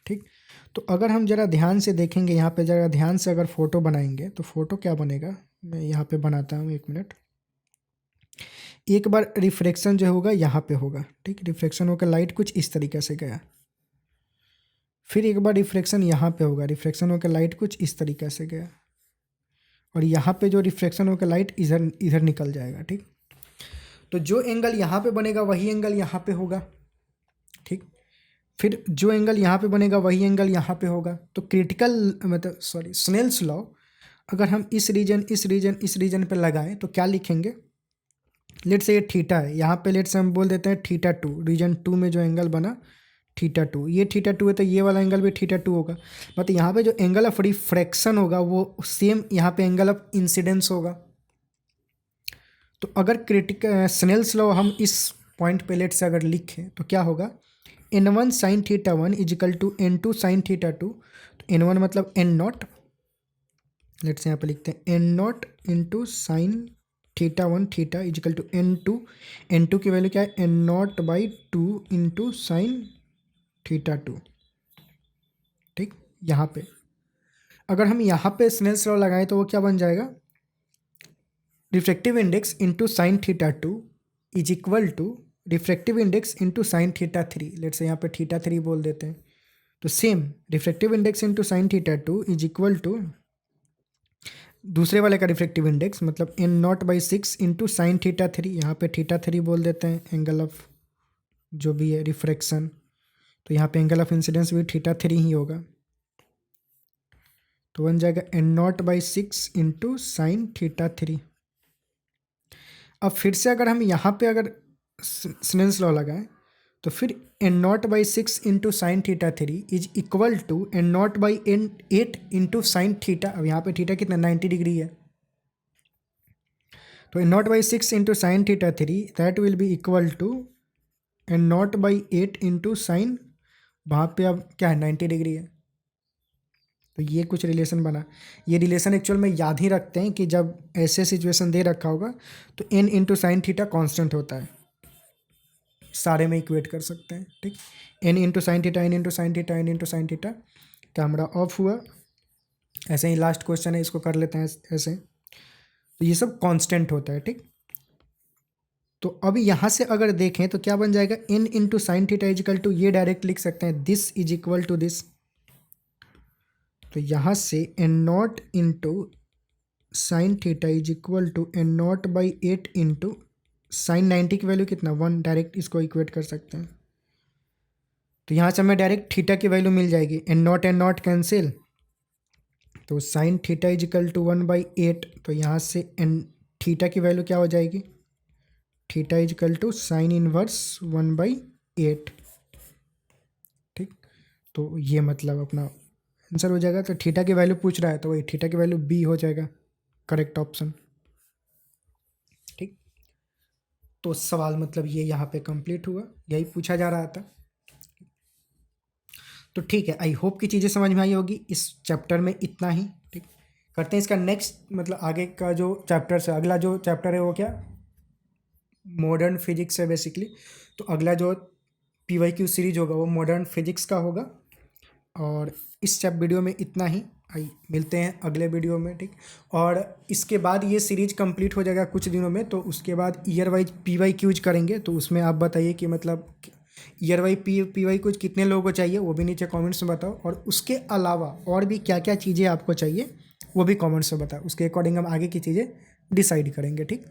ठीक, तो अगर हम ज़रा ध्यान से देखेंगे, यहाँ पे ज़रा ध्यान से अगर फ़ोटो बनाएंगे तो फ़ोटो क्या बनेगा, मैं यहाँ पे बनाता हूँ, 1 मिनट। एक बार रिफ्लेक्शन जो होगा यहाँ पे होगा। ठीक, रिफ्लेक्शन होकर लाइट कुछ इस तरीके से गया। फिर एक बार रिफ्लेक्शन यहाँ पे होगा, रिफ्लेक्शन होकर लाइट कुछ इस तरीके से गया, और यहाँ पे जो रिफ्लेक्शन होकर लाइट इधर इधर निकल जाएगा। ठीक, तो जो एंगल यहाँ पे बनेगा वही एंगल यहाँ पे होगा। ठीक, फिर जो एंगल यहाँ पे बनेगा वही एंगल यहाँ पे होगा। तो क्रिटिकल मतलब सॉरी स्नेल्स लॉ अगर हम इस रीजन पे लगाएं तो क्या लिखेंगे, लेट से ये थीटा है, यहाँ पे लेट से हम बोल देते हैं थीटा 2, रीजन 2 में जो एंगल बना थीटा 2, ये थीटा 2 है तो ये वाला एंगल भी थीटा 2 होगा। मतलब यहाँ पे जो एंगल ऑफ रिफ्रैक्शन होगा वो सेम यहाँ पे एंगल ऑफ इंसिडेंस होगा। तो अगर क्रिटिकल स्नेल्स लॉ हम इस पॉइंट पे लेट से अगर लिखें तो क्या होगा, n1 sine theta 1 is equal to n2 sine theta 2। तो n1 मतलब n नॉट, लेट से यहाँ पे लिखते हैं n not into sine theta 1 theta is equal to n2 की वैल्यू क्या है, n not by 2 into sine theta 2। ठीक, यहाँ पे अगर हम यहाँ पे स्नेल्स लॉ लगाएं तो वो क्या बन जाएगा, refractive index into sine theta 2 is equal to refractive index into sine theta 3। Let say यहाँ पे थीटा 3 बोल देते हैं। तो same refractive index into sine theta 2 is equal to दूसरे वाले का रिफ्रैक्टिव इंडेक्स मतलब n not by 6 into sine theta 3, यहाँ पे थीटा 3 बोल देते हैं, एंगल ऑफ जो भी है रिफ्रैक्शन। तो यहाँ पे एंगल ऑफ इंसिडेंस भी थीटा 3 ही होगा। तो बन जाएगा n not by 6 into sine theta 3। अब फिर से अगर हम यहाँ पे अगर स्नेल्स लॉ लगाएं तो फिर n not by 6 into sine theta 3 is equal to n not by 8 into sine theta. अब यहाँ पे थीटा कितना 90 डिग्री है, तो n not by 6 into sine theta 3 that will be equal to n not by 8 into sine, वहाँ पे अब क्या है 90 डिग्री है। तो ये कुछ रिलेशन बना। ये रिलेशन एक्चुअल में याद ही रखते हैं कि जब ऐसे सिचुएशन दे रखा होगा तो n into sine theta constant होता है, सारे में इक्वेट कर सकते हैं। ठीक, n into sine theta, n into sine theta, n into sine theta. Camera off हुआ, ऐसे ही लास्ट क्वेश्चन है, इसको कर लेते हैं ऐसे। तो ये सब कांस्टेंट होता है। ठीक, तो अब यहाँ से अगर देखें तो क्या बन जाएगा, n into sine theta is equal to, ये डायरेक्ट लिख सकते हैं this is equal to this. तो यहाँ से n not into sine theta is equal to n not by 8 into sine 90 की वैल्यू कितना 1, डायरेक्ट इसको इक्वेट कर सकते हैं। तो यहाँ से हमें डायरेक्ट थीटा की वैल्यू मिल जाएगी, n नॉट कैंसिल, तो sine theta is equal to 1/8। तो यहाँ से n थीटा की वैल्यू क्या हो जाएगी, theta is equal to sine inverse 1/8। ठीक, तो ये मतलब अपना आंसर हो जाएगा। तो थीटा की वैल्यू पूछ रहा है तो वही थीटा की वैल्यू बी हो जाएगा करेक्ट ऑप्शन। ठीक, तो सवाल मतलब ये यहाँ पे कंप्लीट हुआ, यही पूछा जा रहा था। तो ठीक है, आई होप कि चीज़ें समझ में आई होगी इस चैप्टर में, इतना ही। ठीक, करते हैं इसका नेक्स्ट मतलब आगे का जो चैप्टर है, अगला जो चैप्टर है वो क्या मॉडर्न फिजिक्स है बेसिकली। तो अगला जो PYQ सीरीज होगा वो मॉडर्न फिजिक्स का होगा। और इस वीडियो में इतना ही, आई मिलते हैं अगले वीडियो में। ठीक, और इसके बाद ये सीरीज कंप्लीट हो जाएगा कुछ दिनों में, तो उसके बाद ईयर वाइज PYQs करेंगे। तो उसमें आप बताइए कि मतलब ईयर वाइज PYQs कितने लोगों को चाहिए, वो भी नीचे कमेंट्स में बताओ। और उसके अलावा और भी क्या क्या चीज़ें आपको चाहिए वो भी कमेंट्स में बताओ, उसके अकॉर्डिंग हम आगे की चीज़ें डिसाइड करेंगे। ठीक,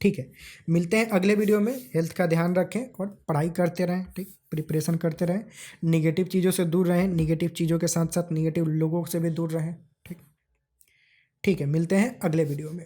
ठीक है, मिलते हैं अगले वीडियो में। हेल्थ का ध्यान रखें और पढ़ाई करते रहें। ठीक, प्रिपरेशन करते रहें, निगेटिव चीज़ों से दूर रहें, निगेटिव चीज़ों के साथ साथ निगेटिव लोगों से भी दूर रहें। ठीक, ठीक है, मिलते हैं अगले वीडियो में।